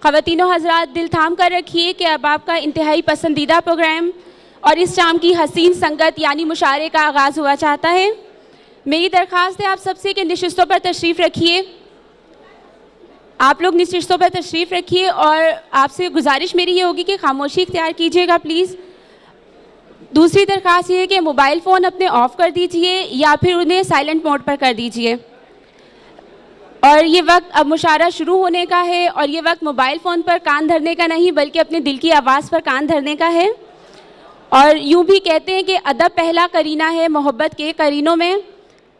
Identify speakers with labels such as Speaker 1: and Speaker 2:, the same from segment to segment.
Speaker 1: ख़वातीनो हज़रात, दिल थाम कर रखिए कि अब आपका इंतहाई पसंदीदा प्रोग्राम और इस शाम की हसीन संगत यानी मुशायरे का आगाज़ हुआ चाहता है। मेरी दरख्वास्त है आप सबसे कि नशिस्तों पर तशरीफ़ रखिए। आप लोग नशिस्तों पर तशरीफ़ रखिए और आपसे गुजारिश मेरी ये होगी कि खामोशी इख्तियार कीजिएगा प्लीज़। दूसरी दरख्वास्त ये है कि मोबाइल फ़ोन अपने ऑफ़ कर दीजिए या फिर उन्हें साइलेंट मोड पर कर दीजिए। और ये वक्त अब मुशायरा शुरू होने का है और ये वक्त मोबाइल फ़ोन पर कान धरने का नहीं बल्कि अपने दिल की आवाज़ पर कान धरने का है। और यूँ भी कहते हैं कि अदब पहला करीना है मोहब्बत के करीनों में।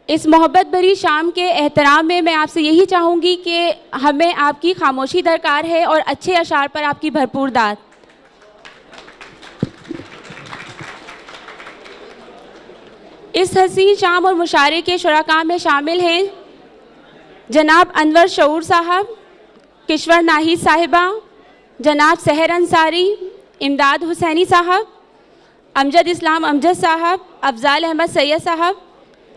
Speaker 1: इस मोहब्बत भरी शाम के एहतराम में मैं आपसे यही चाहूँगी कि हमें आपकी खामोशी दरकार है और अच्छे अशार पर आपकी भरपूर दाद। इस हसीन शाम और मुशायरे के शुराका में शामिल हैं जनाब अनवर शऊर साहब, किश्वर नाहिद साहिबा, जनाब सहर अंसारी, इमदाद हुसैनी साहब, अमजद इस्लाम अमजद साहब, अफजाल अहमद सैयद साहब,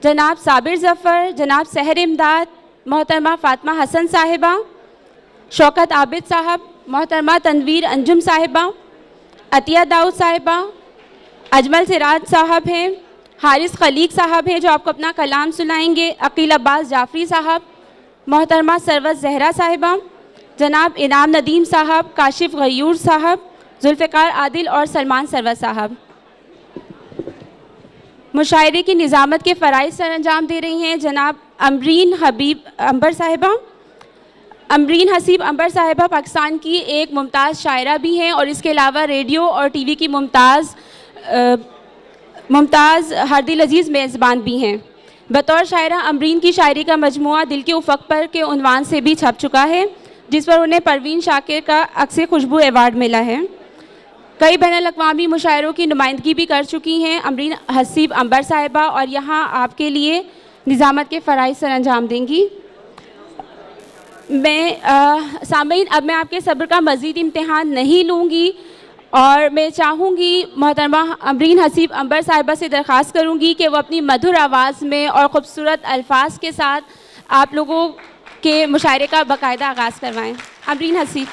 Speaker 1: जनाब साबिर ज़फ़र, जनाब सहर इमदाद, मोहतरमा फ़ातिमा हसन साहिबा, शौकत आबिद साहब, मोहतरमा तनवीर अंजुम साहिबा, अतिया दाऊद साहिबा, अजमल सिराज साहब हैं, हारिस खलीक साहब हैं जो आपको अपना कलाम सुनाएंगे, अकील अब्बास जाफ़री साहब, मोहतरमा सरवत ज़हरा साहिबा, जनाब इनाम नदीम साहब, काशिफ गयूर साहब, जुल्फ़िकार आदिल और सलमान सरवत साहब। मुशायरे की निज़ामत के फ़राइज़ सर अंजाम दे रही हैं जनाब अमरीन हबीब अंबर साहिबा। अमरीन हसीब अंबर साहिबा पाकिस्तान की एक मुमताज़ शायरा भी हैं और इसके अलावा रेडियो और टीवी की मुमताज़ हरदिल अज़ीज़ मेज़बान भी हैं। बतौर शायरा अमरीन की शायरी का मजमुआ दिल के उफ़क़ पर के उन्वान से भी छप चुका है जिस पर उन्हें परवीन शाकिर का अक्स खुशबू अवार्ड मिला है। कई बैनुल-अक़वामी मुशायरों की नुमाइंदगी भी कर चुकी हैं अमरीन हसीब अंबर साहिबा और यहाँ आपके लिए निज़ामत के फ़राइज़ सर अंजाम देंगी। सामीन, अब मैं आपके सब्र का मज़ीद इम्तिहान नहीं लूँगी और मैं चाहूँगी मोहतरमा अमरीन हसीब अंबर साहिबा से दरख्वास्त करूँगी कि वो अपनी मधुर आवाज़ में और ख़ूबसूरत अल्फाज के साथ आप लोगों के मुशायरे का बाकायदा आगाज़ करवाएँ। अमरीन हसीब।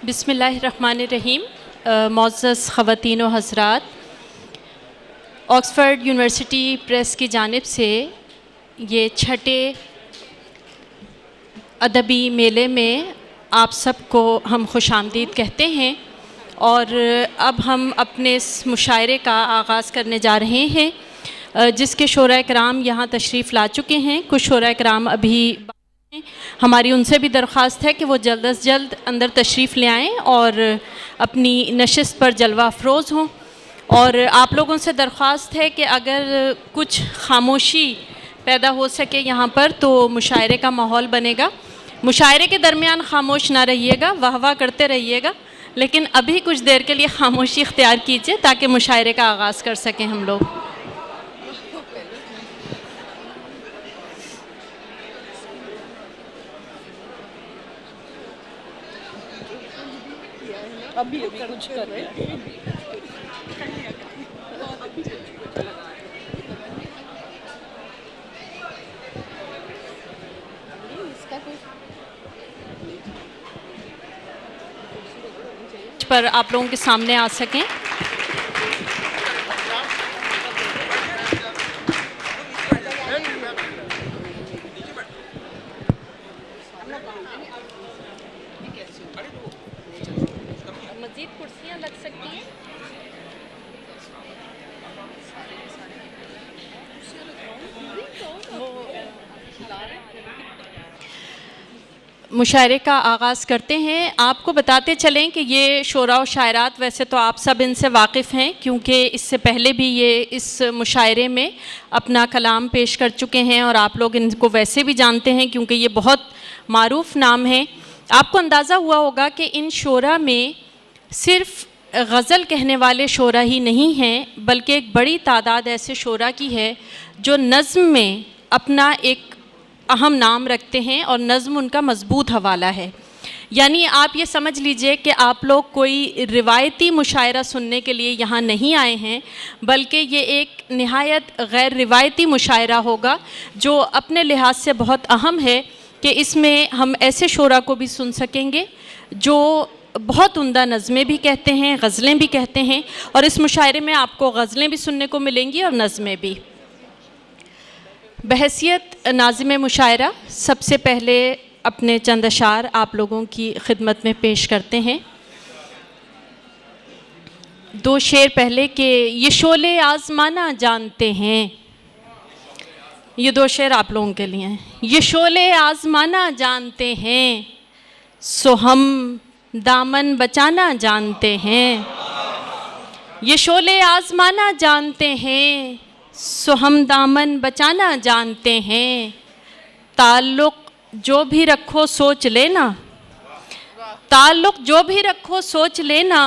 Speaker 2: बिस्मिल्लाहिर्रहमानिर्रहीम। मुअज़्ज़ज़ ख़वातीन व हज़रात, ऑक्सफ़ोर्ड यूनिवर्सिटी प्रेस की जानिब से ये छठे अदबी मेले में आप सबको हम खुशामदीद कहते हैं और अब हम अपने इस मुशायरे का आगाज़ करने जा रहे हैं जिसके शोरा कराम यहाँ तशरीफ़ ला चुके हैं। कुछ शोरा कराम अभी हमारी उनसे भी दरख्वास्त है कि वो जल्द अज़ जल्द अंदर तशरीफ़ ले आएँ और अपनी नशिस्त पर जलवा अफरोज़ हों। और आप लोगों से दरख्वास्त है कि अगर कुछ खामोशी पैदा हो सके यहाँ पर तो मुशायरे का माहौल बनेगा। मुशायरे के दरमियान खामोश ना रहिएगा, वाह वाह करते रहिएगा, लेकिन अभी कुछ देर के लिए खामोशी इख्तियार कीजिए ताकि मुशायरे का आगाज़ कर सकें हम लोग।
Speaker 3: अभी कुछ कर रहे हैं।
Speaker 2: पर आप लोगों के सामने आ सकें। मज़ीद कुर्सियाँ लग सकती हैं। मुशायरे का आगाज़ करते हैं। आपको बताते चलें कि ये शोरा और शायरात वैसे तो आप सब इनसे वाकिफ़ हैं, क्योंकि इससे पहले भी ये इस मुशायरे में अपना कलाम पेश कर चुके हैं और आप लोग इनको वैसे भी जानते हैं क्योंकि ये बहुत मारूफ़ नाम है। आपको अंदाज़ा हुआ होगा कि इन शोरा में सिर्फ़ गज़ल कहने वाले शोरा ही नहीं हैं, बल्कि एक बड़ी तादाद ऐसे शोरा की है जो नज़्म में अपना एक अहम नाम रखते हैं और नज़्म उनका मज़बूत हवाला है। यानी आप ये समझ लीजिए कि आप लोग कोई रिवायती मुशायरा सुनने के लिए यहाँ नहीं आए हैं, बल्कि ये एक निहायत गैर रिवायती मुशायरा होगा जो अपने लिहाज से बहुत अहम है कि इसमें हम ऐसे शोरा को भी सुन सकेंगे जो बहुत उम्दा नज़में भी कहते हैं, गज़लें भी कहते हैं, और इस मुशायरे में आपको गज़लें भी सुनने को मिलेंगी और नज़में भी। बहैसियत नाज़िम मुशायरा सबसे पहले अपने चंद अशार आप लोगों की खिदमत में पेश करते हैं। दो शेर पहले के ये शोले आज़माना जानते हैं, ये दो शेर आप लोगों के लिए हैं। ये शोले आज़माना जानते हैं, सो हम दामन बचाना जानते हैं। ये शोले आज़माना जानते हैं, सो हम दामन बचाना जानते हैं। ताल्लुक़ जो भी रखो सोच लेना, ताल्लुक़ जो भी रखो सोच लेना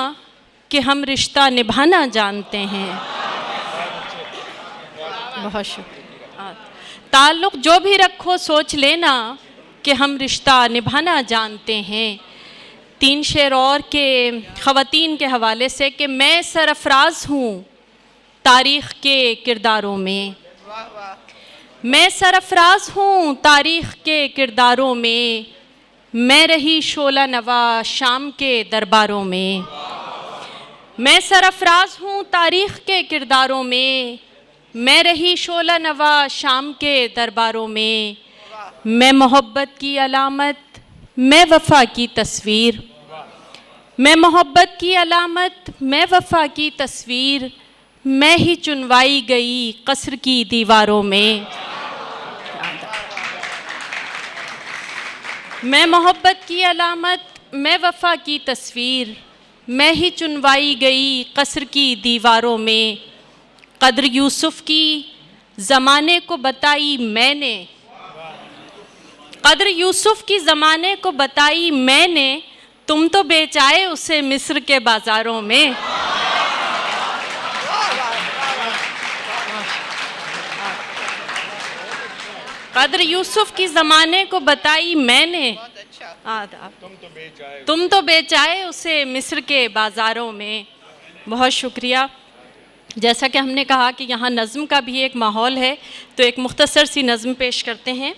Speaker 2: कि हम रिश्ता निभाना जानते हैं। बहुत शुक्रिया। ताल्लुक़ जो भी रखो सोच लेना कि हम रिश्ता निभाना जानते हैं। तीन शेर और के ख़वातीन के हवाले से कि मैं सरफ़राज़ हूँ तारीख़ के किरदारों में, मैं सरफ़राज़ हूँ तारीख़ के किरदारों में, मैं रही शोला नवा शाम के दरबारों में। मैं सरफ़राज़ हूँ तारीख़ के किरदारों में, मैं रही शोला नवा शाम के दरबारों में। मैं मोहब्बत की अलामत, मैं वफ़ा की तस्वीर, मैं मोहब्बत की अलामत, मैं वफ़ा की तस्वीर, मैं ही चुनवाई गई क़स्र की दीवारों में। मैं मोहब्बत की अलामत, मैं वफ़ा की तस्वीर, मैं ही चुनवाई गई क़स्र की दीवारों में। क़द्र यूसुफ़ की ज़माने को बताई मैंने, क़द्र यूसुफ़ की ज़माने को बताई मैंने, तुम तो बेच आए उसे मिस्र के बाज़ारों में। क़द्र यूसुफ़ की ज़माने को बताई मैंने, तुम तो बेच आए उसे मिस्र के बाज़ारों में। बहुत शुक्रिया। जैसा कि हमने कहा कि यहाँ नज़्म का भी एक माहौल है, तो एक मुख्तसर सी नज़्म पेश करते हैं।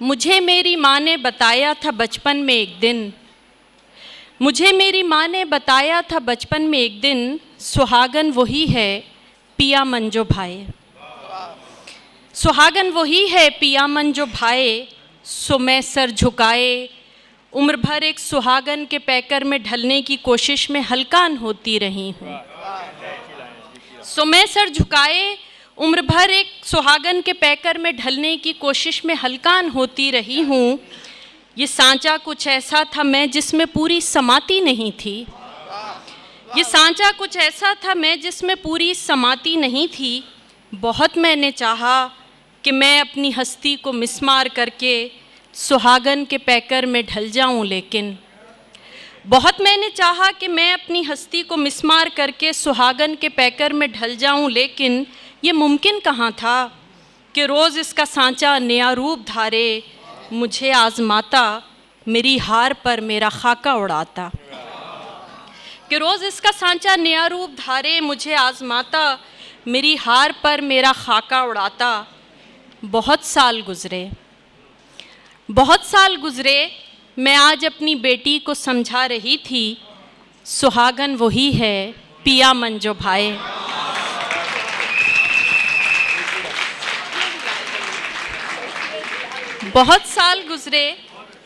Speaker 2: मुझे मेरी माँ ने बताया था बचपन में एक दिन, मुझे मेरी माँ ने बताया था बचपन में एक दिन, सुहागन वही है पिया मन जो भाए, सुहागन वही है पिया मन जो भाए। सो मैं सर झुकाए उम्र भर एक सुहागन के पैकर में ढलने की कोशिश में हलकान होती रही हूँ। सो मैं सर झुकाए उम्र भर एक सुहागन के पैकर में ढलने की कोशिश में हलकान होती रही हूँ। ये सांचा कुछ ऐसा था मैं जिसमें पूरी समाती नहीं थी, ये सांचा कुछ ऐसा था मैं जिसमें पूरी समाती नहीं थी। बहुत मैंने चाहा कि मैं अपनी हस्ती को मिसमार करके सुहागन के पैकर में ढल जाऊं, लेकिन बहुत मैंने चाहा कि मैं अपनी हस्ती को मिसमार करके सुहागन के पैकर में ढल जाऊं, लेकिन ये मुमकिन कहाँ था कि रोज़ इसका सांचा नया रूप धारे, मुझे आज़माता मेरी हार पर मेरा खाका उड़ाता। कि रोज़ इसका सांचा नया रूप धारे, मुझे आज़माता मेरी हार पर मेरा खाका उड़ाता। बहुत साल गुज़रे, बहुत साल गुज़रे, मैं आज अपनी बेटी को समझा रही थी, सुहागन वही है पिया मन जो भाए। बहुत साल गुजरे,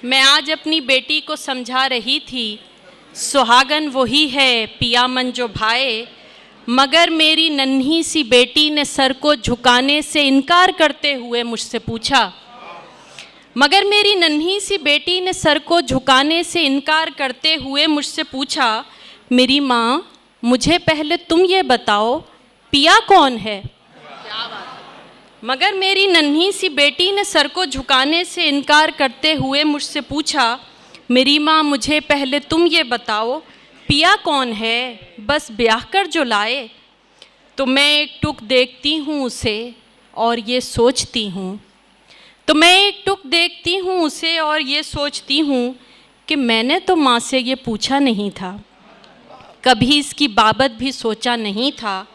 Speaker 2: मैं आज अपनी बेटी को समझा रही थी, सुहागन वही है पिया मन जो भाए। मगर मेरी नन्ही सी बेटी ने सर को झुकाने से इनकार करते हुए मुझसे पूछा, मगर मेरी नन्ही सी बेटी ने सर को झुकाने से इनकार करते हुए मुझसे पूछा, मेरी माँ मुझे पहले तुम ये बताओ पिया कौन है। मगर मेरी नन्ही सी बेटी ने सर को झुकाने से इनकार करते हुए मुझसे पूछा, मेरी माँ मुझे पहले तुम ये बताओ पिया कौन है, बस ब्याह कर जो लाए। तो मैं एक टुक देखती हूँ उसे और ये सोचती हूँ, तो मैं एक टुक देखती हूँ उसे और ये सोचती हूँ कि मैंने तो माँ से ये पूछा नहीं था, कभी इसकी बाबत भी सोचा नहीं था,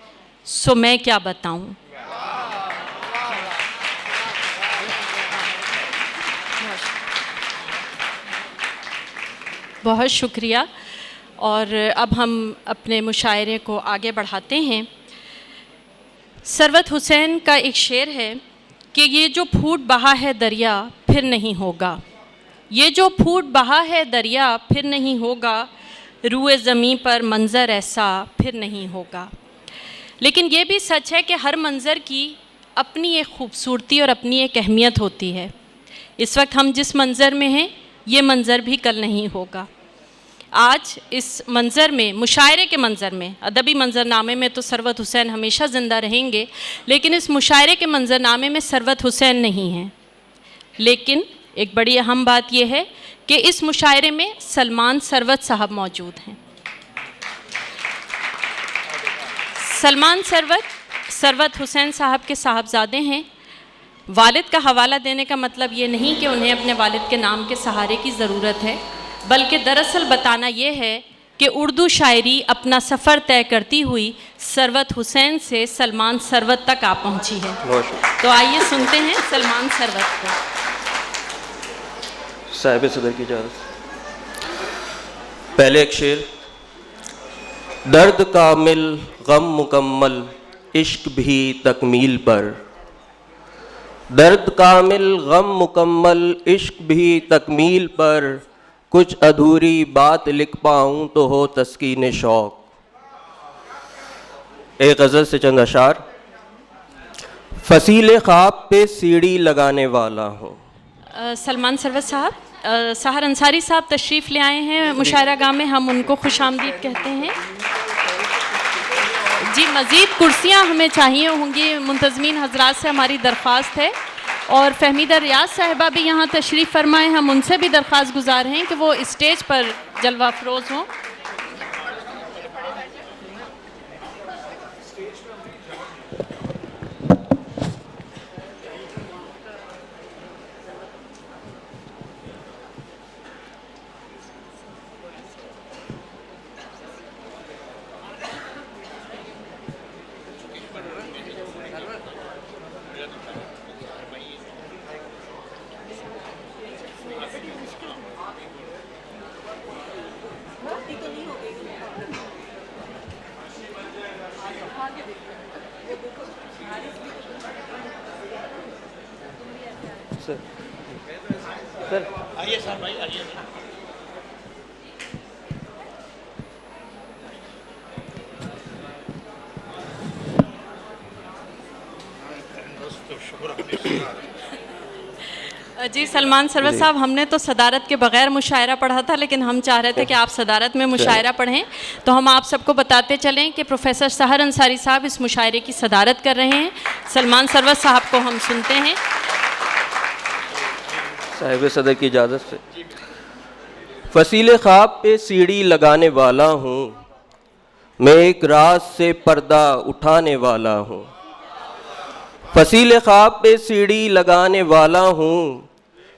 Speaker 2: सो मैं क्या बताऊँ। बहुत शुक्रिया। और अब हम अपने मुशायरे को आगे बढ़ाते हैं। सरवत हुसैन का एक शेर है कि ये जो फूट बहा है दरिया फिर नहीं होगा, ये जो फूट बहा है दरिया फिर नहीं होगा, रूए ज़मीं पर मंज़र ऐसा फिर नहीं होगा। लेकिन ये भी सच है कि हर मंज़र की अपनी एक ख़ूबसूरती और अपनी एक अहमियत होती है। इस वक्त हम जिस मंज़र में हैं ये मंज़र भी कल नहीं होगा। आज इस मंज़र में, मुशायरे के मंज़र में, अदबी मंज़रनामे में तो सरवत हुसैन हमेशा ज़िंदा रहेंगे, लेकिन इस मुशायरे के मंज़रनामे में सरवत हुसैन नहीं हैं। लेकिन एक बड़ी अहम बात यह है कि इस मुशायरे में सलमान सरवत साहब मौजूद हैं। सलमान सरवत हुसैन साहब के साहबजादे हैं। वालिद का हवाला देने का मतलब ये नहीं कि उन्हें अपने वालिद के नाम के सहारे की ज़रूरत है, बल्कि दरअसल बताना ये है कि उर्दू शायरी अपना सफ़र तय करती हुई सरवत हुसैन से सलमान सरवत तक आ पहुंची है। तो आइए सुनते हैं सलमान सरवत को।
Speaker 4: साहिब सदर की इजाज़त। पहले एक शेर। दर्द कामिल गम मुकम्मल इश्क भी तकमील पर, दर्द कामिल गम मुकम्मल इश्क भी तकमील पर, कुछ अधूरी बात लिख पाऊँ तो हो तस्कीन शौक़। एक गज़ल से चंद अशार। फसील ख्वाब पे सीढ़ी लगाने वाला हूँ।
Speaker 2: सलमान सरवत साहब, सहर अंसारी साहब तशरीफ़ ले आए हैं मुशायरा गाह में, हम उनको खुशामदीद कहते हैं। जी, मज़ीद कुर्सियाँ हमें चाहिए होंगी, मुंतज़मीन हजरात से हमारी दरख्वास्त है। और फहमीदा रियाज साहिबा भी यहाँ तशरीफ़ फरमाएँ, हम उनसे भी दरख्वास्त गुजार हैं कि वो स्टेज पर जलवा अफरोज़ हों।
Speaker 4: सर
Speaker 5: आइए सर भाई, आइए।
Speaker 2: जी सलमान सरवत साहब, हमने तो सदारत के बग़ैर मुशायरा पढ़ा था, लेकिन हम चाह रहे थे कि आप सदारत में मुशायरा पढ़ें, तो हम आप सबको बताते चलें कि प्रोफेसर सहर अंसारी साहब इस मुशायरे की सदारत कर रहे हैं। सलमान सरवत साहब को हम सुनते हैं।
Speaker 4: साहिब सदर की इजाज़त से। फसील ख्वाब पे सीढ़ी लगाने वाला हूँ, मैं एक राज से पर्दा उठाने वाला हूँ। फसील ख्वाब पे सीढ़ी लगाने वाला हूँ,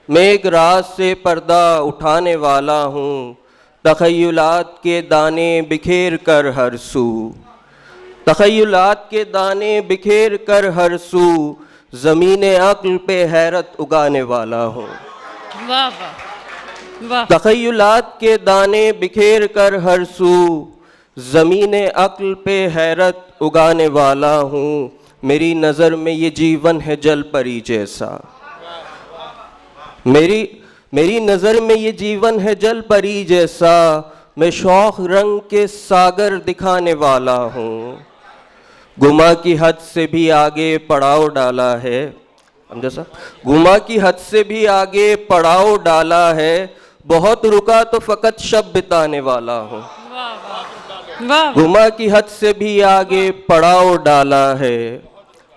Speaker 4: मैं एक राज से पर्दा उठाने वाला हूँ। तख़य्युलात के दाने बिखेर कर हर सू, तख़य्युलात के दाने बिखेर कर हर सू, ज़मीन अक्ल पे हैरत उगाने वाला हूँ।
Speaker 2: वाह वाह वाह।
Speaker 4: तखय्युलात के दाने बिखेर कर हर सू ज़मीने अक्ल पे हैरत उगाने वाला हूँ। मेरी नज़र में ये जीवन है जल परी जैसा। मेरी नज़र में ये जीवन है जल परी जैसा। मैं शौक रंग के सागर दिखाने वाला हूँ। गुमा की हद से भी आगे पड़ाव डाला है। जैसा गुमा की हद से भी आगे पड़ाव डाला है। बहुत रुका तो फकत शब बिताने वाला हूँ।
Speaker 2: वाह।
Speaker 4: गुमा की हद से भी आगे पड़ाव डाला है।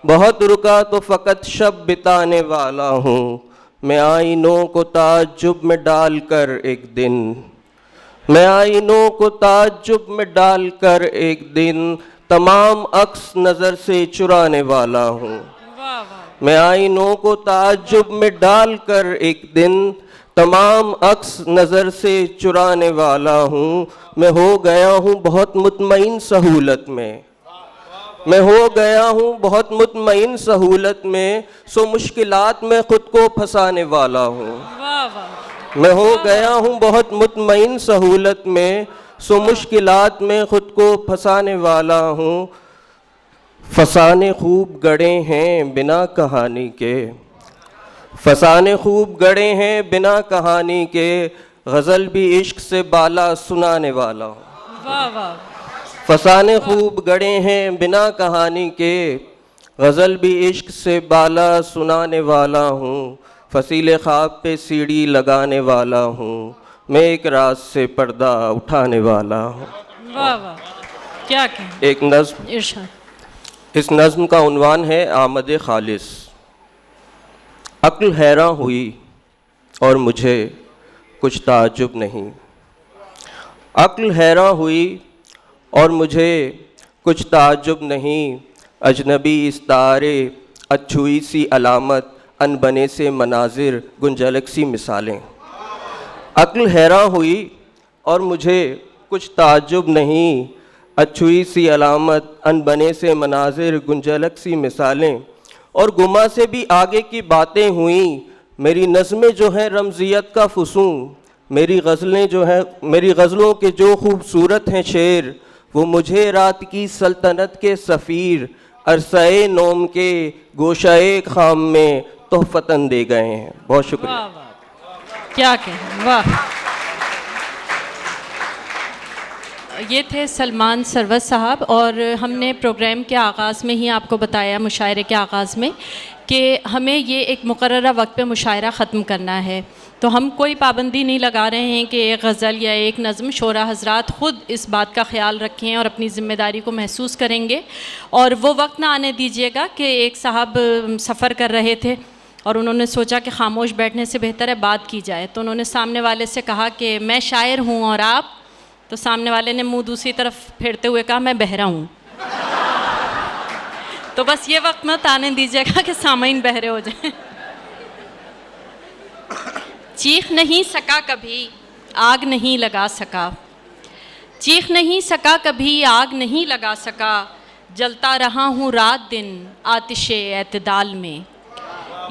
Speaker 4: बहुत रुका तो फकत शब बिताने वाला हूँ। मैं आईनों को ताज्जुब में डालकर एक दिन, मैं आईनों को ताज्जुब में डालकर एक दिन तमाम अक्स नज़र से चुराने वाला हूँ। मैं आईनों को ताज्जुब में डालकर एक दिन तमाम अक्स नज़र से चुराने वाला हूँ। मैं हो गया हूँ बहुत मुतमईन सहूलत में। मैं हो गया हूँ बहुत मुतमईन सहूलत में। सो मुश्किलात में खुद को फंसाने वाला हूँ। मैं हो गया हूँ बहुत मुतमईन सहूलत में। सो मुश्किलात में खुद को फंसाने वाला हूँ। फसाने खूब गढ़े हैं बिना कहानी के। फसाने खूब गढ़े हैं बिना कहानी के। गज़ल भी इश्क से बाला सुनाने वाला हूँ। फसाने खूब गढ़े हैं बिना कहानी के। गज़ल भी इश्क से बाला सुनाने वाला हूँ। फसीले ख्वाब पे सीढ़ी लगाने वाला हूँ। मैं एक रात से पर्दा उठाने वाला हूँ।
Speaker 2: वाह वाह, क्या कहें।
Speaker 4: एक नज़्म, इस नज़्म का उन्वान है आमद खालिस। अक्ल हैरान हुई और मुझे कुछ ताज्जुब नहीं। अक्ल हैरान हुई और मुझे कुछ ताज्जुब नहीं। अजनबी इस तारे अछूई सी अलामत अनबने से मनाजिर गुंजलक सी मिसालें। अक्ल हैरान हुई और मुझे कुछ ताज्जुब नहीं। अछूई सी अलामत अनबने से मनाजिर गुंजलक सी मिसालें। और गुमा से भी आगे की बातें हुई। मेरी नज़में जो हैं रमज़ियत का फसूं। मेरी गज़लें जो हैं, मेरी गज़लों के जो खूबसूरत हैं शेर, वो मुझे रात की सल्तनत के सफ़ीर अरसाए नोम के गोशाए खाम में तोहफ़तन दे गए हैं। बहुत शुक्रिया।
Speaker 2: वाह वाह, क्या कहें। वाह। ये थे सलमान सरवत साहब। और हमने प्रोग्राम के आगाज़ में ही आपको बताया, मुशायरे के आगाज़ में, कि हमें ये एक मुकर्ररा वक्त पे मुशायरा ख़त्म करना है। तो हम कोई पाबंदी नहीं लगा रहे हैं कि एक गज़ल या एक नज़म। शोरा हज़रात ख़ुद इस बात का ख्याल रखें और अपनी ज़िम्मेदारी को महसूस करेंगे। और वो वक्त ना आने दीजिएगा कि एक साहब सफ़र कर रहे थे और उन्होंने सोचा कि खामोश बैठने से बेहतर है बात की जाए। तो उन्होंने सामने वाले से कहा कि मैं शायर हूँ और आप? तो सामने वाले ने मुंह दूसरी तरफ फेरते हुए कहा मैं बहरा हूँ। तो बस ये वक्त मत आने दीजिएगा कि सामईन बहरे हो जाएं। चीख नहीं सका कभी आग नहीं लगा सका। चीख नहीं सका कभी आग नहीं लगा सका। जलता रहा हूँ रात दिन आतिशे एतदाल में।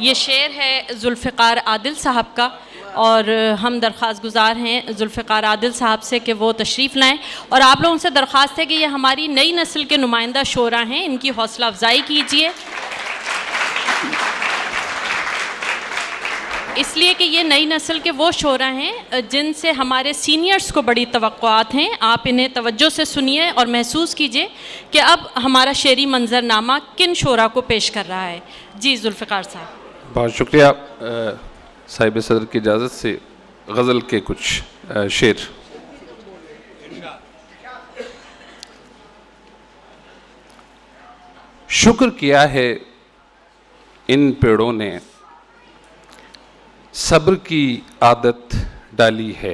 Speaker 2: ये शेर है जुल्फ़िकार आदिल साहब का। और हम दरख्वास्त गुज़ार हैं जुल्फ़िकार आदिल साहब से कि वो तशरीफ़ लाएँ। और आप लोगों से दरख्वास्त है कि ये हमारी नई नस्ल के नुमाइंदा शोरा हैं, इनकी हौसला अफजाई कीजिए। इसलिए कि ये नई नस्ल के वो शोरा हैं जिनसे हमारे सीनियर्स को बड़ी तवक्कुआत हैं। आप इन्हें तवज्जो से सुनिए और महसूस कीजिए कि अब हमारा शेरी मंजरनामा किन शोरा को पेश कर रहा है। जी जुल्फ़िकार साहब।
Speaker 5: बहुत शुक्रिया। साहिब सदर की इजाज़त से गज़ल के कुछ शेर। शुक्र किया है इन पेड़ों ने सब्र की आदत डाली है।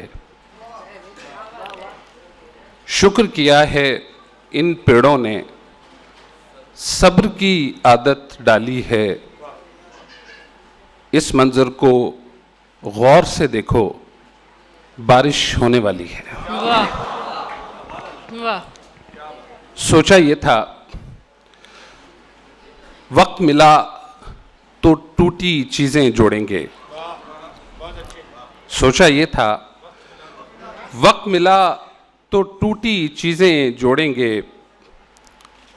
Speaker 5: शुक्र किया है इन पेड़ों ने सब्र की आदत डाली है। इस मंज़र को गौर से देखो बारिश होने वाली है।
Speaker 2: वाह वाह।
Speaker 5: सोचा ये था वक्त मिला तो टूटी चीज़ें जोड़ेंगे। सोचा ये था वक्त मिला तो टूटी चीज़ें जोड़ेंगे,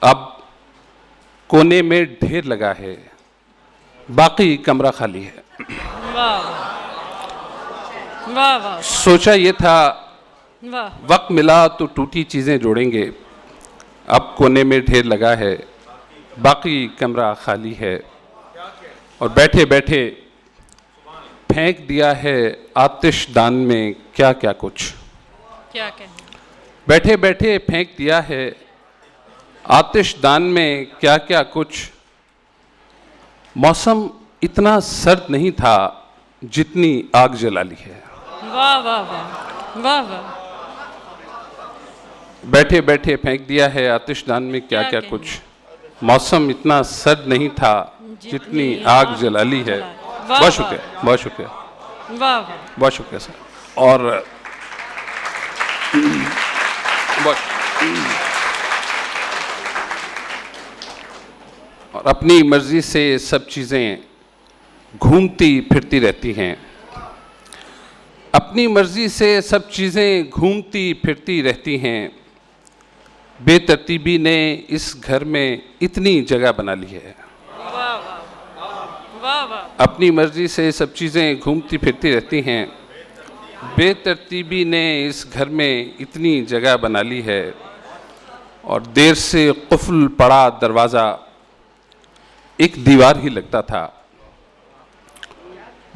Speaker 5: अब कोने में ढेर लगा है, बाकी कमरा खाली है।
Speaker 2: वाह वाह वाह
Speaker 5: सोचा ये था
Speaker 2: वाह
Speaker 5: वक्त मिला तो टूटी चीज़ें जोड़ेंगे, अब कोने में ढेर लगा है, बाकी कमरा खाली है। और बैठे बैठे फेंक दिया है आतिशदान में क्या क्या कुछ,
Speaker 2: क्या कहें।
Speaker 5: बैठे बैठे फेंक दिया है आतिशदान में क्या क्या कुछ। मौसम इतना सर्द नहीं था जितनी आग जला ली है।
Speaker 2: वाह वाह वाह वाह वाह।
Speaker 5: बैठे बैठे फेंक दिया है आतिशदान में क्या क्या
Speaker 2: क्या
Speaker 5: कुछ। मौसम इतना सर्द नहीं था जितनी आग जला ली है।
Speaker 2: वाह,
Speaker 5: बहुत शुक्रिया, बहुत शुक्रिया,
Speaker 2: वाह वाह।
Speaker 5: बहुत शुक्रिया सर। और अपनी मर्जी से सब चीज़ें घूमती फिरती रहती हैं, अपनी मर्जी से सब चीज़ें घूमती फिरती रहती हैं। बेतरतीबी ने इस घर में इतनी जगह बना ली है।
Speaker 2: वाह वाह वाह वाह।
Speaker 5: अपनी मर्जी से सब चीज़ें घूमती फिरती रहती हैं, बेतरतीबी ने इस घर में इतनी जगह बना ली है। और देर से कुफ्ल पड़ा दरवाज़ा एक दीवार ही लगता था,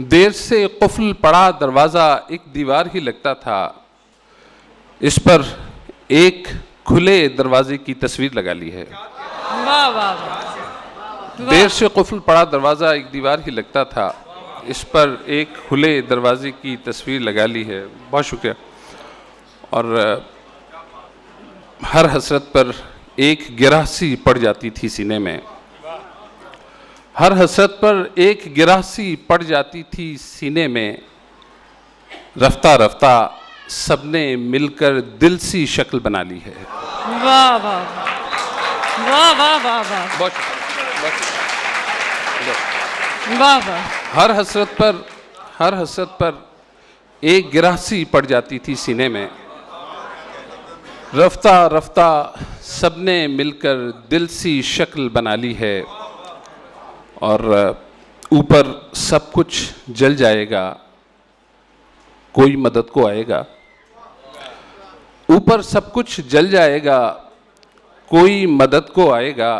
Speaker 5: देर से कुफ्ल पड़ा दरवाज़ा एक दीवार ही लगता था। इस पर एक खुले दरवाजे की तस्वीर लगा ली है।
Speaker 2: वाह वाह वाह।
Speaker 5: देर से कुफ्ल पड़ा दरवाज़ा एक दीवार ही लगता था, इस पर एक खुले दरवाजे की तस्वीर लगा ली है। बहुत शुक्रिया। और हर हसरत पर एक गिरह सी पड़ जाती थी सीने में, हर हसरत पर एक गिरह सी पड़ जाती थी सीने में। रफ्ता रफ्ता सबने मिलकर दिल सी शक्ल बना ली है।
Speaker 2: वाह वाह वाह वाह वाह वाह वाह वाह।
Speaker 5: हर हसरत पर एक गिरह सी पड़ जाती थी सीने में। रफ्ता रफ्ता सबने मिलकर दिल सी शक्ल बना ली है। और ऊपर सब कुछ जल जाएगा, कोई मदद को आएगा। ऊपर सब कुछ जल जाएगा, कोई मदद को आएगा।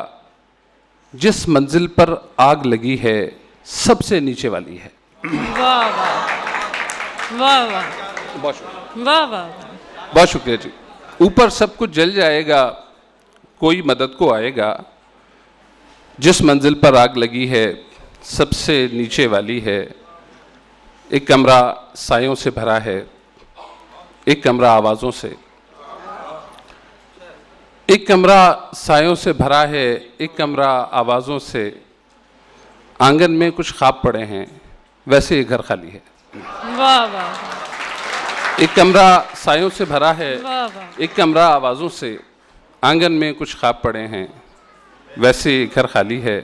Speaker 5: जिस मंजिल पर आग लगी है सबसे नीचे वाली है।
Speaker 2: वाह वाह वाह वाह वाह वाह।
Speaker 5: बहुत शुक्रिया जी। ऊपर सब कुछ जल जाएगा, कोई मदद को आएगा। जिस मंजिल पर आग लगी है सबसे नीचे वाली है। एक कमरा सायों से भरा है, एक कमरा आवाज़ों से। एक कमरा सायों से भरा है, एक कमरा आवाज़ों से। आंगन में कुछ ख्वाब पड़े हैं, वैसे ये घर खाली है।
Speaker 2: वाह वाह।
Speaker 5: एक कमरा सायों से भरा है,
Speaker 2: वाह वाह।
Speaker 5: एक कमरा आवाज़ों से। आंगन में कुछ ख्वाब पड़े हैं, वैसे घर खाली है।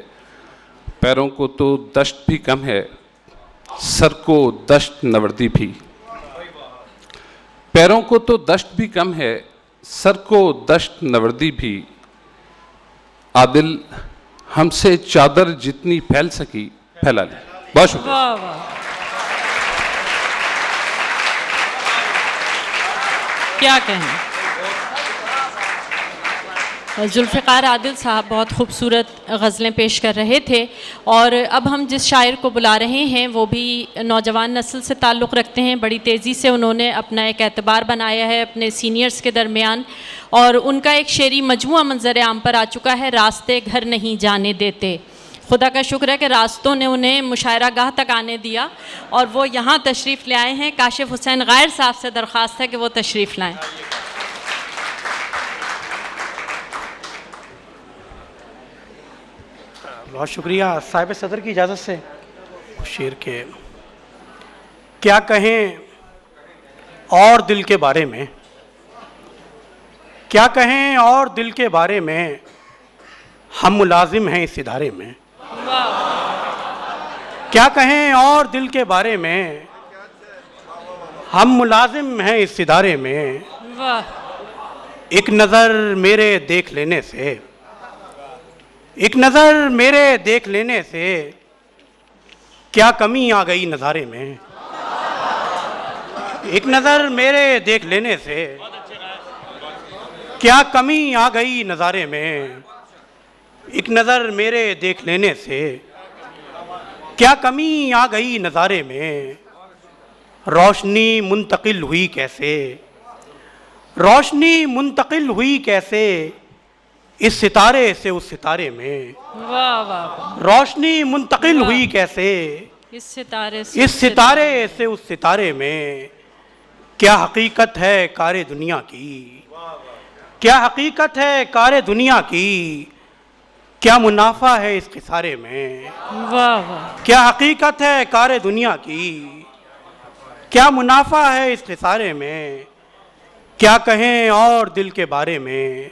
Speaker 5: पैरों को तो दश्त भी कम है, सर को दश्त नवर्दी भी। पैरों को तो दश्त भी कम है, सर को दश्त नवर्दी भी। आदिल हमसे चादर जितनी फैल सकी फैला ली। बहुत शुक्रिया।
Speaker 2: वाह वाह। क्या कहें। जुल्फ़िकार आदिल साहब बहुत खूबसूरत गज़लें पेश कर रहे थे। और अब हम जिस शायर को बुला रहे हैं वो भी नौजवान नस्ल से ताल्लुक़ रखते हैं। बड़ी तेज़ी से उन्होंने अपना एक एतबार बनाया है अपने सीनियर्स के दरमियान, और उनका एक शेरी मजमुआ मंज़र आम पर आ चुका है, रास्ते घर नहीं जाने देते। खुदा का शुक्र है कि रास्तों ने उन्हें मुशायरा गाह तक आने दिया और वो यहाँ तशरीफ़ ले आए हैं। काशिफ़ हुसैन गायर साहब से दरख्वास्त है कि वो तशरीफ़ लाएँ।
Speaker 6: बहुत शुक्रिया। साहिब सदर की इजाज़त से शेर के क्या कहें और दिल के बारे में, क्या कहें और दिल के बारे में, हम मुलाजिम हैं इस इदारे में। क्या कहें और दिल के बारे में, हम मुलाजिम हैं इस इदारे में,
Speaker 2: वाह
Speaker 6: एक नज़र मेरे देख लेने से, एक नज़र मेरे देख लेने से क्या कमी आ गई नज़ारे में। एक नज़र मेरे देख लेने से क्या कमी आ गई नज़ारे में। एक नज़र मेरे देख लेने से क्या कमी आ गई नज़ारे में। रोशनी मुंतकिल हुई कैसे, रोशनी मुंतकिल हुई कैसे इस सितारे से उस सितारे में।
Speaker 2: वाह वाह
Speaker 6: रोशनी मुंतकिल हुई कैसे
Speaker 2: इस सितारे से
Speaker 6: इस सितारे से उस सितारे में। क्या हकीकत है कारे दुनिया की, क्या हकीकत है कारे दुनिया की। क्या मुनाफा है इस खिसारे में।
Speaker 2: वाह वाह
Speaker 6: क्या हकीकत है कारे दुनिया की, क्या मुनाफा है इस खिसारे में। क्या कहें और दिल के बारे में,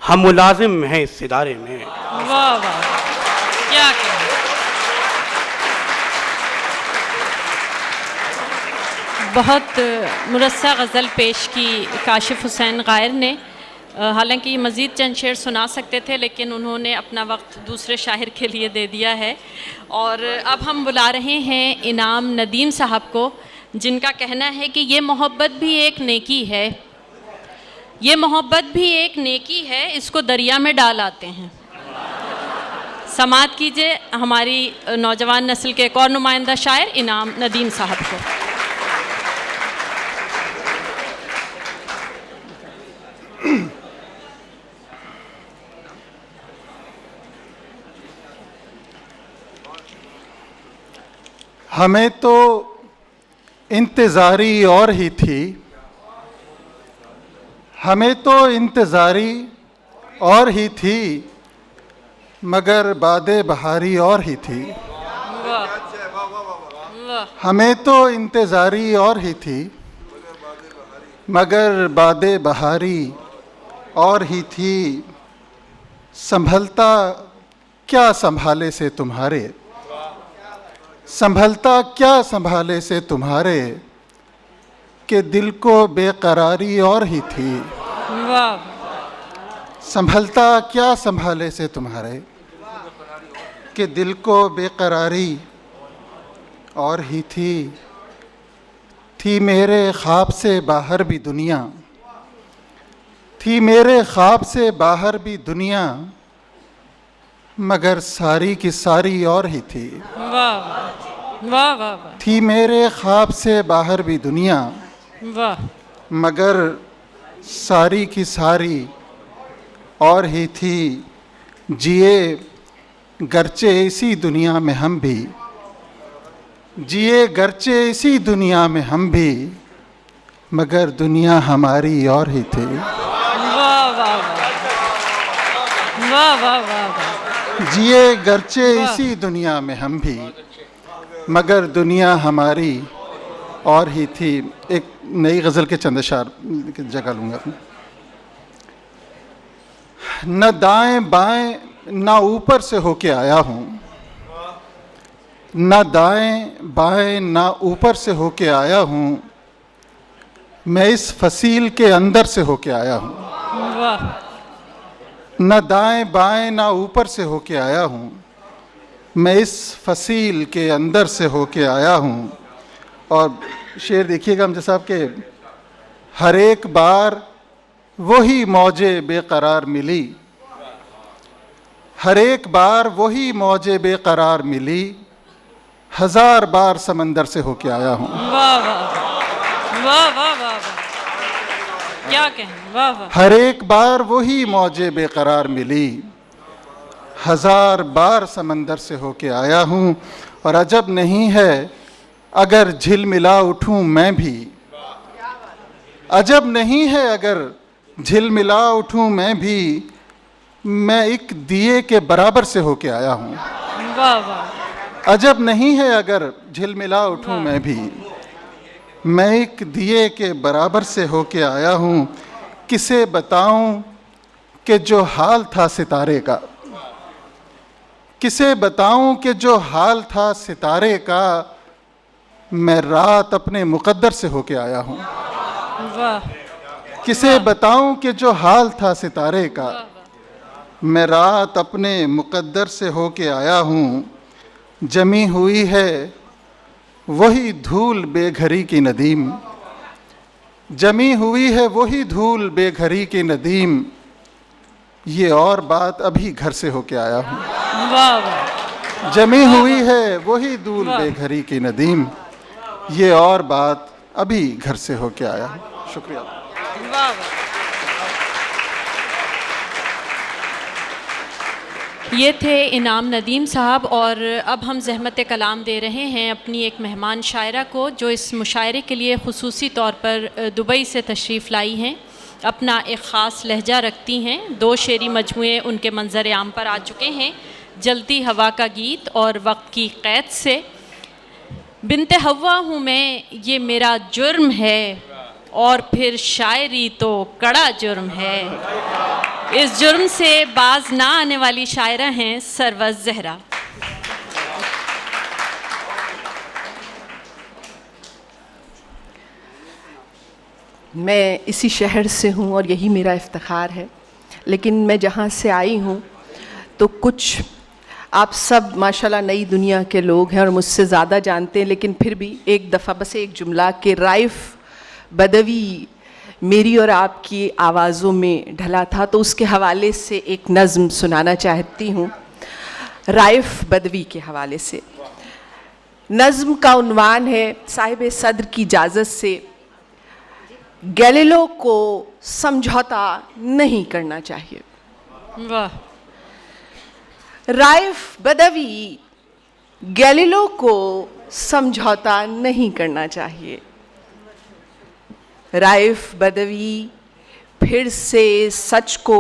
Speaker 6: हम मुलाजिम हैं इस इदारे में।
Speaker 2: वाह वाह क्या कहें। बहुत मुरस्सा गज़ल पेश की काशिफ़ हुसैन गायर ने। हालांकि मज़ीद चंद शेर सुना सकते थे, लेकिन उन्होंने अपना वक्त दूसरे शायर के लिए दे दिया है। और अब हम बुला रहे हैं इनाम नदीम साहब को, जिनका कहना है कि ये मोहब्बत भी एक नेकी है, ये मोहब्बत भी एक नेकी है, इसको दरिया में डाल आते हैं। समाअत कीजिए हमारी नौजवान नस्ल के एक और नुमाइंदा शायर इनाम नदीम साहब को।
Speaker 7: हमें तो इंतज़ारी और ही थी, हमें तो इंतज़ारी और ही थी, मगर बादे बहारी और ही थी। हमें तो इंतज़ारी और ही थी, मगर बादे बहारी और ही थी। संभलता क्या संभाले से तुम्हारे, संभलता क्या संभाले से तुम्हारे, के दिल को बेकरारी और ही थी।
Speaker 2: वाह
Speaker 7: संभलता क्या संभाले से तुम्हारे, के दिल को बेकरारी और ही थी मेरे ख्वाब से बाहर भी दुनिया, थी मेरे ख्वाब से बाहर भी दुनिया, मगर सारी की सारी और ही थी।
Speaker 2: वाह वाह वाह
Speaker 7: थी मेरे ख्वाब से बाहर भी दुनिया,
Speaker 2: वाह
Speaker 7: मगर सारी की सारी और ही थी। जिए गरचे इसी दुनिया में हम भी, जिए गरचे इसी दुनिया में हम भी, मगर दुनिया हमारी और ही थी।
Speaker 2: वाह वाह वाह वाह वाह
Speaker 7: जिए गरचे इसी दुनिया में हम भी, मगर दुनिया हमारी और ही थी। एक नई गज़ल के चंद अशार की जगह लूँगा। न दाएं बाएं न ऊपर से होके आया हूँ, न दाएं बाएं न ऊपर से होके आया हूँ, मैं इस फसील के अंदर से होके आया हूँ।
Speaker 2: वाह
Speaker 7: न दाएं बाएं न ऊपर से होके आया हूँ, मैं इस फसील के अंदर से होके आया हूँ। और शेर देखिएगा हमजा साहब के, हर एक बार वही मौजे बेकरार मिली, हर एक बार वही मौजे बेकरार मिली, हजार बार समंदर से होके आया हूँ।
Speaker 2: वाह वाह वाह वाह वाह क्या कहें। वाह वाह
Speaker 7: हर एक बार वही मौजे बेकरार मिली, हजार बार समंदर से होके आया हूँ। और अजब नहीं है अगर झिलमिला उठूँ मैं भी, अजब नहीं है अगर झिलमिला उठूँ मैं भी, मैं एक दिए के बराबर से होके आया हूँ।
Speaker 2: वाह वाह
Speaker 7: अजब नहीं है अगर झिलमिला उठूँ मैं भी, मैं एक दिए के बराबर से होके आया हूँ। किसे बताऊँ कि जो हाल था सितारे का, किसे बताऊँ कि जो हाल था सितारे का, मैं रात अपने मुकद्दर से होके आया हूँ।
Speaker 2: वाह,
Speaker 7: किसे बताऊं कि जो हाल था सितारे का, मैं रात अपने मुकद्दर से होके आया हूँ। जमी हुई है वही धूल बेघरी की नदीम, जमी हुई है वही धूल बेघरी की नदीम, ये और बात अभी घर से होके आया हूँ।
Speaker 2: वाह वाह,
Speaker 7: जमी हुई है वही धूल बेघरी की नदीम, ये और बात अभी घर से होके आया हूँ। शुक्रिया।
Speaker 2: वाह वाह। ये थे इनाम नदीम साहब, और अब हम ज़हमत कलाम दे रहे हैं अपनी एक मेहमान शायरा को, जो इस मुशायरे के लिए ख़ुसूसी तौर पर दुबई से तशरीफ़ लाई हैं। अपना एक ख़ास लहजा रखती हैं। 2 शेरी मजमूए उनके मंज़र आम पर आ चुके हैं, जलती हवा का गीत और वक्त की क़ैद से। बिन्ते हवा हूँ मैं, ये मेरा जुर्म है, और फिर शायरी तो कड़ा जुर्म है। इस जुर्म से बाज ना आने वाली शायरा हैं सरवज ज़हरा।
Speaker 3: मैं इसी शहर से हूँ और यही मेरा इफ्तिखार है, लेकिन मैं जहाँ से आई हूँ तो कुछ आप सब माशाल्लाह नई दुनिया के लोग हैं और मुझसे ज़्यादा जानते हैं, लेकिन फिर भी एक दफ़ा बस एक जुमला कि राइफ़ बदवी मेरी और आपकी आवाज़ों में ढला था, तो उसके हवाले से एक नज़्म सुनाना चाहती हूँ, राइफ़ बदवी के हवाले से। नज़्म का उन्वान है साहिब सद्र की इजाज़त से, गैलीलो को समझौता नहीं करना चाहिए।
Speaker 2: वाह।
Speaker 3: राइफ़ बदवी गैलीलो को समझौता नहीं करना चाहिए। राइफ़ बदवी फिर से सच को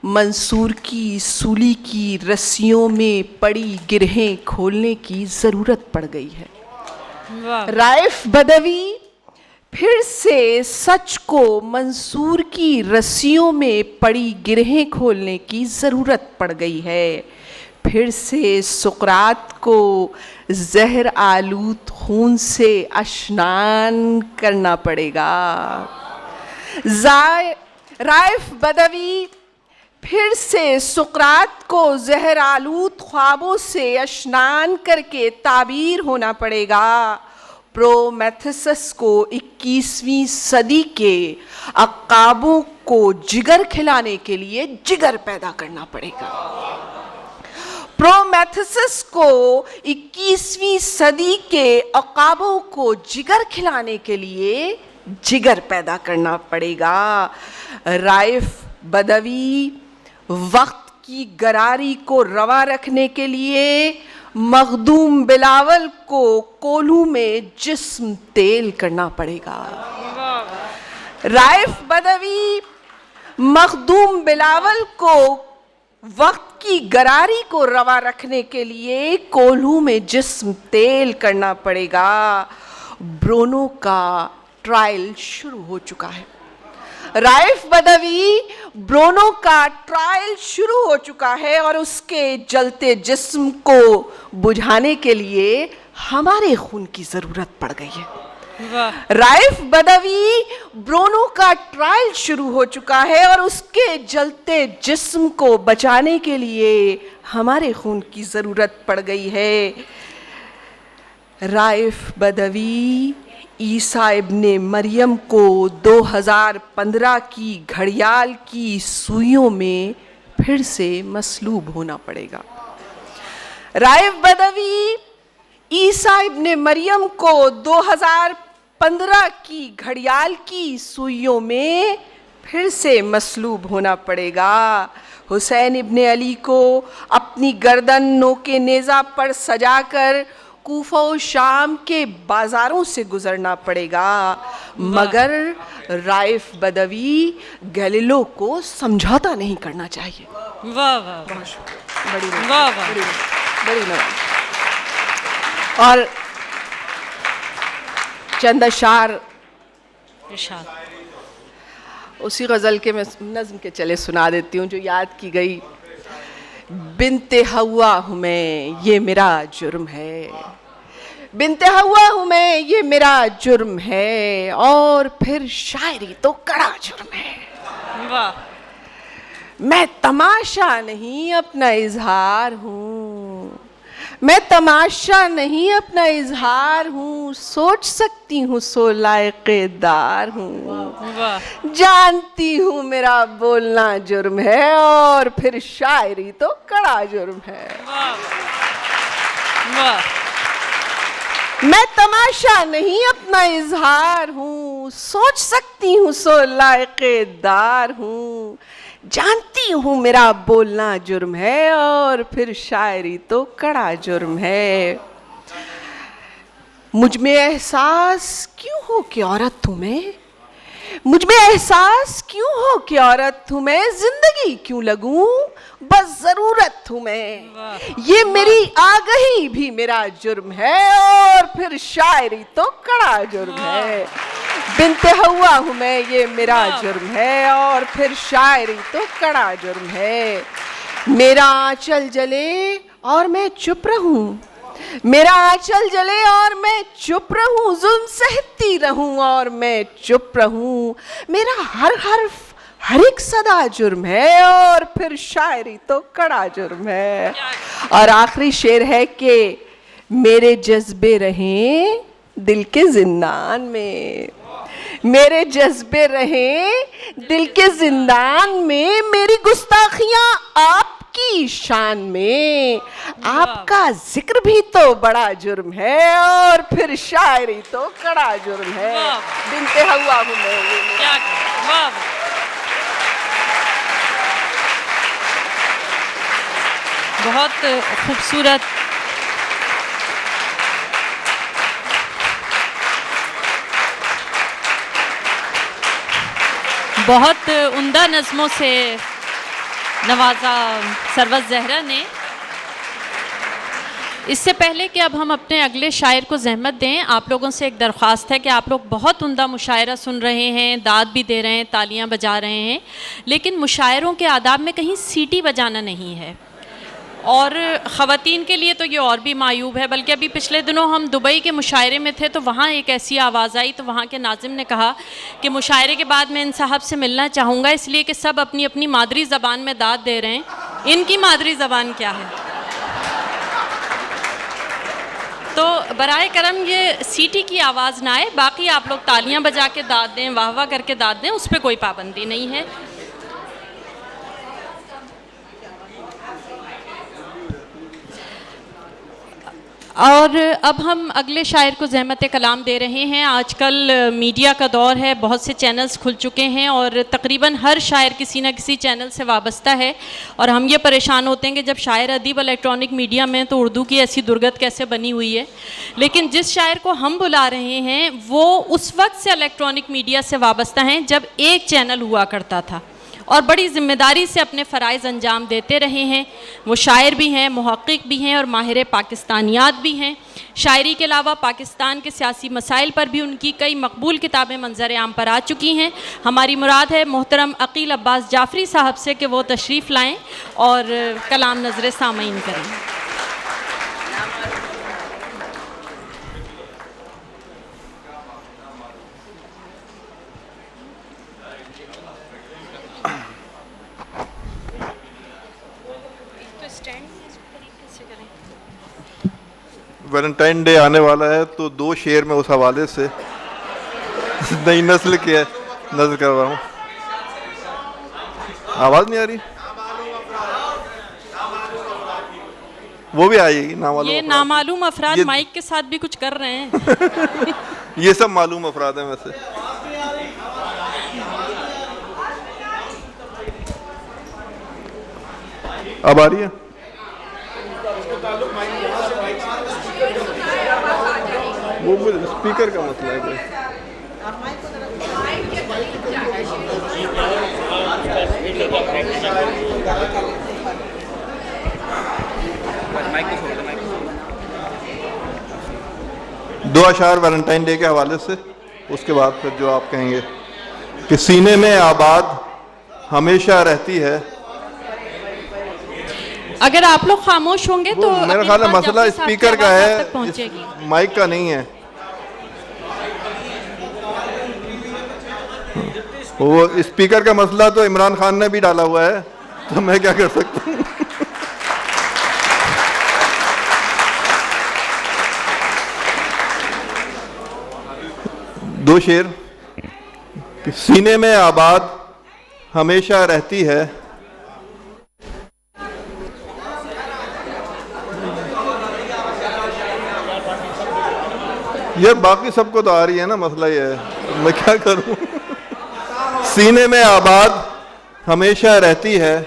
Speaker 3: मंसूर की सूली की रस्सियों में पड़ी गिरहें खोलने की ज़रूरत पड़ गई है। राइफ़ बदवी फिर से सच को मंसूर की रस्सियों में पड़ी गिरहें खोलने की ज़रूरत पड़ गई है। फिर से सुकरात को जहर आलूद खून से अशनान करना पड़ेगा। राइफ़ बदवी फिर से सुकरात को जहर आलूद ख्वाबों से अशनान करके ताबीर होना पड़ेगा। प्रोमेथेसस को 21वीं सदी के अक्काबों को जिगर खिलाने के लिए जिगर पैदा करना पड़ेगा। प्रोमेथेसस को 21वीं सदी के अक्काबों को जिगर खिलाने के लिए जिगर पैदा करना पड़ेगा। राइफ़ बदवी वक्त की गरारी को रवा रखने के लिए मखदूम बिलावल को कोल्हू में जिस्म तेल करना पड़ेगा। राइफ़ बदवी मखदूम बिलावल को वक्त की गरारी को रवा रखने के लिए कोल्हू में जिस्म तेल करना पड़ेगा। ब्रोनो का ट्रायल शुरू हो चुका है। राइफ़ बदवी ब्रोनो का ट्रायल शुरू हो चुका है और उसके जलते जिस्म को बुझाने के लिए हमारे खून की ज़रूरत पड़ गई है। राइफ़ बदवी ब्रोनो का ट्रायल शुरू हो चुका है और उसके जलते जिस्म को बचाने के लिए हमारे खून की ज़रूरत पड़ गई है। राइफ़ बदवी ईसा इब्ने मरियम को 2015 की घड़ियाल की सुइयों में फिर से मसलूब होना पड़ेगा। राइफ़ बदवी ईसा इब्ने मरियम को 2015 की घड़ियाल की सुइयों में फिर से मसलूब होना पड़ेगा। हुसैन इब्ने अली को अपनी गर्दन नोके नेज़ा पर सजाकर कूफा और शाम के बाज़ारों से गुज़रना पड़ेगा। मगर राइफ़ बदवी गैलीलो को समझौता नहीं करना चाहिए।
Speaker 2: वाह वाह,
Speaker 3: बड़ी
Speaker 2: वाह वाह,
Speaker 3: बड़ी नवाज़। और चंद अशार
Speaker 2: इरशाद।
Speaker 3: उसी गज़ल के मैं नज़्म के चले सुना देती हूँ जो याद की गई। बिन्ते हवा हूँ मैं, ये मेरा जुर्म है, बिनते हवा हूँ मैं, ये मेरा जुर्म है, और फिर शायरी तो कड़ा जुर्म है।
Speaker 2: वाह।
Speaker 3: मैं तमाशा नहीं अपना इजहार हूँ, मैं तमाशा नहीं अपना इजहार हूँ, सोच सकती हूँ सो लायकेदार हूँ।
Speaker 2: वाह।
Speaker 3: जानती हूँ मेरा बोलना जुर्म है, और फिर शायरी तो कड़ा जुर्म है।
Speaker 2: वाह। वाह।
Speaker 3: मैं तमाशा नहीं अपना इजहार हूँ, सोच सकती हूँ सो लायकेदार हूँ, जानती हूँ मेरा बोलना जुर्म है, और फिर शायरी तो कड़ा जुर्म है। मुझ में एहसास क्यों हो कि औरत हूँ मैं, मुझ में एहसास क्यों हो कि औरत हूँ मैं, जिंदगी क्यों लगूं बस जरूरत हूँ मैं। ये मेरी आगही भी मेरा जुर्म है, और फिर शायरी तो कड़ा जुर्म है। बिनते हवा हूँ मैं, ये मेरा जुर्म है, और फिर शायरी तो कड़ा जुर्म है। मेरा आंचल जले और मैं चुप रहूं, मेरा आंचल जले और मैं चुप रहूं, जुल्म सहती रहूं और मैं चुप रहूं, मेरा हर हर्फ हर एक सदा जुर्म है, और फिर शायरी तो कड़ा जुर्म है। और आखिरी शेर है कि मेरे जज्बे रहें दिल के जिंदान में, मेरे जज्बे रहें दिल के जिंदान में, मेरी गुस्ताखियां आपकी शान में, आपका जिक्र भी तो बड़ा जुर्म है, और फिर शायरी तो कड़ा जुर्म है। बिनते हवा हूँ मैं।
Speaker 2: क्या वाह। बहुत खूबसूरत। बहुत उम्दा नज़्मों से नवाजा सरवत ज़हरा ने। इससे पहले कि अब हम अपने अगले शायर को ज़हमत दें, आप लोगों से एक दरख्वास्त है कि आप लोग बहुत उम्दा मुशायरा सुन रहे हैं, दाद भी दे रहे हैं, तालियां बजा रहे हैं, लेकिन मुशायरों के आदाब में कहीं सीटी बजाना नहीं है। और ख़वातीन के लिए तो ये और भी मायूब है। बल्कि अभी पिछले दिनों हम दुबई के मुशायरे में थे, तो वहाँ एक ऐसी आवाज़ आई, तो वहाँ के नाज़िम ने कहा कि मुशायरे के बाद मैं इन साहब से मिलना चाहूँगा, इसलिए कि सब अपनी अपनी मादरी ज़बान में दाद दे रहे हैं, इनकी मादरी ज़बान क्या है। तो बराए करम ये सीटी की आवाज़ ना आए, बाकी आप लोग तालियां बजा के दाद दें, वाह वाह करके दाद दें, उस पर कोई पाबंदी नहीं है। और अब हम अगले शायर को ज़हमत कलाम दे रहे हैं। आजकल मीडिया का दौर है, बहुत से चैनल्स खुल चुके हैं और तकरीबन हर शायर किसी न किसी चैनल से वाबस्ता है, और हम ये परेशान होते हैं कि जब शायर अदीब इलेक्ट्रॉनिक मीडिया में, तो उर्दू की ऐसी दुर्गत कैसे बनी हुई है। लेकिन जिस शायर को हम बुला रहे हैं वो उस वक्त से इलेक्ट्रॉनिक मीडिया से वाबस्ता हैं जब एक चैनल हुआ करता था, और बड़ी ज़िम्मेदारी से अपने फ़राइज़ अंजाम देते रहे हैं। वो शायर भी हैं, मुहक़्क़िक़ भी हैं और माहिर पाकिस्तानियात भी हैं। शायरी के अलावा पाकिस्तान के सियासी मसाइल पर भी उनकी कई मकबूल किताबें मंजर आम पर आ चुकी हैं। हमारी मुराद है मोहतरम अकील अब्बास जाफ़री साहब से कि वो तशरीफ़ लाएँ और कलाम नज़र सामीन करें।
Speaker 8: वैलेंटाइन डे आने वाला है, तो दो शेर में उस हवाले से नई नस्ल के नजर कर रहा हूँ। आवाज़ नहीं आ रही? वो भी आएगी।
Speaker 2: ये नामालूम अफराद माइक के साथ भी कुछ कर रहे हैं।
Speaker 8: ये सब मालूम अफराद हैं वैसे। अब आ रही है? वो स्पीकर का मसला है कोई। दो अशार वैलेंटाइन डे के हवाले से, उसके बाद फिर जो आप कहेंगे कि सीने में आबाद हमेशा रहती है।
Speaker 2: अगर आप लोग खामोश होंगे तो
Speaker 8: मेरा
Speaker 2: अगली
Speaker 8: ख्याल है
Speaker 2: बार
Speaker 8: मसला
Speaker 2: जाफरी साहब की
Speaker 8: स्पीकर का
Speaker 2: आवाज़ आप
Speaker 8: है,
Speaker 2: तक पहुंचेगी।
Speaker 8: माइक का नहीं है। वो स्पीकर का मसला तो इमरान खान ने भी डाला हुआ है, तो मैं क्या कर सकता हूँ। दो शेर। सीने में आबाद हमेशा रहती है, ये बाकी सबको तो आ रही है ना, मसला ये है, मैं क्या करूं। सीने में आबाद हमेशा रहती है,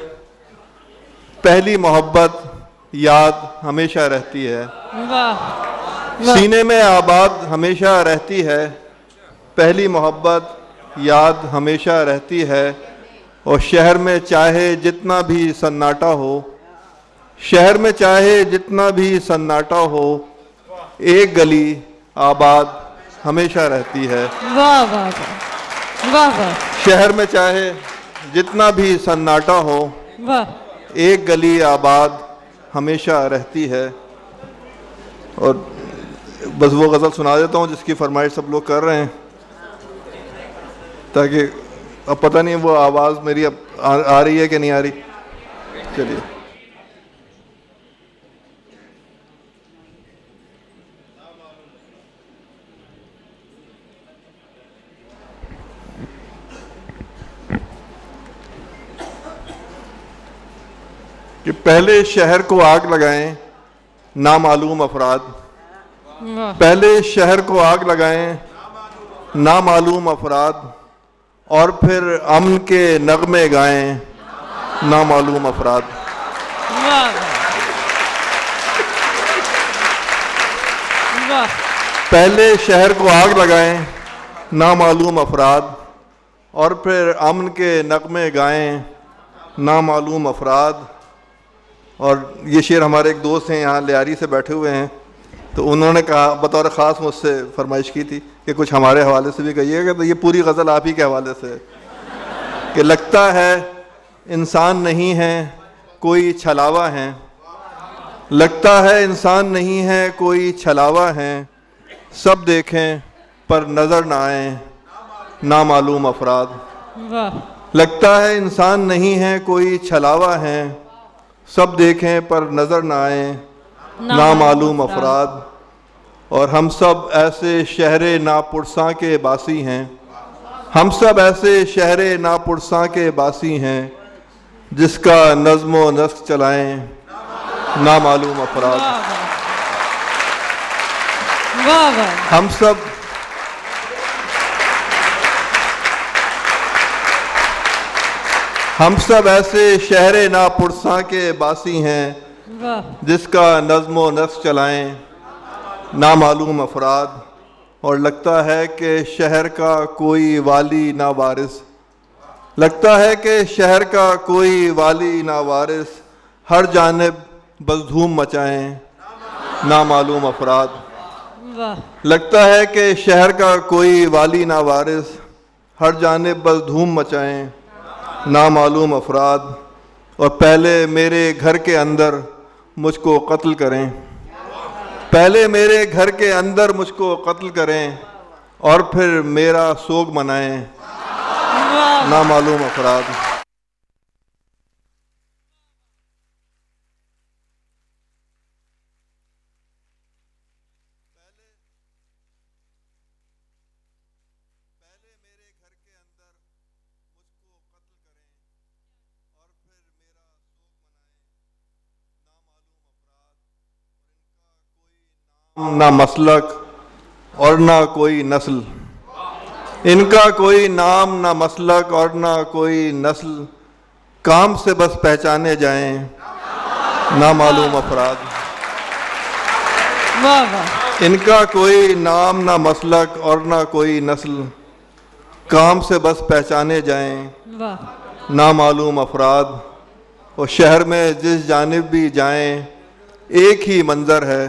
Speaker 8: पहली मोहब्बत याद हमेशा रहती है।
Speaker 2: वाह
Speaker 8: सीने में आबाद हमेशा रहती है, पहली मोहब्बत याद हमेशा रहती है। और शहर में चाहे जितना भी सन्नाटा हो, शहर में चाहे जितना भी सन्नाटा हो, एक गली आबाद हमेशा रहती है।
Speaker 2: वाह वाह वाह वाह वाह
Speaker 8: शहर में चाहे जितना भी सन्नाटा हो,
Speaker 2: वाह,
Speaker 8: एक गली आबाद हमेशा रहती है। और बस वो गज़ल सुना देता हूँ जिसकी फरमाइश सब लोग कर रहे हैं, ताकि अब पता नहीं वो आवाज़ मेरी अब आ रही है कि नहीं आ रही। चलिए। कि पहले शहर को आग लगाएं नामालूम अफराद, पहले शहर को आग लगाएं नामालूम अफराद, और फिर अमन के नगमे गाएं नामालूम अफराद।
Speaker 2: वाह वाह,
Speaker 8: पहले शहर को आग लगाएं नामालूम अफराद, और फिर अमन के नगमे गाएं नामालूम अफराद। और ये शेर हमारे एक दोस्त हैं यहाँ लियारी से बैठे हुए हैं, तो उन्होंने कहा बतौर ख़ास मुझसे फरमाइश की थी कि कुछ हमारे हवाले से भी कहिएगा। तो ये पूरी गज़ल आप ही के हवाले से है कि लगता है इंसान नहीं है कोई छलावा है, लगता है इंसान नहीं है कोई छलावा है, सब देखें पर नज़र ना आए नामालूम अफराद।
Speaker 2: वाह,
Speaker 8: लगता है इंसान नहीं है कोई छलावा है, सब देखें पर नज़र ना आए नामालूम अफराद। और हम सब ऐसे शहरे नापुरसा के बासी हैं, हम सब ऐसे शहरे नापुरसा के बासी हैं, जिसका नज़्म व नस्क चलाएं नामालूम अफराद।
Speaker 2: वाह वाह,
Speaker 8: हम सब ऐसे शहरे नापुरसा के बासी हैं,
Speaker 2: वाह,
Speaker 8: जिसका नज़्म व नस्क चलाएं नामालूम अफराद। और लगता है कि शहर का कोई वाली ना वारिस, लगता है कि शहर का कोई वाली ना वारिस, हर जानिब बस धूम मचाएं नामालूम अफराद।
Speaker 2: वाह,
Speaker 8: लगता है कि शहर का कोई वाली ना वारिस, हर जानिब बस धूम मचाएं नामालूम अफराद। और पहले मेरे घर के अंदर मुझको कत्ल करें, पहले मेरे घर के अंदर मुझको कत्ल करें, और फिर मेरा सोग मनाएं नामालूम अफराद। ना मसलक और ना कोई नस्ल, इनका कोई नाम ना मसलक और ना कोई नस्ल, काम से बस पहचाने जाएं नामालूम अफराद।
Speaker 2: वाह वाह,
Speaker 8: इनका कोई नाम ना मसलक और ना कोई नस्ल, काम से बस पहचाने जाएं
Speaker 2: वाह,
Speaker 8: नामालूम अफराद। और शहर में जिस जानिब भी जाएं एक ही मंज़र है,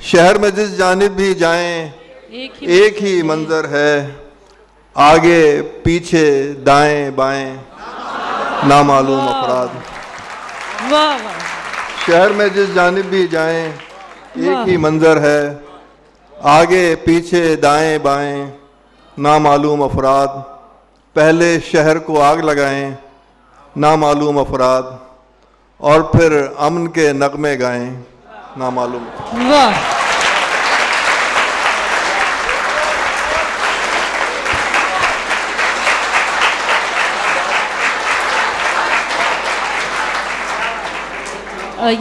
Speaker 8: शहर में जिस जानिब भी जाएं एक ही मंज़र है, आगे पीछे दाएं बाएं नामालूम अफराद।
Speaker 2: वाह वाह,
Speaker 8: शहर में जिस जानिब भी जाएं एक ही मंजर है, आगे पीछे दाएं बाएं नामालूम अफराद, पहले शहर को आग लगाएं नामालूम अफराद, और फिर अमन के नगमे गाएं नामालूम।
Speaker 2: वाह,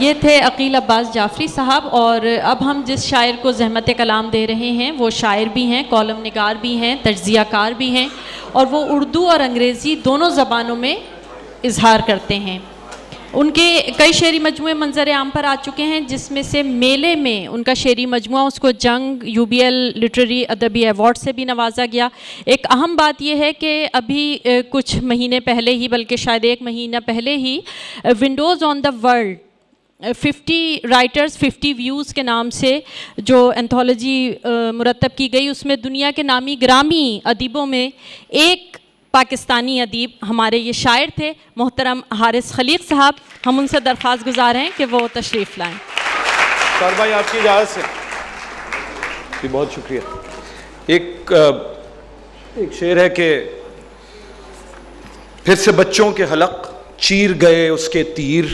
Speaker 2: ये थे अकील अब्बास जाफरी साहब। और अब हम जिस शायर को ज़हमत कलाम दे रहे हैं वो शायर भी हैं, कॉलम निगार भी हैं, तज्ज़ियाकार भी हैं, और वो उर्दू और अंग्रेज़ी दोनों ज़बानों में इजहार करते हैं। उनके कई शेरी मजमूए मंजर आम पर आ चुके हैं, जिसमें से मेले में उनका शेरी मजमुआ उसको जंग UBL लिटरेरी अदबी अवार्ड से भी नवाजा गया। एक अहम बात यह है कि अभी कुछ महीने पहले ही, बल्कि शायद 1 महीना पहले ही, Windows on the World 50 Writers 50 Views के नाम से जो एंथोलॉजी मुरतब की गई, उसमें दुनिया के नामी ग्रामी अदीबों में एक पाकिस्तानी अदीब हमारे ये शायर थे, मोहतरम हारिस खलीक साहब। हम उनसे दरख्वास्त गुजार हैं कि वो तशरीफ़ लाएँ।
Speaker 9: सर भाई, आपकी इजाज़त से जी, बहुत शुक्रिया। एक शेर है कि फिर से बच्चों के हलक चीर गए उसके तीर,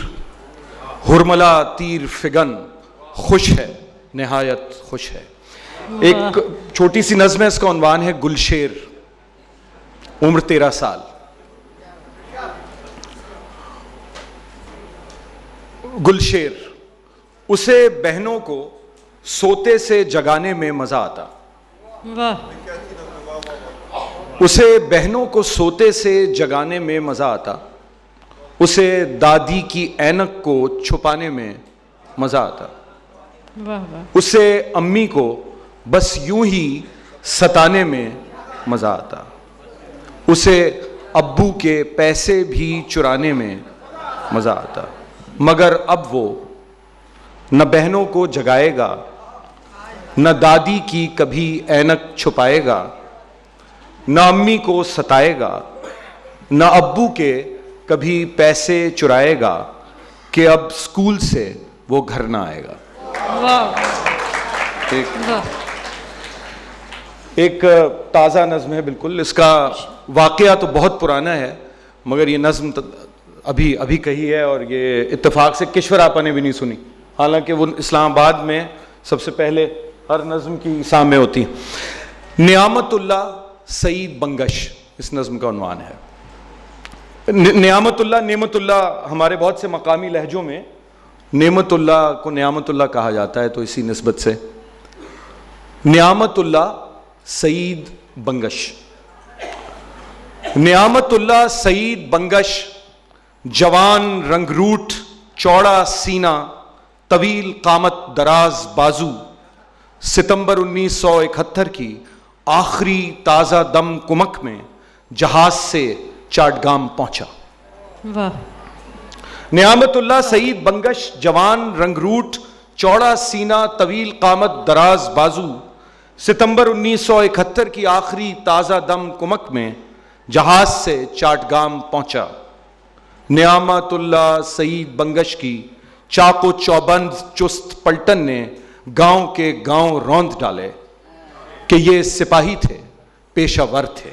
Speaker 9: हुरमला तीर फिगन खुश है निहायत खुश है। एक छोटी सी नज़्म है, इसका उन्वान है गुलशेर। उम्र 13 साल। गुलशेर, उसे बहनों को सोते से जगाने में मजा आता।
Speaker 2: वाह।
Speaker 9: उसे बहनों को सोते से जगाने में मजा आता, उसे दादी की ऐनक को छुपाने में मजा आता।
Speaker 2: वाह वाह।
Speaker 9: उसे अम्मी को बस यूं ही सताने में मजा आता, उसे अब्बू के पैसे भी चुराने में मजा आता। मगर अब वो न बहनों को जगाएगा, न दादी की कभी ऐनक छुपाएगा, न अम्मी को सताएगा, न अब्बू के कभी पैसे चुराएगा, कि अब स्कूल से वो घर ना आएगा।
Speaker 2: वाह।
Speaker 9: एक ताज़ा नज़्म है बिल्कुल। इसका वाक़या तो बहुत पुराना है, मगर ये नज़्म अभी अभी कही है, और ये इत्तेफाक से किश्वर आपा ने भी नहीं सुनी, हालांकि वो इस्लामाबाद में सबसे पहले हर नज़्म की सामने होती है। नियामतुल्लाह सईद बंगश इस नज़्म का उन्वान है। नियामतुल्लाह, नेमतुल्लाह हमारे बहुत से मकामी लहजों में नेमतुल्लाह को नियामतुल्लाह कहा जाता है, तो इसी निस्बत से नियामतुल्लाह सईद बंगश। नियामतुल्लाह सईद बंगश, जवान रंगरूट चौड़ा सीना तवील कामत दराज बाजू, सितंबर 1971 की आखिरी ताज़ा दम कुमक में जहाज से चाटगाम पहुंचा।
Speaker 2: वाह।
Speaker 9: नियामतुल्लाह सईद बंगश, जवान रंगरूट चौड़ा सीना तवील कामत दराज बाजू, सितंबर 1971 की आखिरी ताज़ा दम कुमक में जहाज से चाटगाम पहुंचा। नियामतुल्लाह सईद बंगश की चाको चौबंद चुस्त पलटन ने गांव के गांव रौंद डाले कि ये सिपाही थे, पेशावर थे,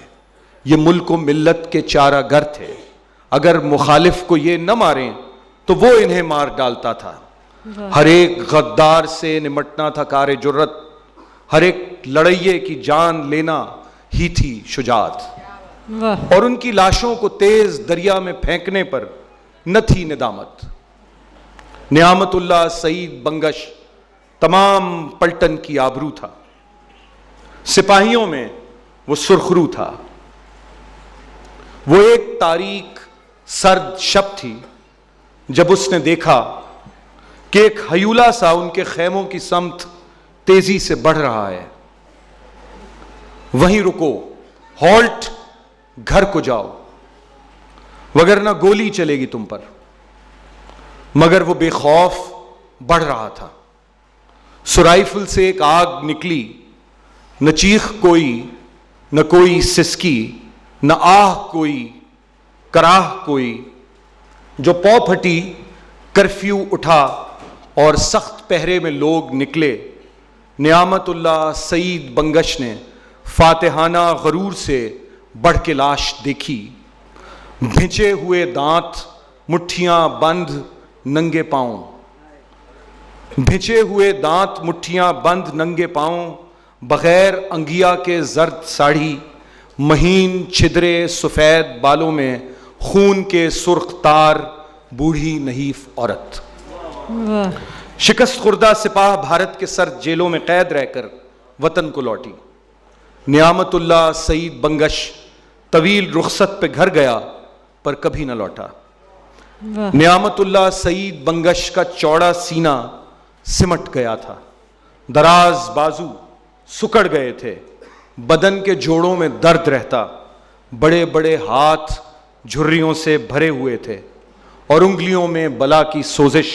Speaker 9: ये मुल्क व मिल्लत के चारागर थे। अगर मुखालिफ को ये न मारें तो वो इन्हें मार डालता था। हर एक गद्दार से निमटना था कार जुर्रत, हर एक लड़ैये की जान लेना ही थी शुजात। और उनकी लाशों को तेज दरिया में फेंकने पर न थी निदामत। नियामतुल्लाह सईद बंगश तमाम पलटन की आबरू था, सिपाहियों में वो सुरखरू था। वो एक तारीख सर्द शब थी जब उसने देखा कि एक हयूला सा उनके खेमों की समत तेजी से बढ़ रहा है। वहीं रुको, हॉल्ट, घर को जाओ, वगरना गोली चलेगी तुम पर। मगर वो बेखौफ बढ़ रहा था। सुराइफल से एक आग निकली, न चीख कोई, न कोई सिसकी, न आह कोई, कराह कोई। जो पौ फटी, कर्फ्यू उठा, और सख्त पहरे में लोग निकले। नियामतुल्लाह सईद बंगश ने फातिहाना गरूर से बढ़ के लाश देखी। भिंचे हुए दांत, मुट्ठियां बंद, नंगे पांव। भिंचे हुए दांत, मुट्ठियां बंद, नंगे पांव, बगैर अंगिया के जर्द साड़ी, महीन छिदरे सफ़ेद बालों में खून के सुर्ख तार, बूढ़ी नहीफ औरत। शिकस्त खुर्दा सिपाह भारत के सर जेलों में कैद रहकर वतन को लौटी। नियामतुल्लाह सईद बंगश तवील रुखसत पे घर गया पर कभी न लौटा। नियामतुल्लाह सईद बंगश का चौड़ा सीना सिमट गया था, दराज बाजू सुकड़ गए थे, बदन के जोड़ों में दर्द रहता, बड़े बड़े हाथ झुर्रियों से भरे हुए थे और उंगलियों में बला की सोजिश।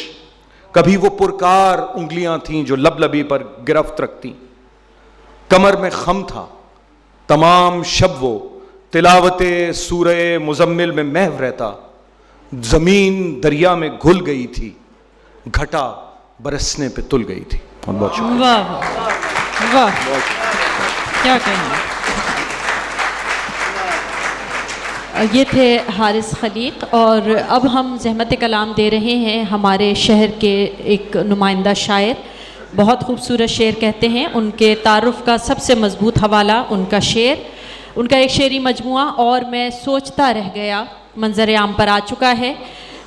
Speaker 9: कभी वो पुरकार उंगलियां थीं जो लबलबी पर गिरफ्त रखती। कमर में खम था, तमाम शब वो तिलावते सूरे मुजम्मिल में महव रहता। जमीन दरिया में घुल गई थी, घटा बरसने पे तुल गई थी। बहुत शुक्रिया।
Speaker 2: वाह वाह, क्या कहना। ये थे हारिस खलीक। और अब हम ज़हमत कलाम दे रहे हैं हमारे शहर के एक नुमाइंदा शायर। बहुत खूबसूरत शेर कहते हैं। उनके तारुफ़ का सबसे मजबूत हवाला उनका शेर, उनका एक शेरी मजमुआ और मैं सोचता रह गया मंजर आम पर आ चुका है।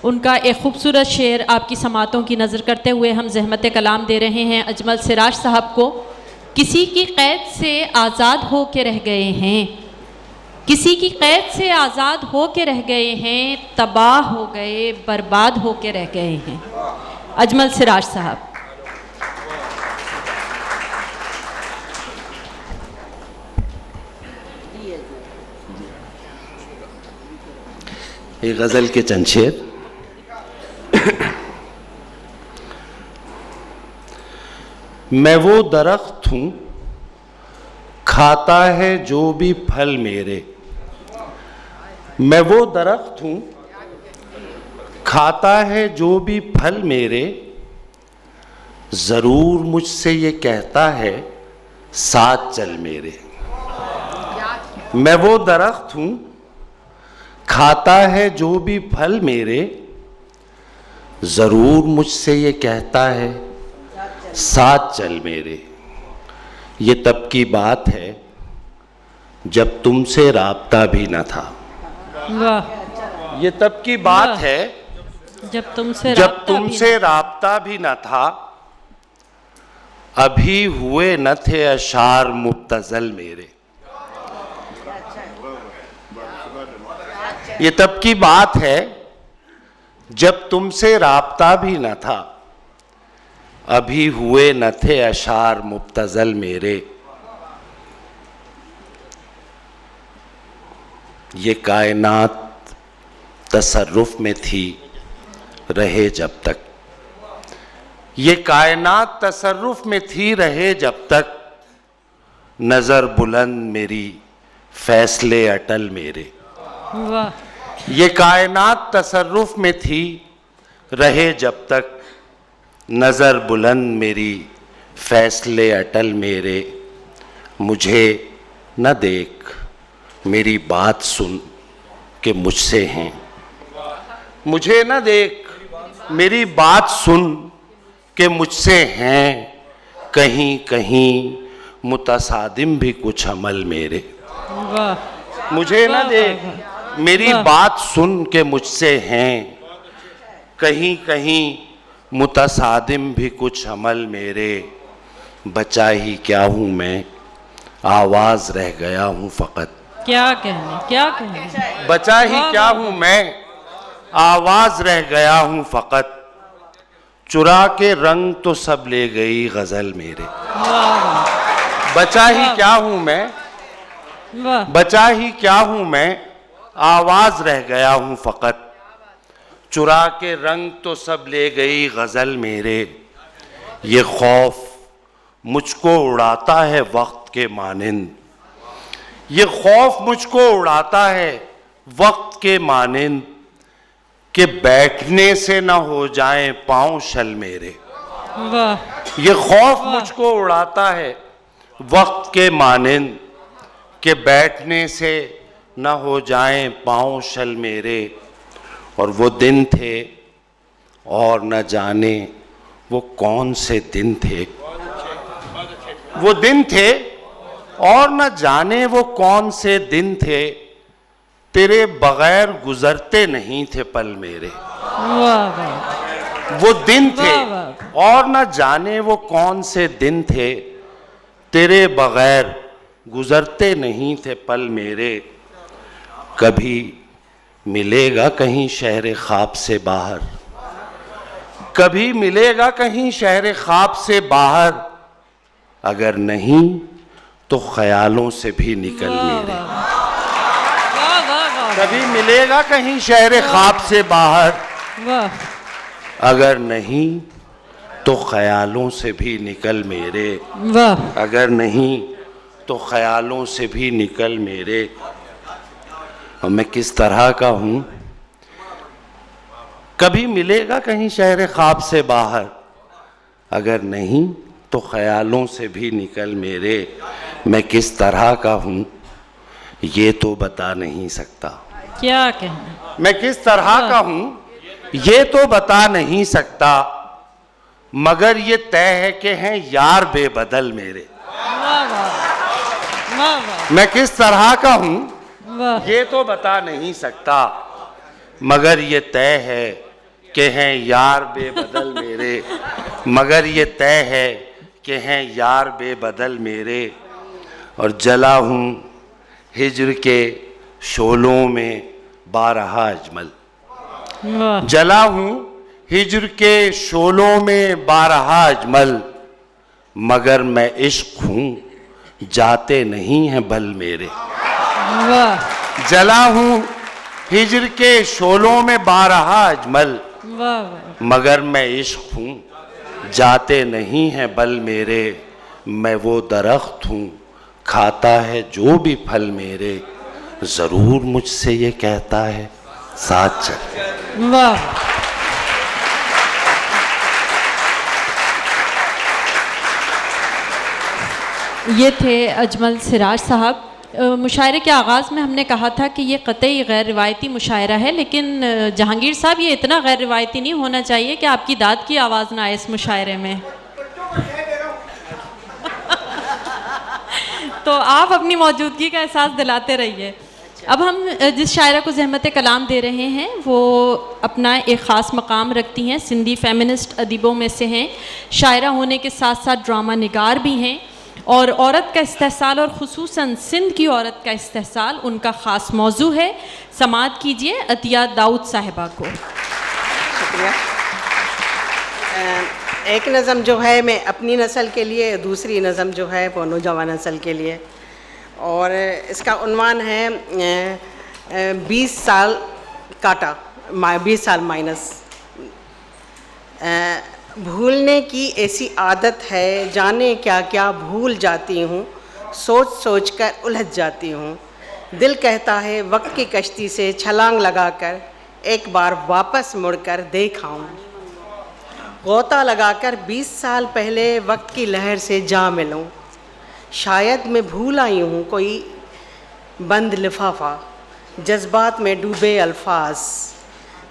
Speaker 2: उनका एक खूबसूरत शेर आपकी समातों की नज़र करते हुए हम ज़हमत कलाम दे रहे हैं अजमल सिराज साहब को। किसी की कैद से आज़ाद हो के रह गए हैं, किसी की कैद से आज़ाद हो के रह गए हैं, तबाह हो गए, बर्बाद हो के रह गए हैं। अजमल सिराज साहब।
Speaker 10: एक गज़ल के चंद शेर। मैं वो दरख्त हूँ खाता है जो भी फल मेरे, मैं वो दरख्त हूँ खाता है जो भी फल मेरे, ज़रूर मुझसे ये कहता है साथ चल मेरे। मैं वो दरख्त हूँ खाता है जो भी फल मेरे, ज़रूर मुझसे ये कहता है साथ चल मेरे। ये तब की बात है जब तुमसे राब्ता भी न था।
Speaker 2: वाह।
Speaker 10: ये तब की बात है
Speaker 2: जब तुमसे
Speaker 10: राब्ता भी न था, अभी हुए न थे अशार मुब्तज़ल मेरे। ये तब की बात है जब तुमसे राब्ता भी न था, अभी हुए न थे अशार मुब्तज़ल मेरे। ये कायनात तसर्रुफ में थी रहे जब तक, ये कायनात तसर्रुफ में थी रहे जब तक, नज़र बुलंद मेरी फैसले अटल मेरे।
Speaker 2: वाह।
Speaker 10: ये कायनात तसर्रुफ में थी रहे जब तक, नज़र बुलंद मेरी फैसले अटल मेरे। मुझे न देख मेरी बात सुन के मुझसे हैं, मुझे न देख मेरी बात सुन के मुझसे हैं, कहीं कहीं मुतसादिम भी कुछ अमल मेरे।
Speaker 2: वाह।
Speaker 10: मुझे न देख मेरी बात सुन के मुझसे हैं, कहीं कहीं मुतसादिम भी कुछ अमल मेरे। बचा ही क्या हूँ मैं, आवाज़ रह गया हूँ फ़कत।
Speaker 2: क्या कहने, क्या कहने।
Speaker 10: बचा ही क्या हूँ मैं, आवाज़ रह गया हूँ फ़कत, चुरा के रंग तो सब ले गई गज़ल मेरे। बचा ही क्या हूँ मैं, बचा ही क्या हूँ मैं, आवाज़ रह गया हूँ फ़कत, चुरा के रंग तो सब ले गई गज़ल मेरे। ये खौफ मुझको उड़ाता है वक्त के मानिंद, ये खौफ मुझको उड़ाता है वक्त के मानिंद, कि बैठने से न हो जाएं पाँव शल मेरे।
Speaker 2: वाह।
Speaker 10: ये खौफ मुझको उड़ाता है वक्त के मानिंद के बैठने से न हो जाएं पाँव शल मेरे। और वो दिन थे और न जाने वो कौन से दिन थे, वो दिन थे और न जाने वो कौन से दिन थे, तेरे बगैर गुजरते नहीं थे पल मेरे।
Speaker 2: वाह वाह।
Speaker 10: वो दिन थे
Speaker 2: वाह वाह।
Speaker 10: और न जाने वो कौन से दिन थे, तेरे बगैर गुजरते नहीं थे पल मेरे। कभी मिलेगा कहीं शहर ख्वाब से बाहर, कभी मिलेगा कहीं शहर ख्वाब से बाहर, अगर नहीं तो ख्यालों से भी निकल मेरे। कभी मिलेगा कहीं शहर ख्वाब से बाहर, अगर नहीं तो ख्यालों से भी निकल मेरे। अगर नहीं तो ख्यालों से भी निकल मेरे। और मैं किस तरह का हूँ, कभी मिलेगा कहीं शहर ख्वाब से बाहर, अगर नहीं तो ख्यालों से भी निकल मेरे। मैं किस तरह का हूँ ये तो बता नहीं सकता।
Speaker 2: क्या कहना।
Speaker 10: मैं किस तरह का हूँ ये तो बता नहीं सकता, मगर ये तय है कि हैं यार बेबदल मेरे। मैं किस तरह का हूँ ये तो बता नहीं सकता, मगर ये तय है कि हैं यार बेबदल मेरे। मगर ये तय है कि हैं यार बेबदल मेरे। और जला हूँ हिज्र के शोलों में बारहा अजमल, जला हूँ हिज्र के शोलों में बारहा अजमल, मगर मैं इश्क हूँ जाते नहीं हैं बल मेरे। जला हूँ हिज्र के शोलों में बारहा अजमल, मगर मैं इश्क हूँ जाते नहीं हैं बल मेरे। मैं वो दरख्त हूँ खाता है जो भी फल मेरे, जरूर मुझसे ये कहता है साथ चल।
Speaker 2: वाह। ये थे अजमल सिराज साहब। मुशायरे के आगाज़ में हमने कहा था कि ये क़तई गैर रिवायती मुशायरा है, लेकिन जहांगीर साहब ये इतना गैर रिवायती नहीं होना चाहिए कि आपकी दाद की आवाज़ ना आए इस मुशायरे में। तो आप अपनी मौजूदगी का एहसास दिलाते रहिए। अब हम जिस शायरा को ज़हमत कलाम दे रहे हैं वो अपना एक ख़ास मकाम रखती हैं, सिंधी फेमिनिस्ट अदीबों में से हैं, शायरा होने के साथ साथ ड्रामा निगार भी हैं, और औरत का इस्तेहसाल और ख़ुसूसन सिंध की औरत का इस्तेहसाल उनका ख़ास मौजू है। समाअत कीजिए अतिया दाऊद साहिबा को।
Speaker 11: शुक्रिया। एक नज़म जो है मैं अपनी नस्ल के लिए, दूसरी नज़म जो है वो नौजवान नस्ल के लिए, और इसका उन्वान है 20 साल काटा, 20 साल माइनस। भूलने की ऐसी आदत है, जाने क्या क्या भूल जाती हूँ, सोच सोच कर उलझ जाती हूँ। दिल कहता है वक्त की कश्ती से छलांग लगाकर एक बार वापस मुड़कर देख आऊँ, गोता लगाकर 20 साल पहले वक्त की लहर से जा मिलूँ। शायद मैं भूल आई हूँ कोई बंद लिफाफा, जज्बात में डूबे अल्फाज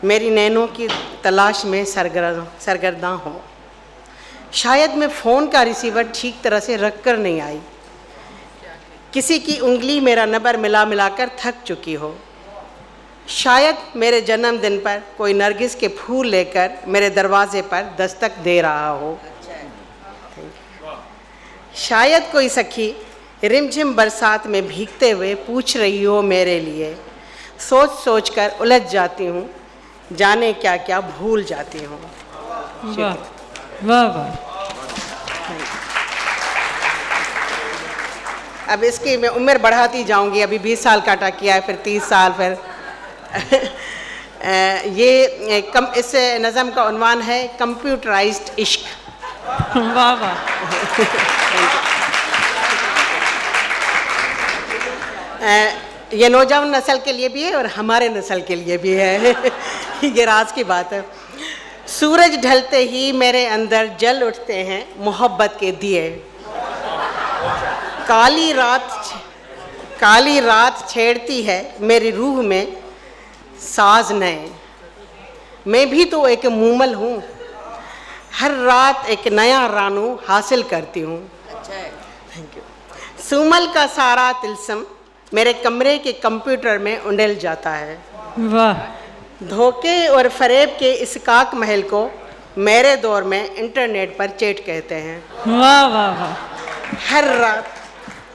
Speaker 11: मेरी नैनों की तलाश में सरगर्दा हो। शायद मैं फ़ोन का रिसीवर ठीक तरह से रख कर नहीं आई, किसी की उंगली मेरा नंबर मिला मिलाकर थक चुकी हो। शायद मेरे जन्मदिन पर कोई नरगिस के फूल लेकर मेरे दरवाजे पर दस्तक दे रहा हो। शायद कोई सखी रिमझिम बरसात में भीगते हुए पूछ रही हो मेरे लिए, सोच सोच कर उलझ जाती हूँ, जाने क्या क्या भूल जाती हूँ।
Speaker 2: वाह वाह वाह।
Speaker 11: अब इसकी मैं उम्र बढ़ाती जाऊंगी, अभी 20 साल काटा किया है, फिर 30 साल, फिर ये कम। इस नज़म का उन्वान है कंप्यूटराइज्ड इश्क।
Speaker 2: वाह वाह।
Speaker 11: ये नौजवान नस्ल के लिए भी है और हमारे नस्ल के लिए भी है। ये राज की बात है। सूरज ढलते ही मेरे अंदर जल उठते हैं मोहब्बत के दिए। काली रात छेड़ती है मेरी रूह में साज नए। मैं भी तो एक मूमल हूँ, हर रात एक नया रानू हासिल करती हूँ। Thank you. सूमल का सारा तिलस्म मेरे कमरे के कंप्यूटर में उंडेल जाता है।
Speaker 2: वाह।
Speaker 11: धोखे और फरेब के इस काक महल को मेरे दौर में इंटरनेट पर चैट कहते हैं।
Speaker 2: वाह वाह वाह।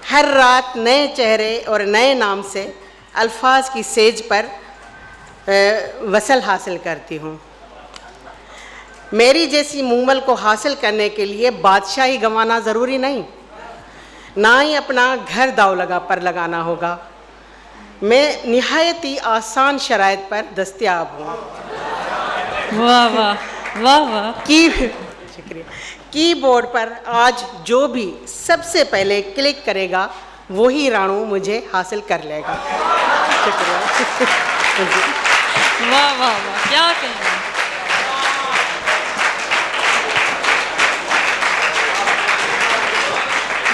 Speaker 11: हर रात नए चेहरे और नए नाम से अल्फाज की सेज पर वसल हासिल करती हूँ। मेरी जैसी मूमल को हासिल करने के लिए बादशाही गंवाना ज़रूरी नहीं, ना ही अपना घर दाव पर लगाना होगा। मैं निहायत ही आसान शराइत पर दस्तयाब हूँ।
Speaker 2: वाह वाह वाह वाह।
Speaker 11: शुक्रिया। कीबोर्ड पर आज जो भी सबसे पहले क्लिक करेगा वही रानू मुझे हासिल कर लेगा। शुक्रिया।
Speaker 2: वाह वाह वाह, क्या कहना।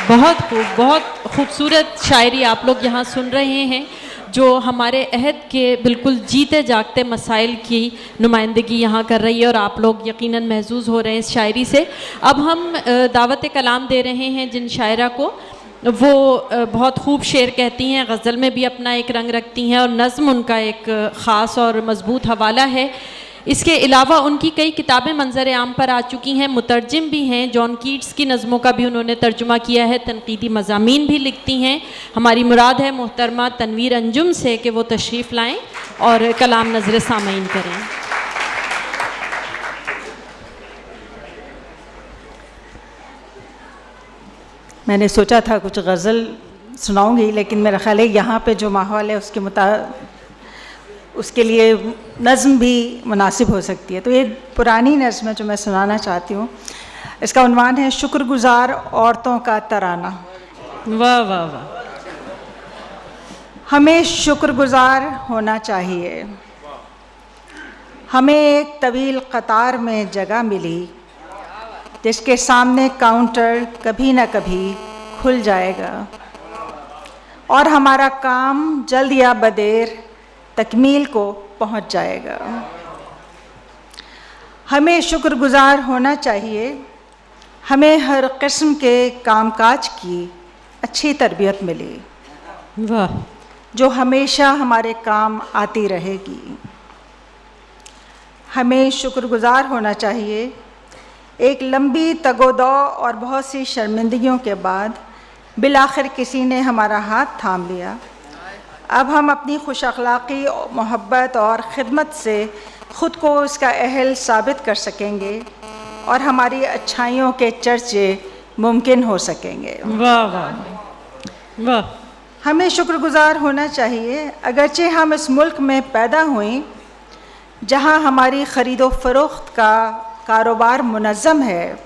Speaker 2: बहुत खूब, बहुत खूबसूरत शायरी आप लोग यहाँ सुन रहे हैं, जो हमारे अहद के बिल्कुल जीते जागते मसाइल की नुमाइंदगी यहाँ कर रही है और आप लोग यकीनन महसूस हो रहे हैं इस शायरी से। अब हम दावत कलाम दे रहे हैं जिन शायरा को, वो बहुत खूब शेर कहती हैं, गज़ल में भी अपना एक रंग रखती हैं और नज़्म उनका एक ख़ास और मज़बूत हवाला है। इसके अलावा उनकी कई किताबें मंजर आम पर आ चुकी हैं, मुतरजिम भी हैं, जॉन कीट्स की नज़मों का भी उन्होंने तर्जुमा किया है, तनकीदी मज़ामीन भी लिखती हैं। हमारी मुराद है मोहतरमा तनवीर अंजुम से कि वो तशरीफ़ लाएं और कलाम नज़र सामईन करें।
Speaker 12: मैंने सोचा था कुछ गज़ल सुनाऊंगी, लेकिन मेरा ख्याल है यहाँ पे जो माहौल है उसके लिए नज़्म भी मुनासिब हो सकती है। तो ये पुरानी नज़्म है जो मैं सुनाना चाहती हूँ। इसका उन्वान है शुक्रगुज़ार औरतों का तराना।
Speaker 2: वाह वाह वाह।
Speaker 12: हमें शुक्रगुज़ार होना चाहिए, हमें एक तवील कतार में जगह मिली, जिसके सामने काउंटर कभी न कभी खुल जाएगा और हमारा काम जल्द या बदेर तकमील को पहुंच जाएगा। हमें शुक्रगुज़ार होना चाहिए, हमें हर किस्म के कामकाज की अच्छी तरबियत मिली,
Speaker 2: वाह,
Speaker 12: जो हमेशा हमारे काम आती रहेगी। हमें शुक्रगुज़ार होना चाहिए, एक लंबी तगोदौ और बहुत सी शर्मिंदगियों के बाद बिलाखिर किसी ने हमारा हाथ थाम लिया। अब हम अपनी खुश अखलाक़ी, मोहब्बत और ख़िदमत से ख़ुद को इसका अहल साबित कर सकेंगे और हमारी अच्छाइयों के चर्चे मुमकिन हो सकेंगे।
Speaker 2: वाह वाह वाह।
Speaker 12: हमें शुक्रगुज़ार होना चाहिए, अगरचे हम इस मुल्क में पैदा हुए जहां हमारी ख़रीदो फ़रोख्त का कारोबार मुनज़्ज़म है,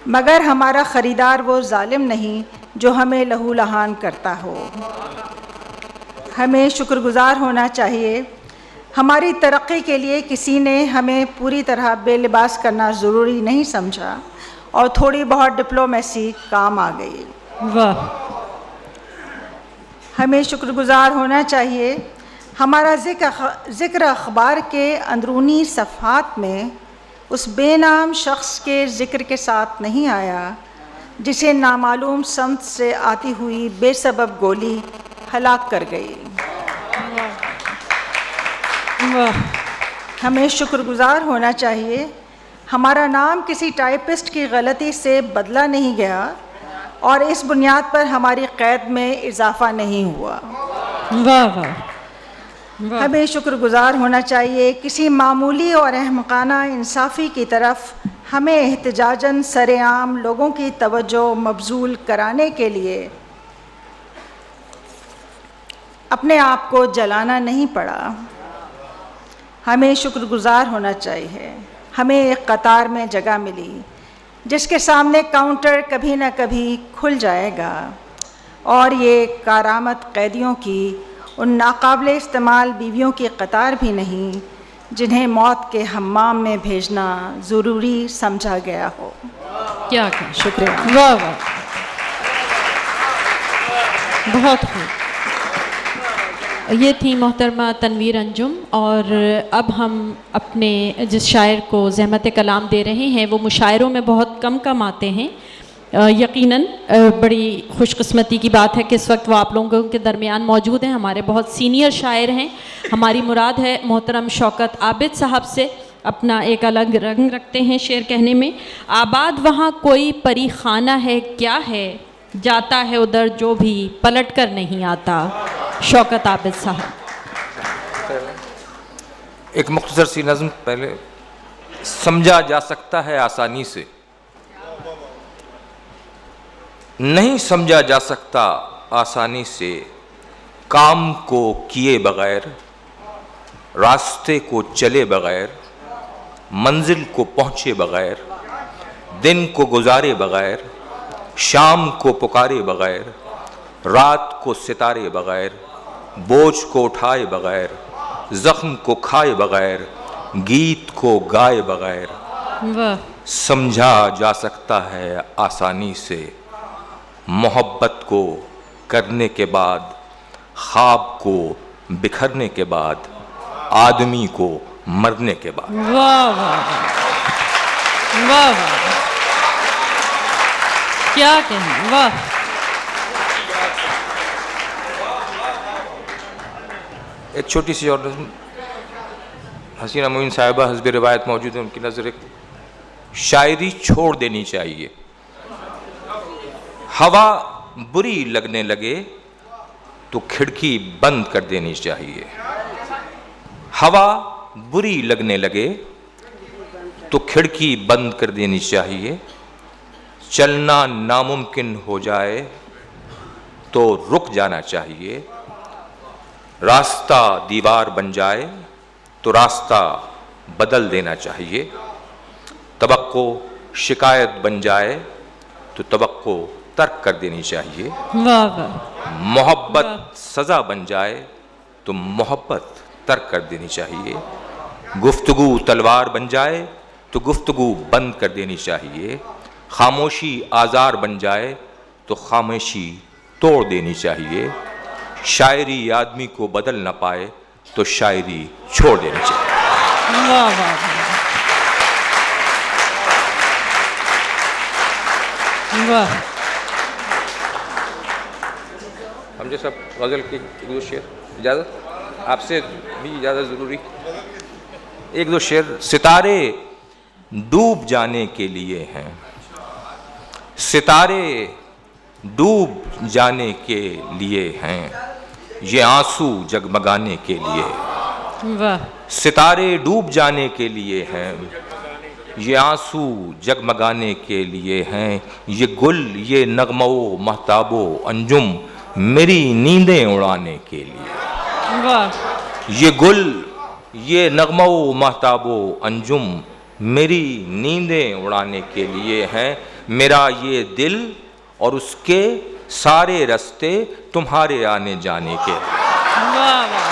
Speaker 12: मगर हमारा ख़रीदार वो ज़ालिम नहीं जो हमें लहू लहान करता हो। हमें शुक्रगुज़ार होना चाहिए, हमारी तरक्की के लिए किसी ने हमें पूरी तरह बेलिबास करना ज़रूरी नहीं समझा और थोड़ी बहुत डिप्लोमेसी काम आ गई।
Speaker 2: वाह।
Speaker 12: हमें शुक्रगुज़ार होना चाहिए, हमारा ज़िक्र अखबार के अंदरूनी सफ़हात में उस बेनाम शख्स के ज़िक्र के साथ नहीं आया जिसे नामालूम समत से आती हुई बेसबब गोली हलाक कर गई।
Speaker 2: वाह।
Speaker 12: हमें शुक्रगुज़ार होना चाहिए, हमारा नाम किसी टाइपिस्ट की गलती से बदला नहीं गया और इस बुनियाद पर हमारी क़ैद में इजाफ़ा नहीं हुआ।
Speaker 2: वाह वाह।
Speaker 12: हमें शुक्रगुज़ार होना चाहिए, किसी मामूली और अहमकाना इंसाफ़ी की तरफ हमें एहतजाजन सरेआम लोगों की तवज्जो मबजूल कराने के लिए अपने आप को जलाना नहीं पड़ा। हमें शुक्रगुज़ार होना चाहिए, हमें एक कतार में जगह मिली जिसके सामने काउंटर कभी न कभी खुल जाएगा और ये कारामत कैदियों की उन नाकाबिले इस्तेमाल बीवियों की कतार भी नहीं जिन्हें मौत के हम्माम में भेजना ज़रूरी समझा गया हो।
Speaker 2: क्या क्या
Speaker 12: शुक्रिया।
Speaker 2: वाह वाह, बहुत खूब। ये थी मोहतरमा तनवीर अंजुम। और अब हम अपने जिस शायर को ज़हमत कलाम दे रहे हैं वो मुशायरों में बहुत कम आते हैं। यकीनन बड़ी खुशकिस्मती की बात है कि इस वक्त वो आप लोगों के दरमियान मौजूद हैं। हमारे बहुत सीनियर शायर हैं। हमारी मुराद है मोहतरम शौकत आबिद साहब से अपना एक अलग रंग रखते हैं शेर कहने में। आबाद वहाँ कोई परी खाना है क्या है, जाता है उधर जो भी पलट कर नहीं आता। शौकत आबिद साहब।
Speaker 13: एक मुख्तसर सी नज़्म पहले। समझा जा सकता है आसानी से, नहीं समझा जा सकता आसानी से, काम को किए बगैर, रास्ते को चले बगैर, मंजिल को पहुँचे बगैर, दिन को गुजारे बगैर, शाम को पुकारे बगैर, रात को सितारे बगैर, बोझ को उठाए बगैर, ज़ख्म को खाए बगैर, गीत को गाए बगैर।
Speaker 2: वाह।
Speaker 13: समझा जा सकता है आसानी से, मोहब्बत को करने के बाद, ख्वाब को बिखरने के बाद, आदमी को मरने के बाद।
Speaker 2: वाह वाह वाह वाह, क्या कहें। वाह।
Speaker 13: एक छोटी सी और नज़्म। हसीना मोइन साहिबा हस्ब रिवायत मौजूद है, उनकी नज़र एक शायरी छोड़ देनी चाहिए। हवा बुरी लगने लगे तो खिड़की बंद कर देनी चाहिए। हवा बुरी लगने लगे तो खिड़की बंद कर देनी चाहिए। चलना नामुमकिन हो जाए तो रुक जाना चाहिए। रास्ता दीवार बन जाए तो रास्ता बदल देना चाहिए। तवक्को शिकायत बन जाए तो तवक्को तर्क कर देनी चाहिए।
Speaker 2: वाह वाह।
Speaker 13: मोहब्बत सज़ा बन जाए तो मोहब्बत तर्क कर देनी चाहिए। गुफ्तगू तलवार बन जाए तो गुफ्तगू बंद कर देनी चाहिए। खामोशी आज़ार बन जाए तो खामोशी तोड़ देनी चाहिए। शायरी आदमी को बदल न पाए तो शायरी छोड़ देनी चाहिए।
Speaker 2: वाह वाह वाह।
Speaker 13: हम जैसा गज़ल के एक दो शेर, इजाज़त आपसे भी इजाज़त ज़रूरी। एक दो शेर। सितारे डूब जाने के लिए हैं, सितारे डूब जाने के लिए हैं, ये आंसू जगमगाने के लिए।
Speaker 2: वाह।
Speaker 13: सितारे डूब जाने के लिए हैं, ये आंसू जगमगाने के लिए हैं, ये गुल ये नगमो महताबो अंजुम मेरी नींदें उड़ाने के लिए।
Speaker 2: वाह।
Speaker 13: ये गुल ये नगमो महताबो अंजुम मेरी नींदें उड़ाने के लिए हैं। मेरा ये दिल और उसके सारे रास्ते तुम्हारे आने जाने के।
Speaker 2: वाह वाह,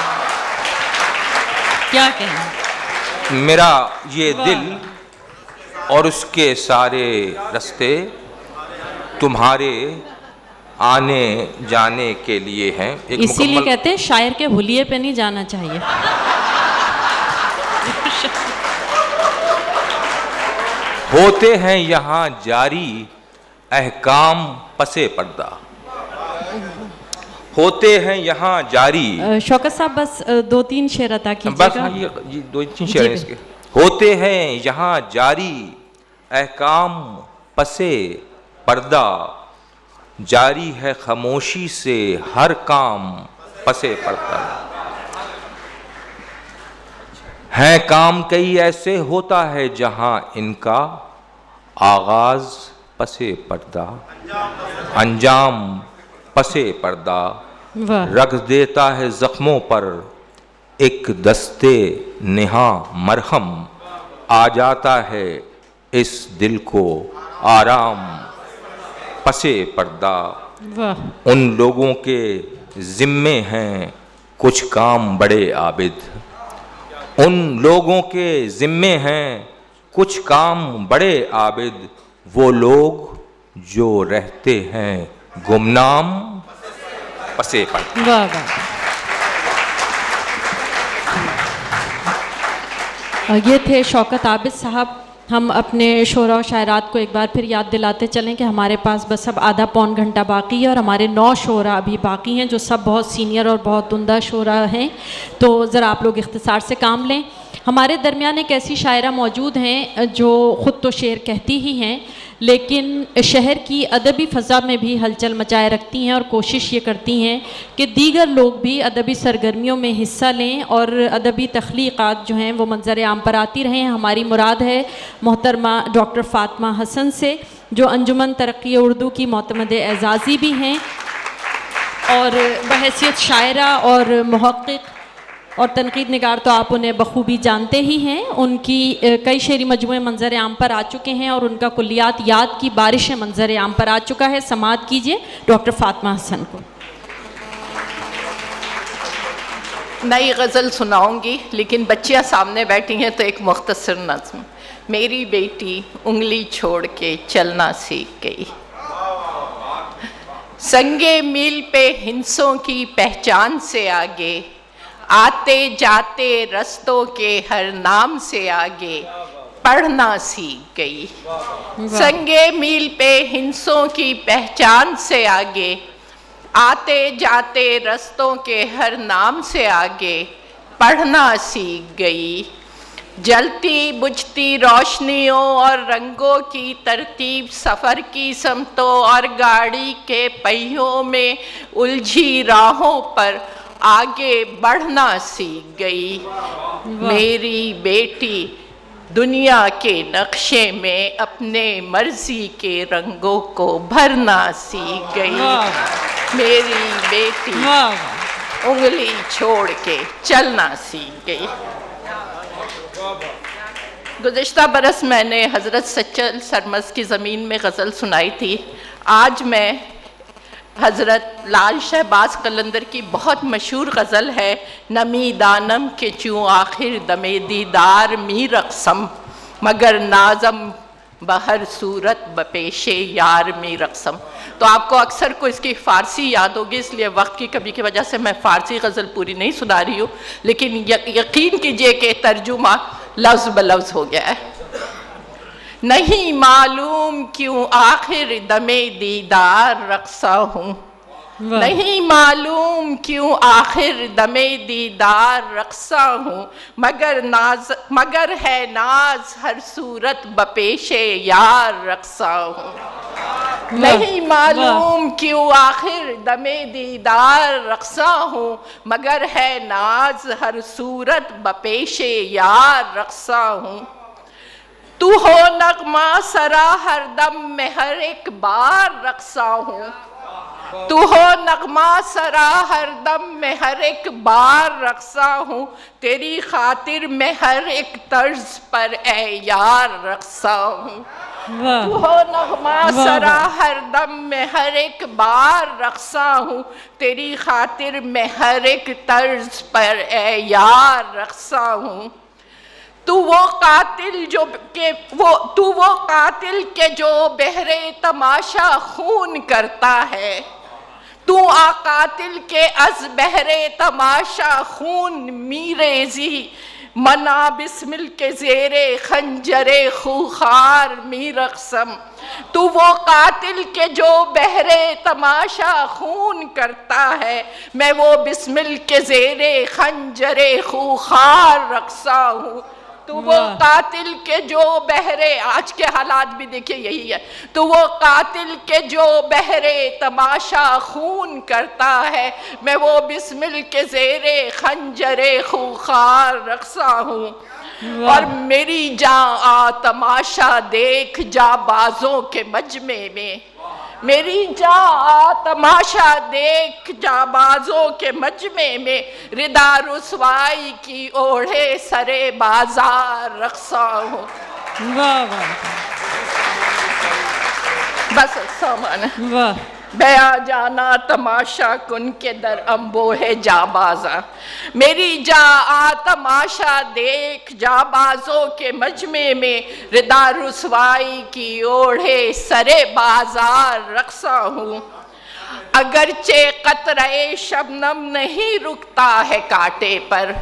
Speaker 2: क्या कहें।
Speaker 13: मेरा ये दिल और उसके सारे रास्ते तुम्हारे आने जाने के लिए हैं।
Speaker 2: इसीलिए कहते हैं शायर के हुलिये पे नहीं जाना चाहिए।
Speaker 13: होते हैं यहाँ जारी अहकाम पसे पर्दा, होते हैं यहाँ जारी।
Speaker 2: शौकत साहब बस दो तीन शेर अता कीजिएगा।
Speaker 13: बस हाँ, ये दो तीन शेर हैं इसके। होते हैं यहाँ जारी अहकाम पसे पर्दा, जारी है खामोशी से हर काम पसे पर्दा। हैं काम कई ऐसे होता है जहाँ इनका आगाज पसे पर्दा, अंजाम पसे पर्दा। रख देता है जख्मों पर एक दस्ते नेहा मरहम, आ जाता है इस दिल को आराम पसे पर्दा। उन लोगों के जिम्मे हैं कुछ काम बड़े आबिद, उन लोगों के जिम्मे हैं कुछ काम बड़े आबिद, वो लोग जो रहते हैं गुमनाम पसे पर।
Speaker 2: वाह वाह। ये थे शौकत आबिद साहब। हम अपने शोरा और शायरात को एक बार फिर याद दिलाते चलें कि हमारे पास बस अब आधा पौन घंटा बाकी है और हमारे 9 शोरा अभी बाकी हैं जो सब बहुत सीनियर और बहुत उम्दा शोरा हैं, तो ज़रा आप लोग इख्तिसार से काम लें। हमारे दरमियान एक ऐसी शायरा मौजूद हैं जो ख़ुद तो शेर कहती ही हैं, लेकिन शहर की अदबी फ़ज़ा में भी हलचल मचाए रखती हैं और कोशिश ये करती हैं कि दीगर लोग भी अदबी सरगर्मियों में हिस्सा लें और अदबी तख्लीक़ात जो हैं वो मंज़र आम पर आती रहें। हमारी मुराद है मोहतरमा डॉक्टर फ़ातिमा हसन से, जो अंजुमन तरक्की उर्दू की मोतमद एज़ाज़ी भी हैं और बहैसियत शायरा और मुहक़्क़िक़ और तनकीद निगार तो आप उन्हें बखूबी जानते ही हैं। उनकी कई शेरी मजमूए मंजर आम पर आ चुके हैं और उनका कुल्लियात याद की बारिश मंजर आम पर आ चुका है। समाअत कीजिए डॉक्टर फ़ातिमा हसन को।
Speaker 14: नई गज़ल सुनाऊंगी, लेकिन बच्चियां सामने बैठी हैं तो एक मुख्तसर नज़्म। मेरी बेटी उंगली छोड़ के चलना सीख गई, संगे मील पे हिंसों की पहचान से आगे, आते जाते रस्तों के हर नाम से आगे, पढ़ना सीख गई। संगे मील पे हिंसों की पहचान से आगे, आते जाते रस्तों के हर नाम से आगे, पढ़ना सीख गई। जलती बुझती रोशनियों और रंगों की तरतीब, सफ़र की समतों और गाड़ी के पहियों में उलझी राहों पर आगे बढ़ना सीख गई। मेरी बेटी दुनिया के नक्शे में अपने मर्जी के रंगों को भरना सीख गई। मेरी बेटी उंगली छोड़ के चलना सीख गई। गुज़िश्ता बरस मैंने हज़रत सच्चल सरमस की ज़मीन में गज़ल सुनाई थी। आज मैं हज़रत लाल शहबाज कलंदर की बहुत मशहूर गज़ल है, नमी दानम के चूँ आखिर दमे दीदार मी रक़सम, मगर नाज़म बहर सूरत बपेशे यार मी रक़सम। तो आपको अक्सर को इसकी फ़ारसी याद होगी, इसलिए वक्त की कमी की वजह से मैं फ़ारसी गज़ल पूरी नहीं सुना रही हूँ, लेकिन यकीन कीजिए कि तर्जुमा लफ्ज़ ब लफ्ज़ हो गया है। नहीं मालूम क्यों आखिर दमे दीदार रक़सा हूँ, नहीं मालूम क्यों आखिर दमे दीदार रक़सा हूँ, मगर है नाज हर सूरत बपेशे यार रक़सा हूँ। नहीं मालूम क्यों आखिर दमे दीदार रक़सा हूँ, मगर है नाज हर सूरत बपेशे यार रक़सा हूँ। तू हो नगमा सरा हर दम में हर एक बार रक़सा हूँ, तू हो नगमा सरा हर दम में हर एक बार रक़सा हूँ, तेरी खातिर मैं हर एक तर्ज पर ए यार रक़सा हूँ। तू हो नगमा सरा हर दम में हर एक बार रक़सा हूँ, तेरी खातिर मैं हर एक तर्ज पर ए यार रक़सा हूँ। तू वो कातिल के जो बहरे तमाशा खून करता है, तू आ कातिल के अज बहरे तमाशा खून मीरेजी, मना बिस्मिल के ज़ेरे खंजरे खूखार मी रक़सम। तू वो कातिल के जो बहरे तमाशा खून करता है, मैं वो बिस्मिल के ज़ेरे खंजरे खूखार रक़सा हूँ। तो वो कातिल के जो बहरे, आज के हालात भी देखिए यही है, तो वो कातिल के जो बहरे तमाशा खून करता है, मैं वो बिस्मिल के ज़ेरे खंजरे खूखार रक़सा हूँ। और मेरी जाँ तमाशा देख जा बाजों के मजमे में, मेरी जा तमाशा देख जाबाजों के मजमे में, रिदा रुसवाई की ओढ़े सरे बाजार रक़सा हूँ।
Speaker 2: वाह वाह,
Speaker 14: बस सामान
Speaker 2: वाह।
Speaker 14: बया जाना तमाशा कुन के दर अम्बो है जाबाजा, मेरी जा आ तमाशा देख जाबाजों के मजमे में रिदा रुसवाई की ओढ़े सरे बाजार रक्सा हूँ। अगरचे कतरे शबनम नहीं रुकता है कांटे पर,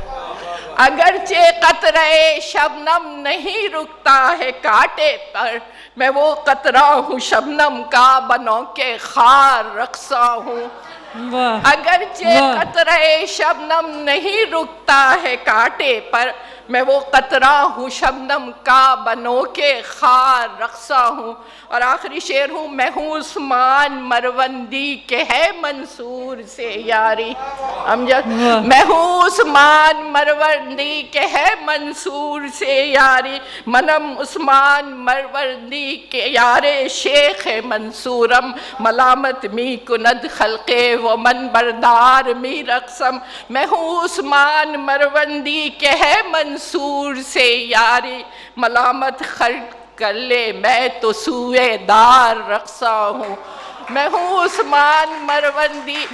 Speaker 14: अगरचे कतरे शबनम नहीं रुकता है कांटे पर, मैं वो कतरा हूँ शबनम का बनों के खार रक्सा हूँ। अगरचे कतरे शबनम नहीं रुकता है कांटे पर, मैं वो कतरा हूँ शबनम का बनों के खार रक्सा हूँ। और आखिरी शेर हूँ, मैं हूँ उस्मान मरवंदी के है मंसूर से यारी अमजद, मैं हूँ उस्मान मरवंदी के है मंसूर से यारी, मनम उस्मान मरवंदी के यारे शेख मंसूरम, मलामत मी कुनद खलके वो मन बरदार मी रक्सम, मैं हूँ उस्मान मरवंदी के है मंसूर से यारी, मलामत खल्क कर ले मैं तो सूएदार रक्सा हूँ। मैं हूँ उस्मान मरवंदी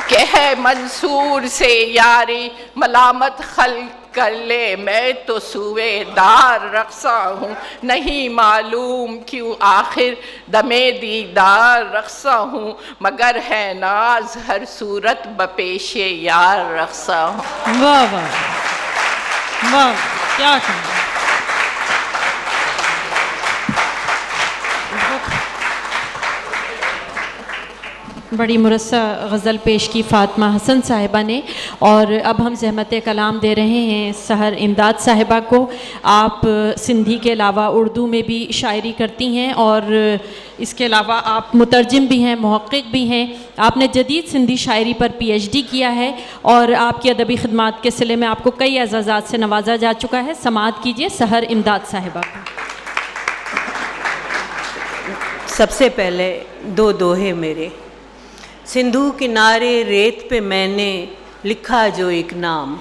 Speaker 14: के है मंसूर से यारी, मलामत खल्क कर ले मैं तो सूएदार रक्सा हूँ। नहीं मालूम क्यों आखिर दमे दीदार रक्सा हूँ, मगर है नाज हर सूरत बपेशे यार रक्सा हूँ।
Speaker 2: वाह वाह वाह, क्या कहना। बड़ी मुरस्सा गज़ल पेश की फ़ातिमा हसन साहिबा ने। और अब हम ज़हमत कलाम दे रहे हैं सहर इमदाद साहिबा को। आप सिंधी के अलावा उर्दू में भी शायरी करती हैं और इसके अलावा आप मुतरजिम भी हैं, मुहक्किक भी हैं। आपने जदीद सिंधी शायरी पर PhD किया है और आपकी अदबी खिदमात के सिले में आपको कई एजाज़ात से नवाजा जा चुका है। समाअत कीजिए सहर इमदाद साहिबा को।
Speaker 15: सबसे पहले दो दोहे मेरे। सिंधु किनारे रेत पे मैंने लिखा जो एक नाम,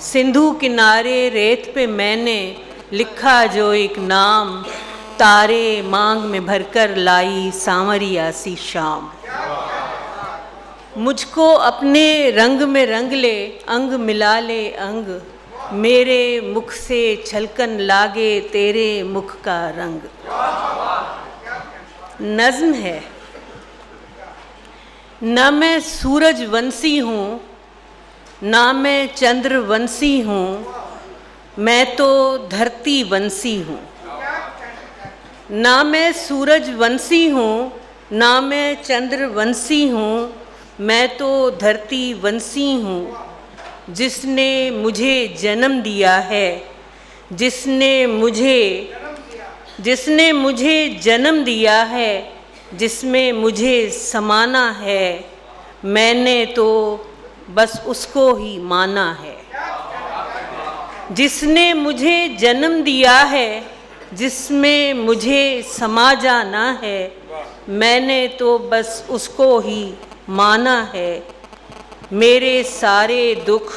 Speaker 15: सिंधु किनारे रेत पे मैंने लिखा जो एक नाम, तारे मांग में भरकर लाई सांवरिया सी शाम। मुझको अपने रंग में रंग ले, अंग मिला ले अंग, मेरे मुख से छलकन लागे तेरे मुख का रंग। नज़्म है। ना मैं सूरजवंशी हूँ, ना मैं चंद्रवंशी हूँ, मैं तो धरती वंशी हूँ। ना मैं सूरजवंशी हूँ, ना मैं चंद्रवंशी हूँ, मैं तो धरती वंशी हूँ। जिसने मुझे जन्म दिया है, जिसने मुझे जन्म दिया है, जिसमें मुझे समाना है, मैंने तो बस उसको ही माना है। जिसने मुझे जन्म दिया है, जिसमें मुझे समा जाना है, मैंने तो बस उसको ही माना है। मेरे सारे दुख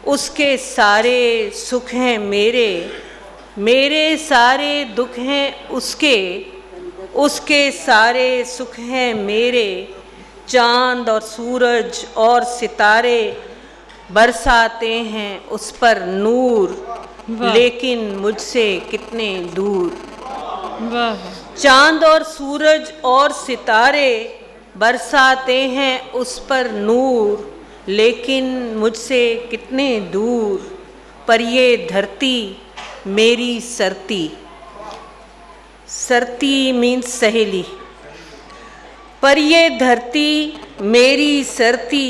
Speaker 15: उसके सारे सुख हैं मेरे, मेरे सारे दुख हैं उसके सारे सुख हैं मेरे। चाँद और सूरज और सितारे बरसाते हैं उस पर नूर, लेकिन मुझसे कितने दूर। चाँद और सूरज और सितारे बरसाते हैं उस पर नूर, लेकिन मुझसे कितने दूर। पर ये धरती मेरी सरती, सरती मीन्स सहेली। पर ये धरती मेरी सरती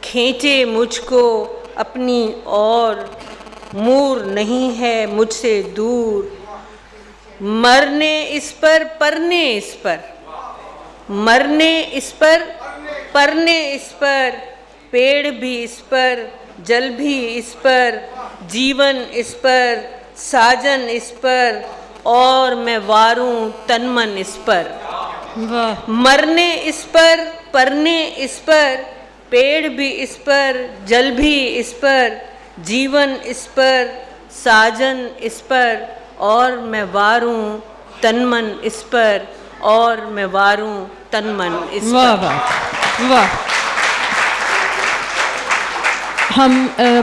Speaker 15: खींचे मुझको अपनी ओर, मूर नहीं है मुझसे दूर। मरने इस पर परने इस पर, मरने इस पर परने इस पर, पेड़ भी इस पर जल भी इस पर, जीवन इस पर साजन इस पर, और मैं वारूं तन मन इस पर। मरने इस पर परने इस पर, पेड़ भी इस पर जल भी इस पर, जीवन इस पर साजन इस पर, और मैं वारूं तन मन इस पर, और मैं वारूं तन मन इस
Speaker 2: वाह
Speaker 15: पर।
Speaker 2: वाह वाह। हम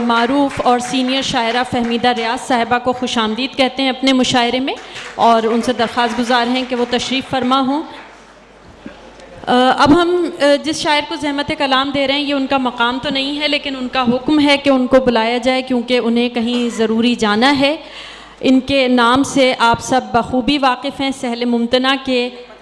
Speaker 2: मारूफ और सीनियर शायरा फहमीदा रियाज साहिबा को खुशामदीद कहते हैं अपने मुशायरे में, और उनसे दरख्वास्त गुजार हैं कि वो तशरीफ़ फरमा हों। अब हम जिस शायर को ज़हमत कलाम दे रहे हैं, ये उनका मकाम तो नहीं है, लेकिन उनका हुक्म है कि उनको बुलाया जाए, क्योंकि उन्हें कहीं ज़रूरी जाना है। इनके नाम से आप सब बखूबी वाकिफ़ हैं। सहल मुमतना के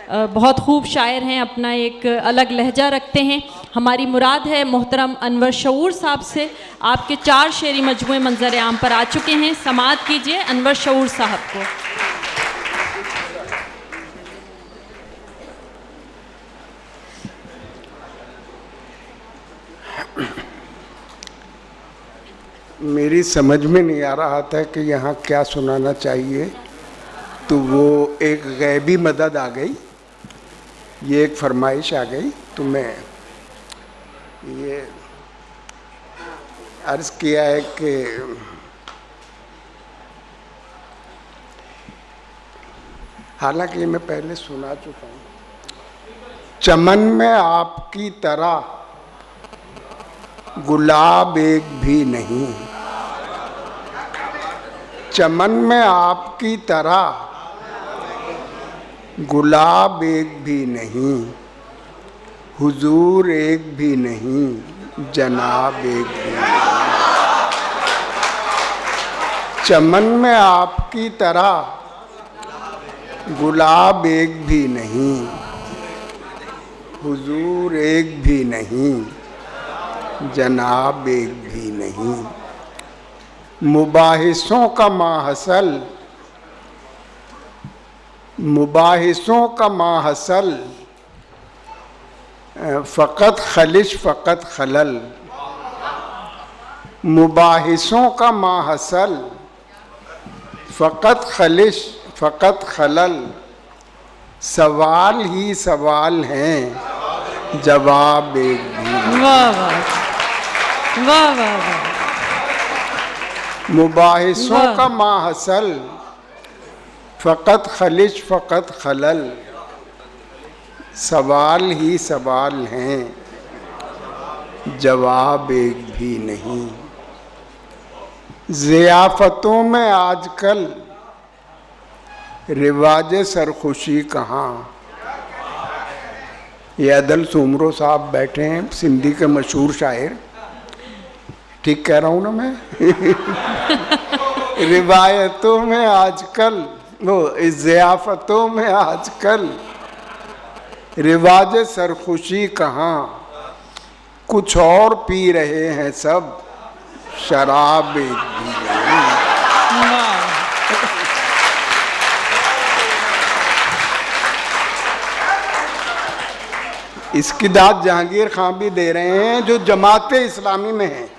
Speaker 2: बहुत खूब शायर हैं, अपना एक अलग लहजा रखते हैं। हमारी मुराद है मोहतरम अनवर शऊर साहब से। आपके 4 शेरी मजमूए मंजर आम पर आ चुके हैं। समाअत कीजिए अनवर शऊर साहब को।
Speaker 16: मेरी समझ में नहीं आ रहा था कि यहाँ क्या सुनाना चाहिए, तो वो एक गैबी मदद आ गई, ये एक फरमाइश आ गई, तो मैं ये अर्ज़ किया है कि हालांकि मैं पहले सुना चुका हूँ। चमन में आपकी तरह गुलाब एक भी नहीं, चमन में आपकी तरह गुलाब एक भी नहीं, हुजूर एक भी नहीं, जनाब एक भी नहीं। चमन में आपकी तरह गुलाब एक भी नहीं, हुजूर एक भी नहीं, जनाब एक भी नहीं। मुबाहिसों का माहसल, मुबाहिसों का माहसल, फ़कत खलिश फ़कत खलल। मुबाहिसों का माहसल, फ़कत खलिश फ़कत खलल। सवाल ही सवाल हैं, जवाब एक भी नहीं।
Speaker 2: वाह वाह वाह वाह वाह।
Speaker 16: मुबाहिसों का माहसल, फ़कत खलिश फ़कत खलल। सवाल ही सवाल हैं, जवाब एक भी नहीं। ज़ियाफ़तों में आजकल रिवाज सरखुशी कहाँ। ये अदल सुमरो साहब बैठे हैं, सिंधी के मशहूर शायर। ठीक कह रहा हूँ ना मैं? रिवायतों में आजकल, वो ज़ियाफ़तों में आजकल रिवाज सरखुशी कहाँ। कुछ और पी रहे हैं सब, शराब एक भी नहीं। इसकी दाद जहांगीर खान भी दे रहे हैं, जो जमात इस्लामी में हैं।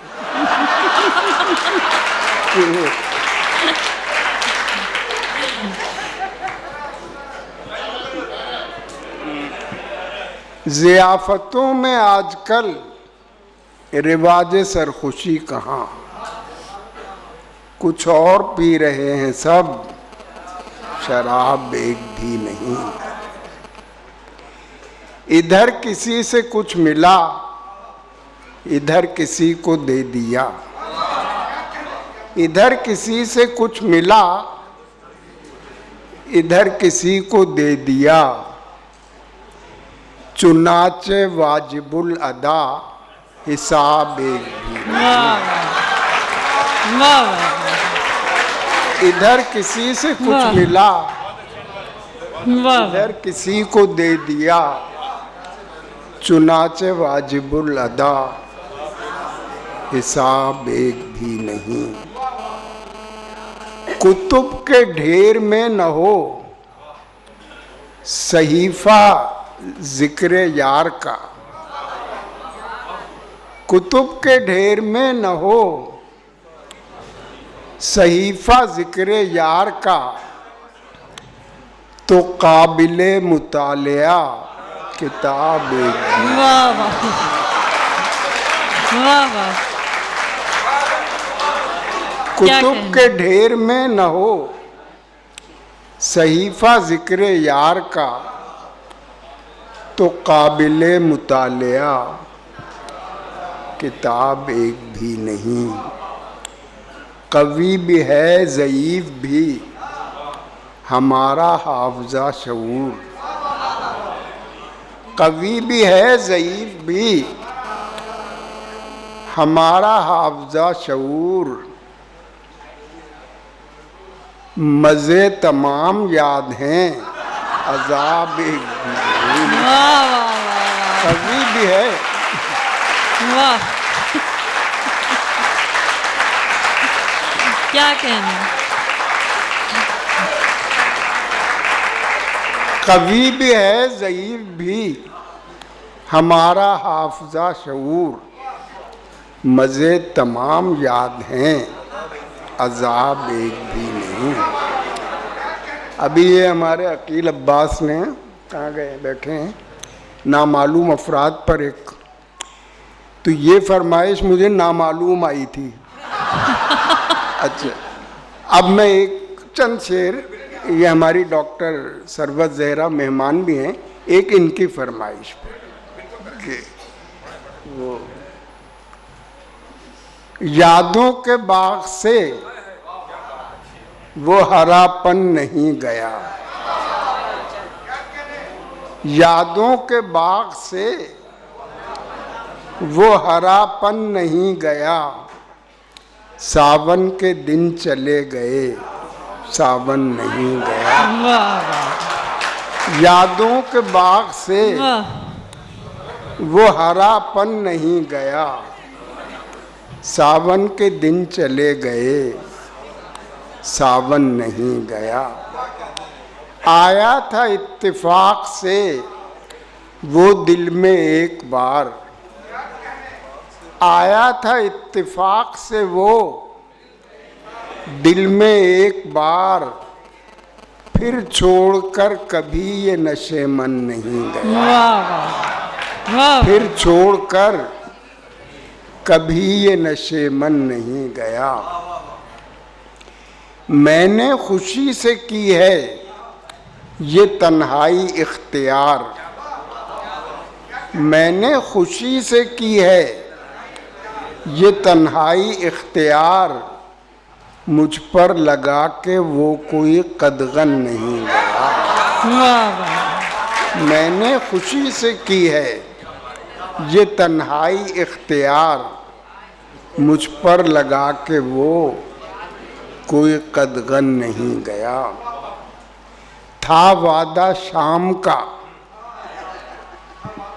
Speaker 16: ज़ियाफ़तों में आजकल रिवाज सरखुशी कहाँ। कुछ और पी रहे हैं सब, शराब एक भी नहीं। इधर किसी से कुछ मिला, इधर किसी को दे दिया। इधर किसी से कुछ मिला, इधर किसी को दे दिया। चुनाचे वाजिबुल अदा, हिसाब एक भी नहीं। इधर किसी से कुछ मिला, इधर किसी को दे दिया। चुनाचे वाजिबुल अदा, हिसाब एक भी नहीं। कुतुब के ढेर में न हो सहीफा जिक्र यार का। कुतुब के ढेर में न हो सहीफा जिक्र यार का, तो काबिले मुतालिया किताब एक।
Speaker 2: वाह वाह वाह वाह।
Speaker 16: कुतुब के ढेर में न हो सहीफ़ा ज़िक्र यार का तो काबिले मुतालिया किताब एक भी नहीं। कवि भी है ज़ईफ़ भी हमारा हाफ़ज़ा शऊर। कवि भी है ज़ईफ़ भी हमारा हाफ़ज़ा शऊर। मज़े तमाम याद हैं अज़ाब एक भी नहीं। कवि भी है।
Speaker 2: वाह, क्या कहना।
Speaker 16: कवि भी है ज़ईफ़ भी हमारा हाफ़ज़ा शऊर। मज़े तमाम याद हैं अज़ाब एक भी नहीं। अभी ये हमारे अकील अब्बास ने, कहाँ गए, बैठे हैं, नामालूम अफराद पर एक, तो ये फरमाइश मुझे नामालूम आई थी। अच्छा, अब मैं एक चंद शेर, ये हमारी डॉक्टर सरवत ज़हरा मेहमान भी हैं, एक इनकी फरमाइश पर कि वो यादों के बाग से वो हरापन नहीं गया। यादों के बाग से वो हरापन नहीं गया। सावन के दिन चले गए सावन नहीं गया। यादों के बाग से वो हरापन नहीं गया। सावन के दिन चले गए सावन नहीं गया। आया था इत्तेफाक से वो दिल में एक बार। आया था इत्तेफाक से वो दिल में एक बार। फिर छोड़कर कभी ये नशे मन नहीं गया। फिर छोड़कर कभी ये नशे मन नहीं गया। मैंने खुशी से की है ये तन्हाई इख्तियार। मैंने खुशी से की है ये तन्हाई इख्तियार। मुझ पर लगा के वो कोई कदगन नहीं गया। मैंने खुशी से की है ये तन्हाई इख्तियार। मुझ पर लगा के वो कोई कदगन नहीं गया। था वादा शाम का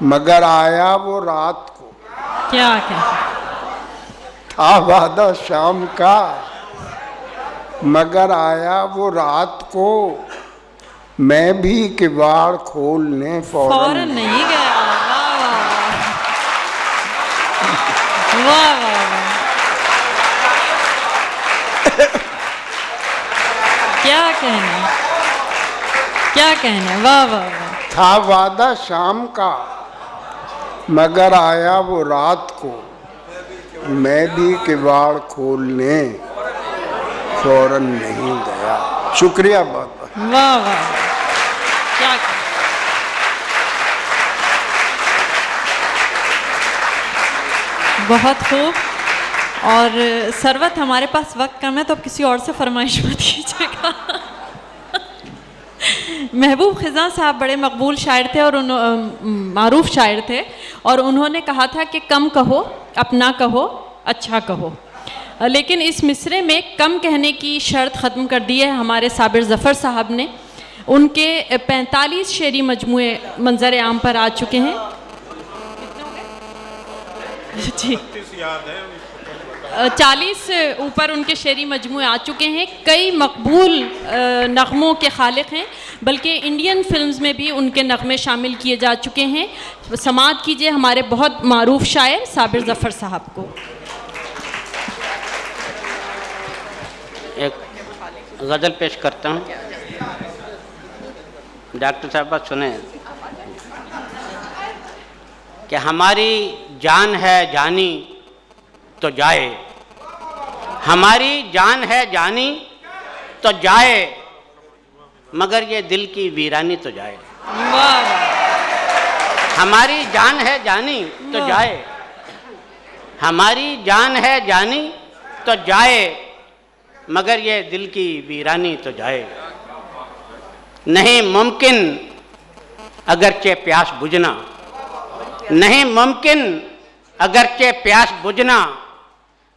Speaker 16: मगर आया वो रात को।
Speaker 2: क्या क्या
Speaker 16: था वादा शाम का मगर आया वो रात को। मैं भी किवाड़ खोलने फौरन
Speaker 2: नहीं गया। वाह वाह वाह, क्या कहना, क्या कहना। वाह वाह वाह।
Speaker 16: था वादा शाम का मगर आया वो रात को। मैं भी किवाड़ खोलने फौरन नहीं गया। शुक्रिया बहुत बहुत।
Speaker 2: वाह वाह, क्या बहुत खूब। और सरवत, हमारे पास वक्त कम है तो अब किसी और से फरमाइश मत कीजिएगा। महबूब ख़िज़ा साहब बड़े मकबूल शायर थे और मारूफ शायर थे, और उन्होंने कहा था कि कम कहो, अपना कहो, अच्छा कहो। लेकिन इस मिसरे में कम कहने की शर्त ख़त्म कर दी है हमारे साबिर ज़फ़र साहब ने। उनके 45 शेरी मजमूए मंजर आम पर आ चुके हैं। जी, 40 ऊपर उनके शेरी मजमूए आ चुके हैं। कई मकबूल नग़मों के खालिक हैं, बल्कि इंडियन फिल्म्स में भी उनके नग़मे शामिल किए जा चुके हैं। समाअत कीजिए हमारे बहुत मारूफ शायर साबिर ज़फ़र साहब को।
Speaker 17: एक गज़ल पेश करता हूँ। डॉक्टर साहब सुने कि हमारी जान है जानी तो जाए, हमारी जान है जानी तो जाए, मगर ये दिल की वीरानी तो जाए। हमारी जान है जानी तो जाए, हमारी जान है जानी तो जाए, मगर ये दिल की वीरानी तो जाए। नहीं मुमकिन अगरचे प्यास बुझना, नहीं मुमकिन अगरचे प्यास बुझना,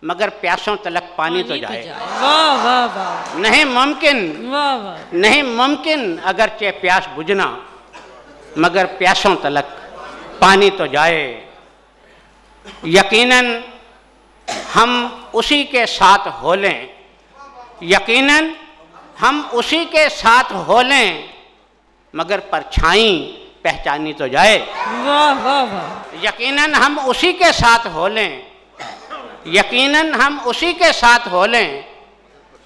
Speaker 17: मगर प्यासों तलक पानी तो जाए।
Speaker 2: वाह वाह वाह।
Speaker 17: नहीं मुमकिन,
Speaker 2: वाह वाह।
Speaker 17: नहीं मुमकिन अगरचे प्यास बुझना, मगर प्यासों तलक पानी तो जाए। यकीनन हम उसी के साथ हो लें, यकीनन हम उसी के साथ हो लें, मगर परछाई पहचानी तो जाए।
Speaker 2: वाह वाह वाह।
Speaker 17: यकीनन हम उसी के साथ हो लें, यकीनन हम उसी के साथ हो लें,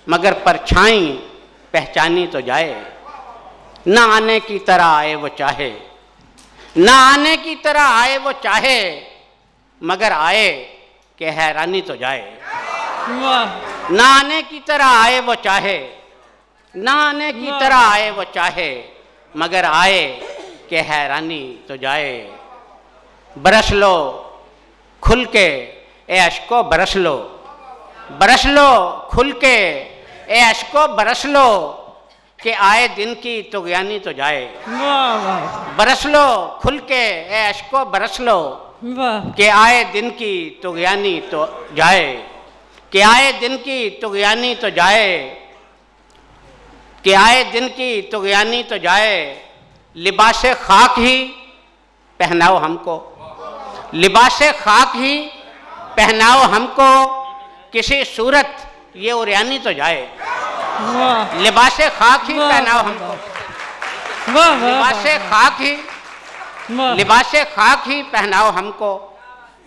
Speaker 17: मगर परछाई पहचानी तो जाए। न आने की तरह आए वो चाहे, न आने की तरह आए वो चाहे, मगर आए कि हैरानी तो जाए।
Speaker 2: वाह।
Speaker 17: न आने की तरह आए वो चाहे, न आने की तरह आए वो चाहे, मगर आए कि हैरानी तो जाए। बरस लो खुल के ए अश्को बरस लो, बरस लो खुल के ए अश्को बरस लो, कि आए दिन की तुग़यानी तो जाए।
Speaker 2: वाह वाह।
Speaker 17: बरस लो खुल के ए अश्को बरस लो,
Speaker 2: वाह।
Speaker 17: कि आए दिन की तुग़यानी तो जाए, कि आए दिन की तुग़यानी तो जाए, कि आए दिन की तुग़यानी तो जाए। लिबास खाक ही पहनाओ हमको, लिबास खाक ही पहनाओ हमको, किसी सूरत ये उरियानी तो जाए। लिबास खाक ही पहनाओ हमको, लिबास खाक ही, लिबास खाक ही पहनाओ हमको,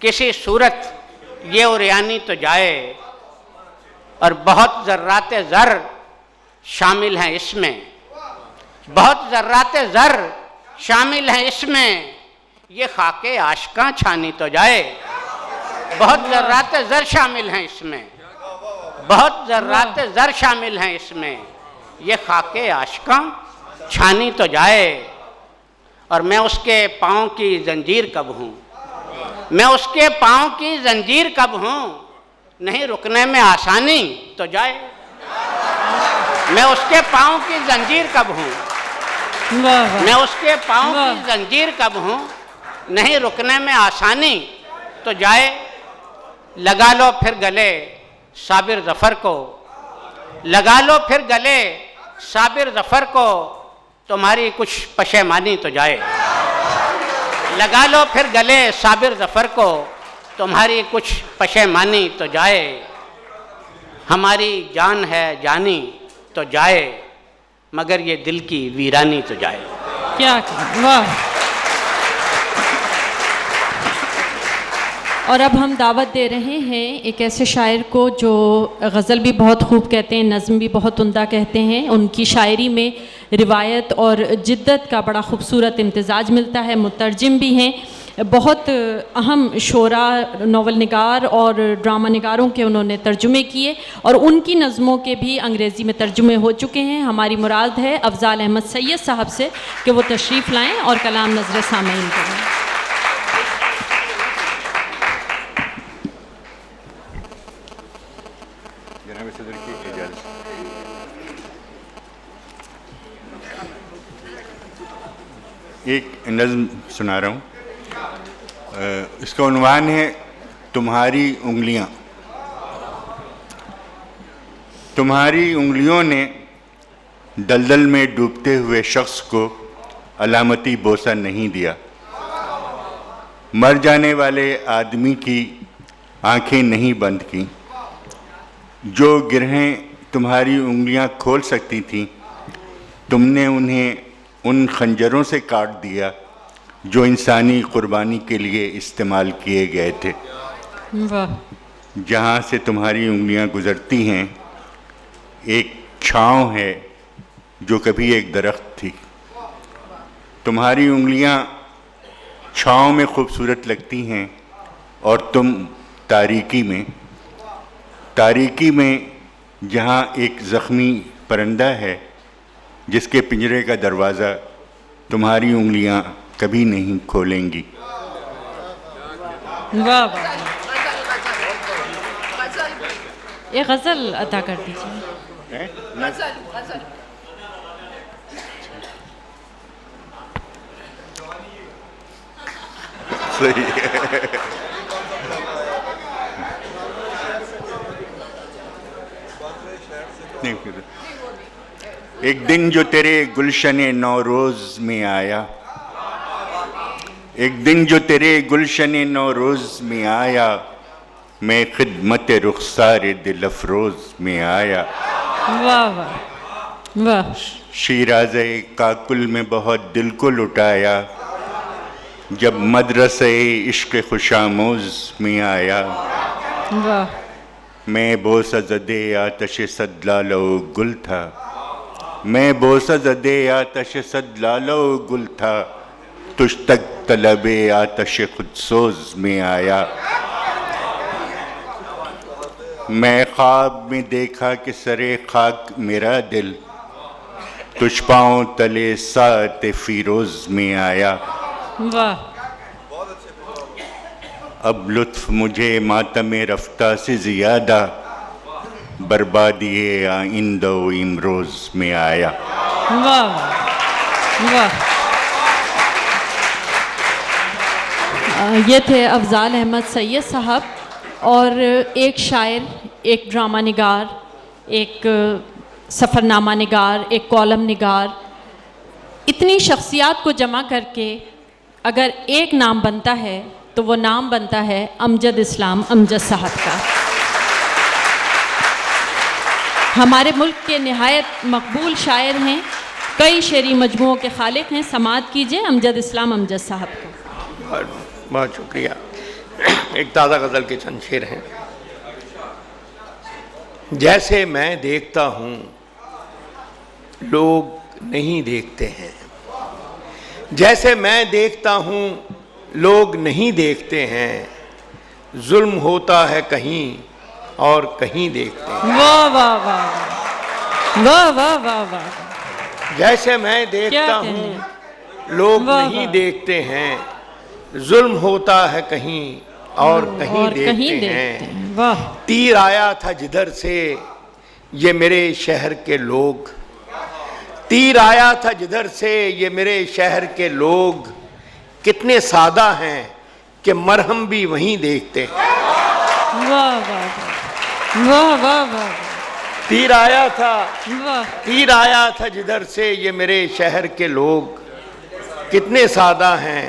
Speaker 17: किसी सूरत ये उरियानी तो जाए। और बहुत ज़र्रात ज़र शामिल हैं इसमें, बहुत ज़र्रात ज़र शामिल हैं इसमें, ये खाके आशिकां छानी तो जाए। बहुत ज़र्रात ज़र शामिल हैं इसमें, बहुत ज़र्रात ज़र शामिल हैं इसमें, ये खाके आशिकां छानी तो जाए। और मैं उसके पाँव की जंजीर कब हूँ, मैं उसके पाँव की जंजीर कब हूँ, नहीं रुकने में आसानी तो जाए। मैं उसके पाँव की जंजीर कब हूँ, मैं उसके पाँव की जंजीर कब हूँ, नहीं रुकने में आसानी तो जाए। लगा लो फिर गले साबिर ज़फ़र को, लगा लो फिर गले साबिर ज़फ़र को, तुम्हारी कुछ पशेमानी तो जाए। लगा लो फिर गले साबिर ज़फ़र को, तुम्हारी कुछ पशेमानी तो जाए। हमारी जान है जानी तो जाए, मगर ये दिल की वीरानी तो जाए।
Speaker 2: क्या वाह। और अब हम दावत दे रहे हैं एक ऐसे शायर को जो गज़ल भी बहुत खूब कहते हैं, नज़्म भी बहुत उम्दा कहते हैं। उनकी शायरी में रिवायत और जिद्दत का बड़ा खूबसूरत इम्तिज़ाज मिलता है। मुतरजिम भी हैं, बहुत अहम शोरा, नावल निगार और ड्रामा निगारों के उन्होंने तर्जुमे किए और उनकी नज़मों के भी अंग्रेज़ी में तर्जुमे हो चुके हैं। हमारी मुराद है अफ़ज़ाल अहमद सैयद साहब से कि वो तशरीफ़ लाएँ और कलाम नज़र सामईन करें।
Speaker 18: एक नज़्म सुना रहा हूँ, इसका उन्वान है तुम्हारी उंगलियाँ। तुम्हारी उंगलियों ने दलदल में डूबते हुए शख्स को अलामती बोसा नहीं दिया। मर जाने वाले आदमी की आंखें नहीं बंद की। जो गिरहें तुम्हारी उंगलियां खोल सकती थीं, तुमने उन्हें उन खंजरों से काट दिया जो इंसानी कुर्बानी के लिए इस्तेमाल किए गए थे।
Speaker 2: वाह।
Speaker 18: जहाँ से तुम्हारी उंगलियां गुज़रती हैं, एक छाँव है जो कभी एक दरख्त थी। तुम्हारी उंगलियां छाँव में खूबसूरत लगती हैं और तुम तारीकी में जहाँ एक ज़ख्मी परिंदा है, जिसके पिंजरे का दरवाज़ा तुम्हारी उंगलियां कभी नहीं खोलेंगी।
Speaker 2: वाह वाह, ये गज़ल अदा कर दीजिए।
Speaker 18: सही है। एक दिन जो तेरे गुलशने नौरोज़ में आया, एक दिन जो तेरे गुलशने नौरोज़ में आया, मैं खिदमत रुखसार दिल अफरोज़ में आया।
Speaker 2: वाह वाह वाह।
Speaker 18: शीराज़े काकुल में बहुत दिल को लुटाया, जब मदरसे इश्क़ खुशामोज़ में आया।
Speaker 2: वाह।
Speaker 18: मैं बोसज़दे आतश सदलालो गुल था, मैं बोसज़दे आतश सदलालो गुल था, तुझ तक तलबे आतश खुदसोज़ में आया। मैं ख्वाब में देखा कि सरे खाक मेरा दिल, तुझ पाँव तले सात फ़िरोज़ में आया।
Speaker 2: वाह।
Speaker 18: अब लुत्फ़ मुझे मातम रफ्ता से ज़ियादा, बर्बादी आइंदा व इमरोज़ में आया।
Speaker 2: वाह वाह। ये थे अफ़ज़ाल अहमद सैयद साहब, और एक शायर, एक ड्रामा निगार, एक सफ़रनामा निगार, एक कॉलम निगार, इतनी शख्सियात को जमा करके अगर एक नाम बनता है तो वो नाम बनता है अमजद इस्लाम अमजद साहब का। हमारे मुल्क के निहायत मकबूल शायर हैं, कई शेरी मजमुओं के खालिक हैं। समाअत कीजिए अमजद इस्लाम अमजद साहब को।
Speaker 6: बहुत बहुत शुक्रिया। एक ताज़ा गज़ल के चंद शेर हैं। जैसे मैं देखता हूँ लोग नहीं देखते हैं, जैसे मैं देखता हूँ लोग नहीं देखते हैं, जुल्म होता है कहीं और कहीं देखते हैं।
Speaker 2: वाह वाह वाह वाह वाह वाह वाह।
Speaker 6: जैसे मैं देखता हूँ लोग नहीं देखते हैं, जुल्म होता है कहीं और कहीं देखते हैं।
Speaker 2: वाह।
Speaker 6: तीर आया था जिधर से ये मेरे शहर के लोग, तीर आया था जिधर से ये मेरे शहर के लोग, कितने सादा हैं कि मरहम भी वहीं देखते हैं।
Speaker 2: वाह वाह वाह वाह वाह।
Speaker 6: तीर आया था,
Speaker 2: वाह।
Speaker 6: तीर आया था जिधर से ये मेरे शहर के लोग, कितने सादा हैं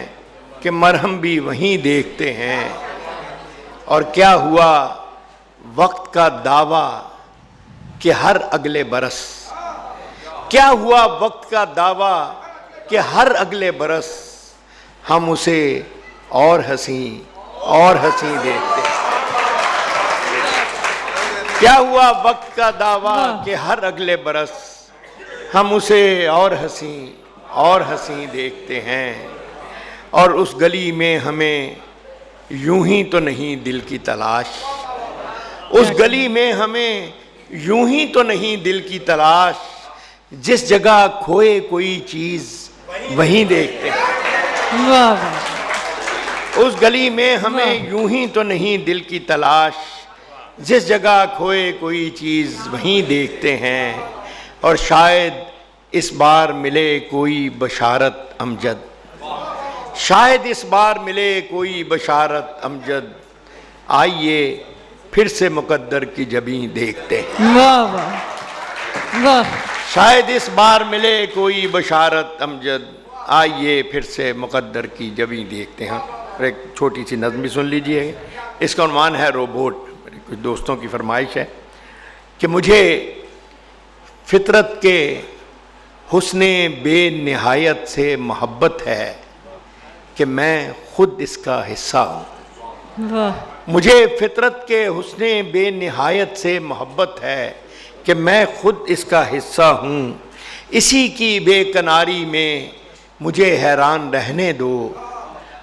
Speaker 6: कि मरहम भी वहीं देखते हैं। और क्या हुआ वक्त का दावा कि हर अगले बरस, क्या हुआ वक्त का दावा कि हर अगले बरस हम उसे और हंसी देखते हैं। क्या हुआ वक्त का दावा कि हर अगले बरस हम उसे और हंसी देखते हैं। और उस गली में हमें यूं ही तो नहीं दिल की तलाश, उस गली में हमें यूं ही तो नहीं दिल की तलाश, जिस जगह खोए कोई चीज़ वहीं देखते हैं।
Speaker 2: वाह वाह।
Speaker 6: उस गली में हमें यूं ही तो नहीं दिल की तलाश, जिस जगह खोए कोई चीज़ वहीं देखते हैं। और शायद इस बार मिले कोई बशारत अमजद, शायद इस बार मिले कोई बशारत अमजद, आइए फिर से मुकद्दर की जबीं देखते हैं।
Speaker 2: वाह वाह वाह।
Speaker 6: शायद इस बार मिले कोई बशारत अमजद, आइए फिर से मुकद्दर की जबीं देखते हैं। और एक छोटी सी नज़्म भी सुन लीजिए। इसका उन्वान है रोबोट। मेरे कुछ दोस्तों की फरमाइश है कि मुझे फितरत के हुस्ने बेनिहायत से मोहब्बत है कि मैं खुद इसका हिस्सा हूँ।
Speaker 2: वाह।
Speaker 6: मुझे फितरत के हुस्ने बेनिहायत से मोहब्बत है कि मैं खुद इसका हिस्सा हूँ। इसी की बेकनारी में मुझे हैरान रहने दो,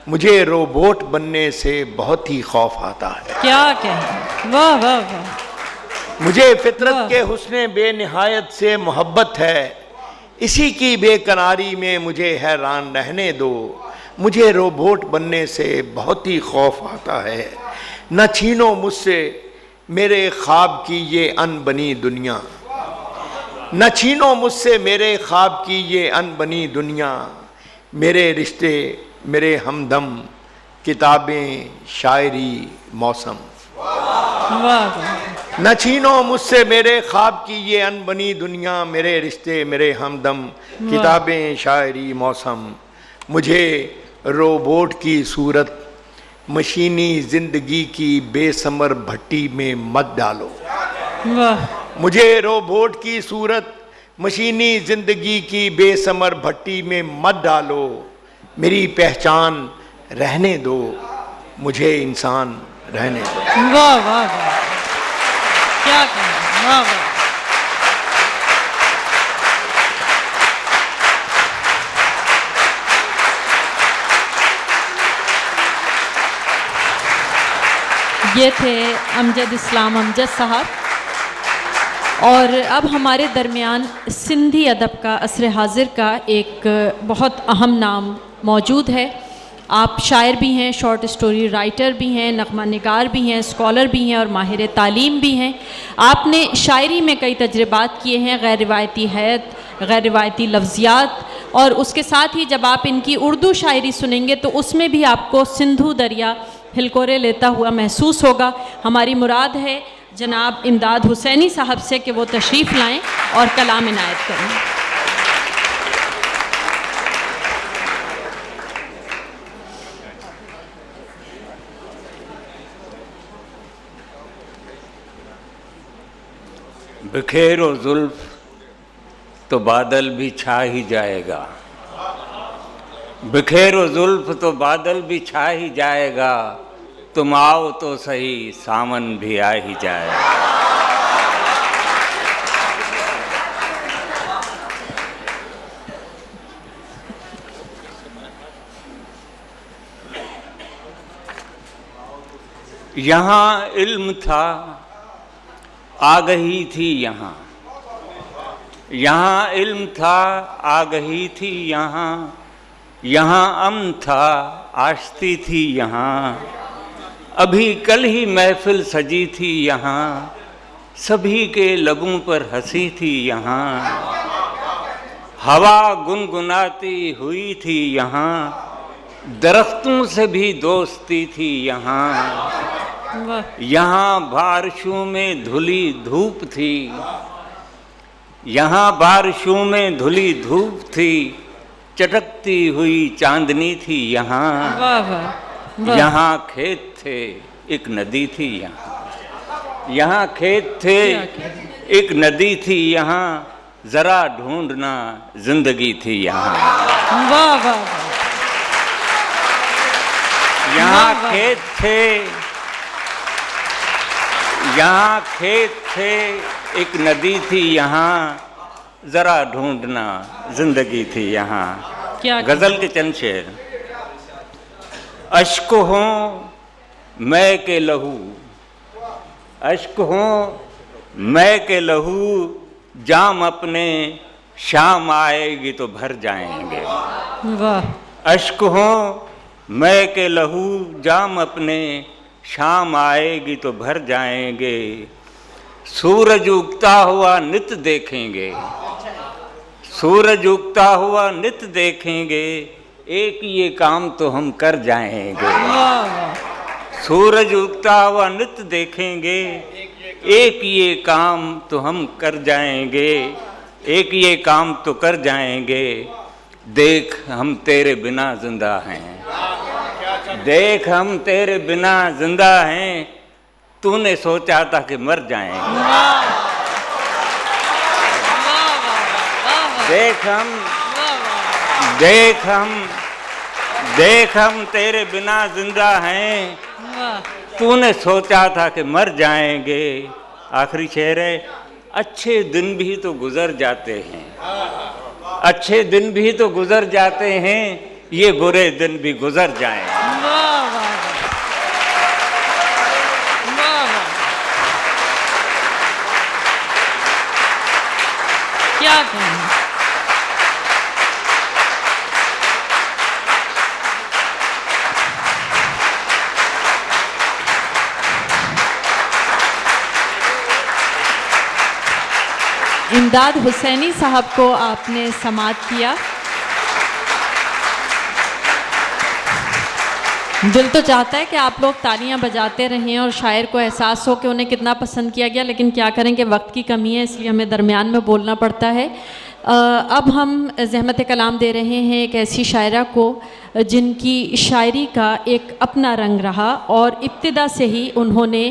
Speaker 6: मुझे रोबोट बनने से बहुत ही खौफ आता है।
Speaker 2: क्या कहें। वाह वाह वाह।
Speaker 6: मुझे फितरत के हुस्ने बेनिहायत से मोहब्बत है
Speaker 19: इसी की बेकरारी में मुझे हैरान रहने दो। मुझे रोबोट बनने से बहुत ही खौफ आता है। न छीनो मुझसे मेरे ख्वाब की ये अनबनी दुनिया, न छीनो मुझसे मेरे ख्वाब की ये अनबनी दुनिया। मेरे रिश्ते मेरे हमदम, किताबें शायरी मौसम। न छीनो मुझसे मेरे ख्वाब की ये अनबनी दुनिया। मेरे रिश्ते मेरे हमदम, किताबें शायरी मौसम। मुझे रोबोट की सूरत मशीनी जिंदगी की बेसमर भट्टी में मत डालो। मुझे रोबोट की सूरत मशीनी जिंदगी की बेसमर भट्टी में मत डालो। मेरी पहचान रहने दो, मुझे इंसान रहने दो।
Speaker 2: वाह वाह वाह, क्या कहना, वाह वाह। ये थे अमजद इस्लाम अमजद साहब। और अब हमारे दरमियान सिंधी अदब का असर हाजिर का एक बहुत अहम नाम मौजूद है। आप शायर भी हैं, शॉर्ट स्टोरी राइटर भी हैं, नगमा निगार भी हैं, स्कॉलर भी हैं और माहिर तालीम भी हैं। आपने शायरी में कई तजर्बात किए हैं, गैर रिवायती हैत, गैर रिवायती लफ्ज़ियात, और उसके साथ ही जब आप इनकी उर्दू शायरी सुनेंगे तो उसमें भी आपको सिंधु दरिया हिलकोरे लेता हुआ महसूस होगा। हमारी मुराद है जनाब इमदाद हुसैनी साहब से कि वो तशरीफ़ लाएं और कलाम इनायत करें।
Speaker 20: बिखेरो जुल्फ तो बादल भी छा ही जाएगा, बिखेरो जुल्फ तो बादल भी छा ही जाएगा। तुम आओ तो सही सावन भी आ ही जाएगा। यहाँ इल्म था आगही थी, यहाँ यहाँ इल्म था आगही थी, यहाँ अमन था आश्ती थी, यहाँ अभी कल ही महफिल सजी थी, यहाँ सभी के लबों पर हंसी थी, यहाँ हवा गुनगुनाती हुई थी, यहाँ दरख्तों से भी दोस्ती थी, यहाँ बारिशों में धुली धूप थी, यहाँ बारिशों में धुली धूप थी, चटकती हुई चांदनी थी, यहाँ खेत थे एक नदी थी, यहाँ खेत थे एक नदी थी, यहाँ जरा ढूंढना जिंदगी थी, यहाँ
Speaker 2: वाह वाह,
Speaker 20: यहाँ खेत थे, यहाँ खेत थे एक नदी थी, यहाँ जरा ढूंढना जिंदगी थी, यहाँ। गजल के चंद शेर। अश्क हों मैं के लहू, अश्क हों मैं के लहू, जाम अपने शाम आएगी तो भर जाएंगे।
Speaker 2: वाह।
Speaker 20: अश्क हों मैं के लहू, जाम अपने शाम आएगी तो भर जाएंगे। सूरज उगता हुआ नित देखेंगे, सूरज उगता हुआ नित देखेंगे, एक ये काम तो हम कर जाएंगे। सूरज उगता हुआ नित देखेंगे, एक ये काम तो हम कर जाएंगे, एक ये काम तो कर जाएंगे। देख हम तेरे बिना जिंदा हैं, देख हम तेरे बिना जिंदा हैं, तूने सोचा था कि मर जाएंगे। देख हम देख हम तेरे बिना जिंदा हैं, तूने सोचा था कि मर जाएंगे। आखिरी शेर है। अच्छे दिन भी तो गुजर जाते हैं, अच्छे दिन भी तो गुजर जाते हैं, ये बुरे दिन भी गुजर जाएं।
Speaker 2: क्या कहना, इमदाद हुसैनी साहब को आपने समाअत किया। दिल तो चाहता है कि आप लोग तालियां बजाते रहें और शायर को एहसास हो कि उन्हें कितना पसंद किया गया, लेकिन क्या करें कि वक्त की कमी है, इसलिए हमें दरमियान में बोलना पड़ता है। अब हम ज़हमत कलाम दे रहे हैं एक ऐसी शायरा को जिनकी शायरी का एक अपना रंग रहा और इब्तिदा से ही उन्होंने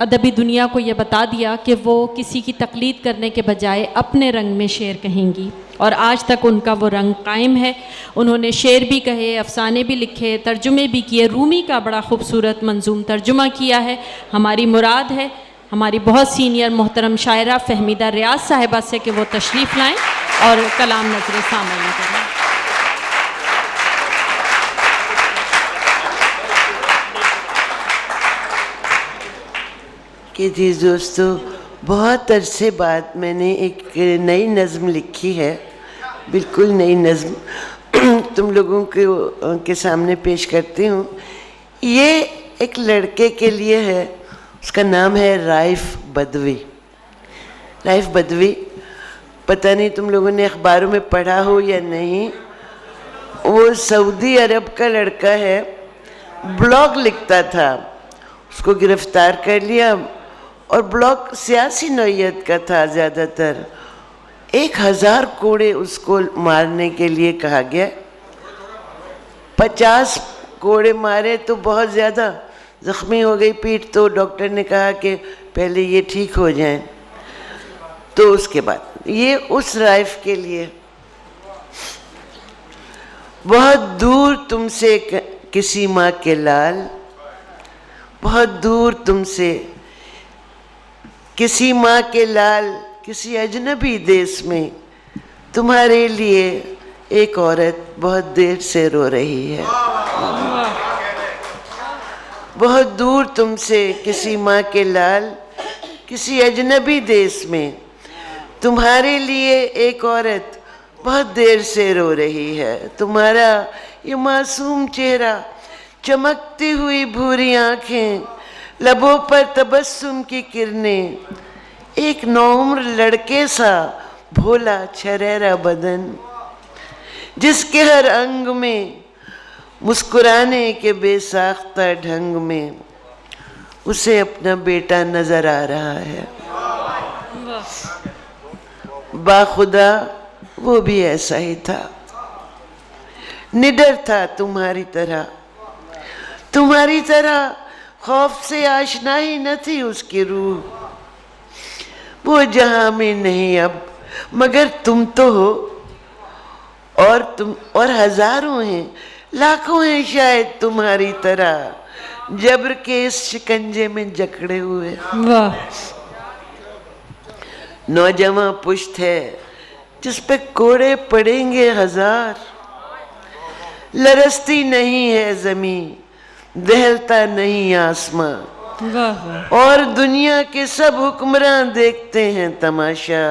Speaker 2: अदबी दुनिया को ये बता दिया कि वो किसी की तकलीद करने के बजाय अपने रंग में शेर कहेंगी, और आज तक उनका वो रंग कायम है। उन्होंने शेर भी कहे, अफसाने भी लिखे, तर्जुमे भी किए। रूमी का बड़ा खूबसूरत मंजूम तर्जुमा किया है। हमारी मुराद है हमारी बहुत सीनियर मोहतरम शायरा फ़हमीदा रियाज साहिबा से कि वो तशरीफ़ लाएं और कलाम नज़र सामने करें।
Speaker 21: कि जी दोस्तों, बहुत अरसे बाद मैंने एक नई नज़्म लिखी है, बिल्कुल नई नज़्म तुम लोगों के सामने पेश करती हूँ। ये एक लड़के के लिए है, उसका नाम है राइफ बदवी। राइफ बदवी, पता नहीं तुम लोगों ने अखबारों में पढ़ा हो या नहीं, वो सऊदी अरब का लड़का है, ब्लॉग लिखता था, उसको गिरफ्तार कर लिया और ब्लॉग सियासी नौइयत का था ज़्यादातर। 1000 कोड़े उसको मारने के लिए कहा गया। 50 कोड़े मारे तो बहुत ज़्यादा, ज़ख्मी हो गई पीठ, तो डॉक्टर ने कहा कि पहले ये ठीक हो जाएं। तो उसके बाद ये उस राइफ के लिए, बहुत दूर तुमसे किसी माँ के लाल, बहुत दूर तुमसे किसी माँ के लाल, किसी अजनबी देश में तुम्हारे लिए एक औरत बहुत देर से रो रही है। बहुत दूर तुमसे किसी माँ के लाल, किसी अजनबी देश में तुम्हारे लिए एक औरत बहुत देर से रो रही है। तुम्हारा ये मासूम चेहरा, चमकती हुई भूरी आँखें, लबों पर तबस्सुम की किरणें, एक नौउम्र लड़के सा भोला छरेरा बदन, जिसके हर अंग में मुस्कुराने के बेसाख्ता ढंग में उसे अपना बेटा नजर आ रहा है। बाखुदा वो भी ऐसा ही था, निडर था तुम्हारी तरह खौफ से आशना ही न थी उसकी रूह। वो जहां में नहीं अब, मगर तुम तो हो, और हजारों हैं, लाखों हैं शायद तुम्हारी तरह जबर के इस शिकंजे में जकड़े हुए। नौजवान पुश्त है जिस पे कोड़े पड़ेंगे 1000, लरसती नहीं है जमीन, दहलता नहीं आसमां, और दुनिया के सब हुक्मरान देखते हैं तमाशा।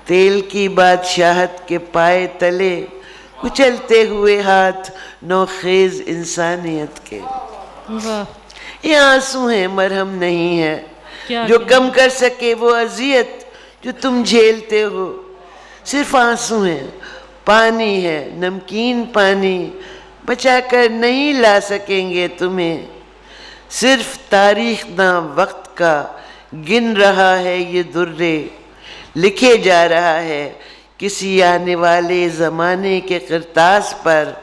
Speaker 21: तेल की बादशाहत के पाए तले कुचलते हुए हाथ नौखेज इंसानियत के। ये आंसू हैं, मरहम नहीं है जो कम कर सके वो अजियत जो तुम झेलते हो। सिर्फ आंसू हैं, पानी है, नमकीन पानी बचाकर नहीं ला सकेंगे तुम्हें। सिर्फ तारीख ना वक्त का गिन रहा है ये दुर्रे, लिखे जा रहा है किसी आने वाले ज़माने के किरतास पर।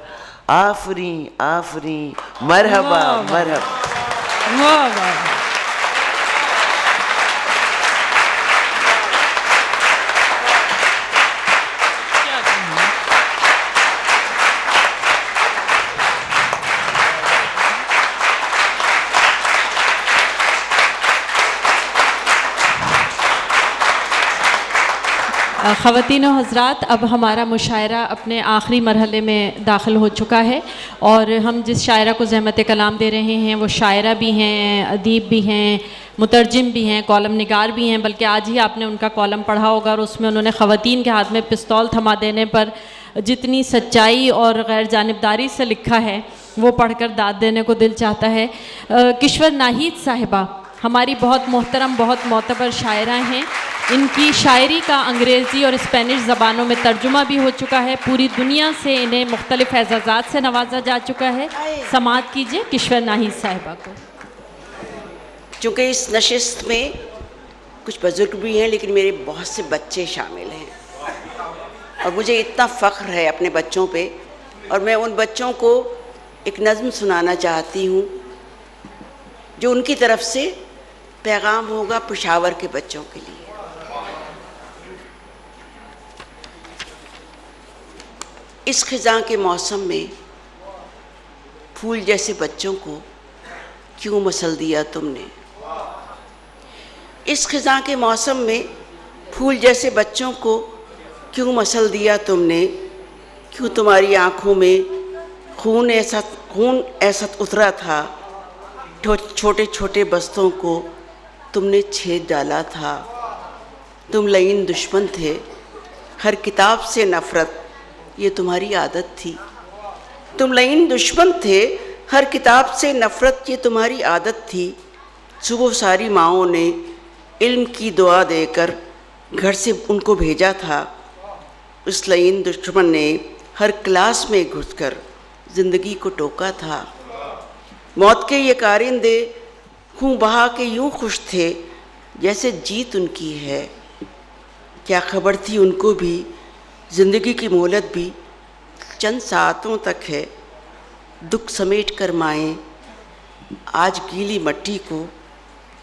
Speaker 21: आफरी आफरी मरहबा मरहबा।
Speaker 2: ख़वातीन व हज़रात, अब हमारा मुशायरा अपने आखिरी मरहले में दाखिल हो चुका है और हम जिस शायरा को ज़हमत कलाम दे रहे हैं वो शायरा भी हैं, अदीब भी हैं, मुतरजिम भी हैं, कॉलम निगार भी हैं। बल्कि आज ही आपने उनका कॉलम पढ़ा होगा और उसमें उन्होंने ख़वातीन के हाथ में पिस्तौल थमा देने पर जितनी सच्चाई और गैर जानिबदारी से लिखा है वो पढ़कर दाद देने को दिल चाहता है। किश्वर नाहीद साहिबा हमारी बहुत मोहतरम, बहुत मोतबर शायरा हैं इनकी शायरी का अंग्रेज़ी और स्पेनिश ज़बानों में तर्जुमा भी हो चुका है। पूरी दुनिया से इन्हें मुख्तलिफ़ एजाज़ात से नवाजा जा चुका है। समाअत कीजिए किश्वर नाहिद साहिबा को।
Speaker 1: चूँकि इस नशिस्त में कुछ बुज़ुर्ग भी हैं, लेकिन मेरे बहुत से बच्चे शामिल हैं और मुझे इतना फ़ख्र है अपने बच्चों पे, और मैं उन बच्चों को एक नज़्म सुनाना चाहती हूँ जो उनकी तरफ से पैगाम होगा पेशावर के बच्चों के लिए। इस ख़िज़ां के मौसम में फूल जैसे बच्चों को क्यों मसल दिया तुमने। इस ख़िज़ां के मौसम में फूल जैसे बच्चों को क्यों मसल दिया तुमने। क्यों तुम्हारी आँखों में खून ऐसा उतरा था, छोटे छोटे बस्तों को तुमने छेद डाला था। तुम लईन दुश्मन थे, हर किताब से नफ़रत ये तुम्हारी आदत थी। तुम लईन दुश्मन थे, हर किताब से नफ़रत ये तुम्हारी आदत थी। सुबह सारी माँओं ने इल्म की दुआ देकर घर से उनको भेजा था। उस लईन दुश्मन ने हर क्लास में घुसकर ज़िंदगी को टोका था। मौत के ये कारिंदे खून बहा के यूं खुश थे जैसे जीत उनकी है। क्या खबर थी उनको भी ज़िंदगी की मोहलत भी चंद सातों तक है। दुख समेट कर माएँ आज गीली मट्टी को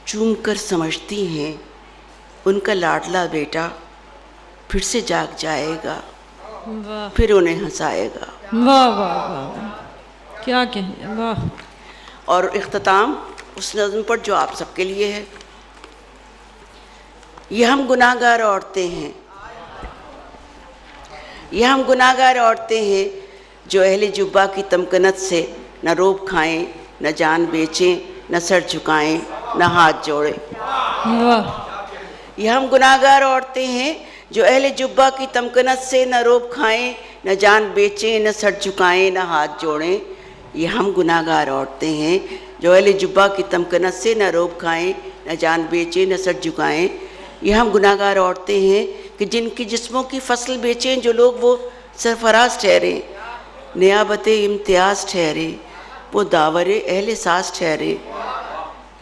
Speaker 1: चूम कर समझती हैं उनका लाडला बेटा फिर से जाग जाएगा, फिर उन्हें हंसाएगा।
Speaker 2: वाह वाह वाह, क्या कहें, वाह।
Speaker 1: और इख्तिताम उस नज़्म पर जो आप सबके लिए है। ये हम गुनाहगार औरतें हैं, ये हम गुनाहगार औरतें हैं जो अहले जुब्बा की तमकनत से न रोब खाएं, न जान बेचें, न सर झुकाएं, न हाथ जोड़ें। ये हम गुनाहगार औरतें हैं जो अहले जुब्बा की तमकनत से न रोब खाएं, न जान बेचें, न सर झुकाएं, न हाथ जोड़ें। ये हम गुनाहगार औरतें हैं जो अहले जुब्बा की तमकनत से न रोब खाएं, न जान बेचें, न सर झुकाएं। ये हम गुनाहगार औरतें हैं कि जिनकी जिस्मों की फसल बेचें जो लोग वो सरफराज ठहरे, नियाबत इम्तियाज़ ठहरे, वो दावरे अहले सास ठहरे।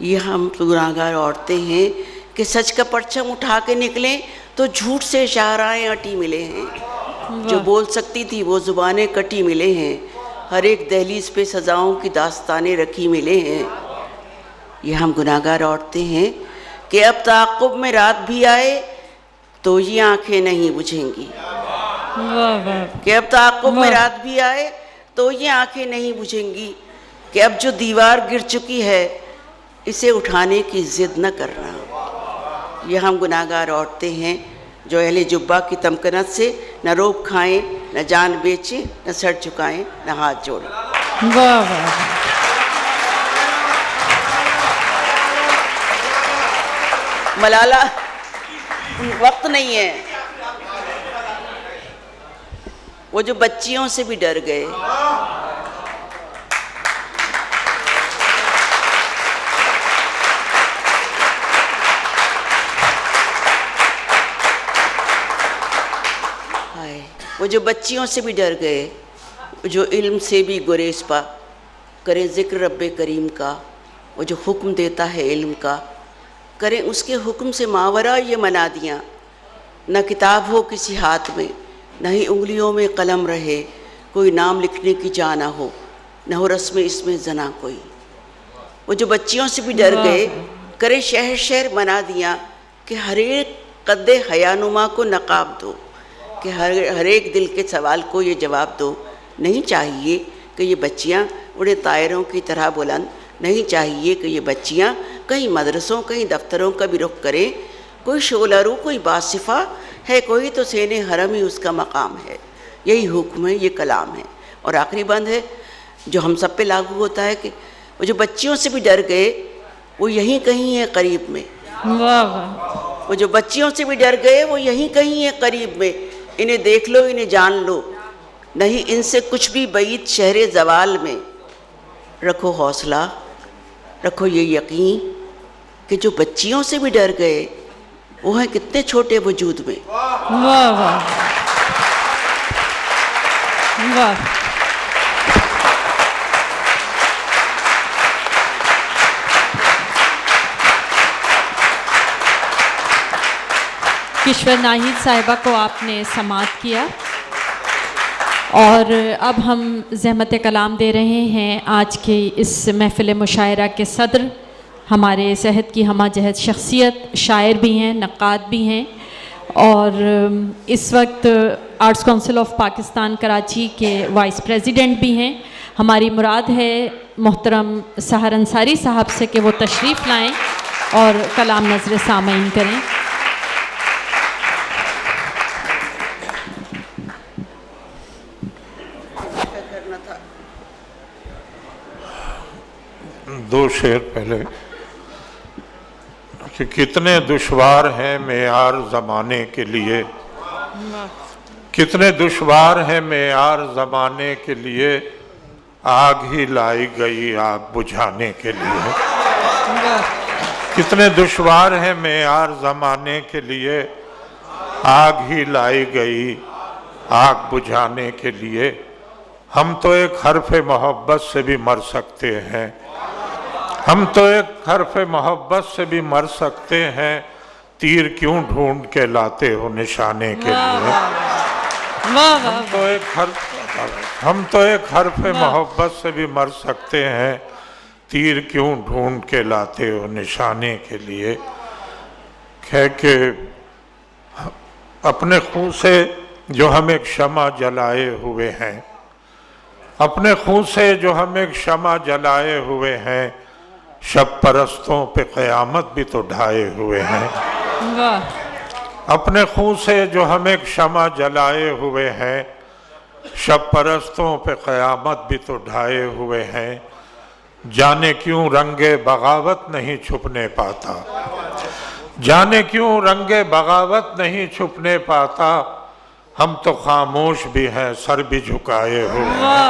Speaker 1: ये हम गुनाहगार औरतें हैं कि सच का परचम उठा के निकलें तो झूठ से शाहराएँ अटी मिले हैं। जो बोल सकती थी वो ज़ुबानें कटी मिले हैं। हर एक दहलीज पे सज़ाओं की दास्तानें रखी मिले हैं। ये हम गुनाहगार औरतें हैं कि अब ताक़ुब में रात भी आए तो ये आँखें नहीं बुझेंगी। कि अब ताक़ुब में रात भी आए तो ये आँखें नहीं बुझेंगी। कि अब जो दीवार गिर चुकी है इसे उठाने की ज़िद न करना। ये हम गुनाहगार औरतें हैं जो अहले जुब्बा की तमकनत से न रोब खाएं, न जान बेचें, न सर झुकाएं, न हाथ जोड़ें।
Speaker 2: वाह वाह।
Speaker 1: मलाला वक्त नहीं है, वो जो बच्चियों से भी डर गए। वो जो बच्चियों से भी डर गए, जो इल्म से भी गुरेज पा करें ज़िक्र रब्बे करीम का। वो जो हुक्म देता है इल्म का, करें उसके हुक्म से मावरा ये मनादियाँ। न किताब हो किसी हाथ में, न ही उंगलियों में कलम रहे, कोई नाम लिखने की जा ना हो, न हो रस्म इसमें जना कोई। वो जो बच्चियों से भी डर गए, करें शहर शहर मनादियाँ कि हर एक कद्दे हयानुमा को नकाब दो, कि हर एक दिल के सवाल को ये जवाब दो। नहीं चाहिए कि ये बच्चियाँ उड़े तायरों की तरह बुलंद, नहीं चाहिए कि ये बच्चियाँ कहीं मदरसों कहीं दफ्तरों का भी रुख करें। कोई शोलारू कोई बासिफ़ा है, कोई तो सेने हरम ही उसका मकाम है। यही हुक्म है, ये कलाम है। और आखिरी बंद है जो हम सब पे लागू होता है कि वो जो बच्चियों से भी डर गए वो यहीं कहीं है करीब में।
Speaker 2: वाह वाह।
Speaker 1: वो जो बच्चियों से भी डर गए वो यहीं कहीं है करीब में। इन्हें देख लो, इन्हें जान लो, नहीं इनसे कुछ भी बईद शहरे ज़वाल में। रखो हौसला, रखो ये यकीन कि जो बच्चियों से भी डर गए वो है कितने छोटे वजूद में।
Speaker 2: वाह वाह वाह। किश्वर नाहिद साहिबा को आपने समाअत किया और अब हम ज़हमत कलाम दे रहे हैं आज के इस महफ़िल मुशायरा के सदर, हमारे सहद की हमा जहद शख्सियत, शायर भी हैं, नक्काद भी हैं और इस वक्त arts council of Pakistan Karachi के वाइस प्रेसिडेंट भी हैं। हमारी मुराद है मोहतरम सहर अंसारी साहब से कि वो तशरीफ़ लाएं और कलाम नज़र सामईन करें।
Speaker 4: दो शेर पहले कि कितने दुश्वार हैं मेयार ज़माने के लिए, कितने दुश्वार हैं मेयार ज़माने के लिए, आग ही लाई गई आग बुझाने के लिए। कितने दुश्वार हैं मेयार ज़माने के लिए, आग ही लाई गई आग बुझाने के लिए। हम तो एक हर्फ़ मोहब्बत से भी मर सकते हैं, हम तो एक हर्फ़ मोहब्बत से भी मर सकते हैं, तीर क्यों ढूंढ के लाते हो निशाने के लिए। हम तो एक हर्फ़ मोहब्बत से भी मर सकते हैं, तीर क्यों ढूंढ के लाते हो निशाने के लिए। कह के अपने खून से जो हम एक शमा जलाए हुए हैं, अपने खून से जो हम एक शमा जलाए हुए हैं, शब परस्तों पे क़यामत भी तो ढाए हुए हैं। अपने खून से जो हम एक शमा जलाए हुए हैं, शब परस्तों पे क़यामत भी तो ढाए हुए हैं। जाने क्यों रंगे बगावत नहीं छुपने पाता, जाने क्यों रंगे बगावत नहीं छुपने पाता, हम तो खामोश भी हैं सर भी झुकाए हुए हैं।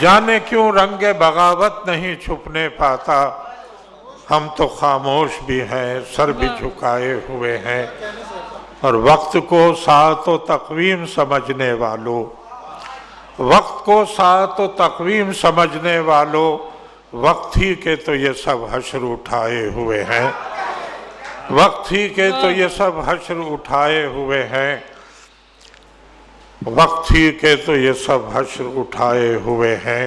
Speaker 4: जाने क्यों रंगे बगावत नहीं छुपने पाता, हम तो खामोश भी हैं सर भी झुकाए हुए हैं। और वक्त को सात व तक़वीम समझने वालों, वक्त को सात व तक़वीम समझने वालों, वक्त ही के तो ये सब हश्र उठाए हुए हैं, वक्त ही के तो ये सब हश्र उठाए हुए हैं, वक्त ही के तो ये सब हश्र उठाए हुए हैं।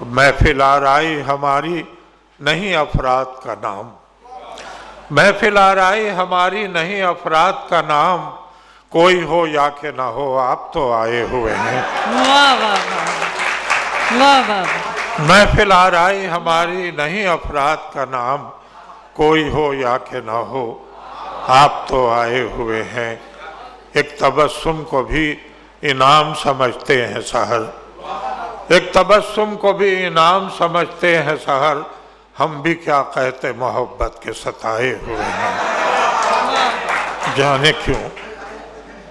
Speaker 4: महफिल आराई हमारी नहीं अफराद का नाम, महफिल आराई हमारी नहीं अफराद का नाम, कोई हो या के ना हो आप तो आए हुए हैं। महफिल आराई हमारी नहीं अफराद का नाम, कोई हो या के ना हो आप तो आए हुए हैं। एक तबस्सुम को भी इनाम समझते हैं सहर, एक तबस्सुम को भी इनाम समझते हैं सहर, हम भी क्या कहते मोहब्बत के सताए हुए हैं, जाने क्यों।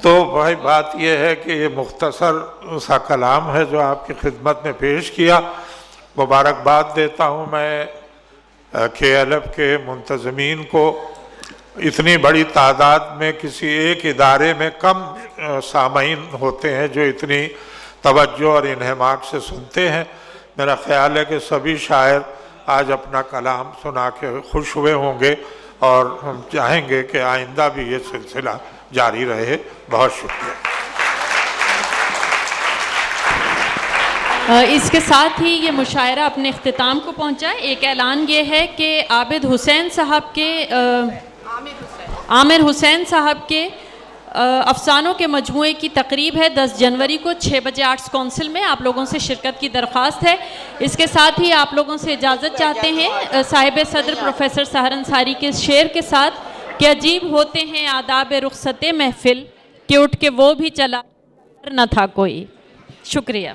Speaker 4: तो भाई बात यह है कि ये मुख्तसर सा कलाम है जो आपकी खिदमत में पेश किया। मुबारकबाद देता हूँ मैं KLF के मुंतज़मीन को। इतनी बड़ी तादाद में किसी एक इदारे में कम सामीन होते हैं जो इतनी तवज्जो और इन्हमाक से सुनते हैं। मेरा ख़्याल है कि सभी शायर आज अपना कलाम सुना के खुश हुए होंगे और हम चाहेंगे कि आइंदा भी ये सिलसिला जारी रहे। बहुत शुक्रिया।
Speaker 2: इसके साथ ही ये मुशायरा अपने अख्तिताम को पहुंचा। एक ऐलान ये है कि आबिद हुसैन साहब के आमिर हुसैन साहब के अफसानों के मजमूए की तकरीब है 10 जनवरी को 6 बजे आर्ट्स काउंसिल में। आप लोगों से शिरकत की दरख्वास्त है। इसके साथ ही आप लोगों से इजाज़त चाहते हैं साहिब सदर प्रोफेसर सहर अंसारी के शेर के साथ कि अजीब होते हैं आदाब रुखसत महफिल, कि उठ के वो भी चला न था कोई। शुक्रिया।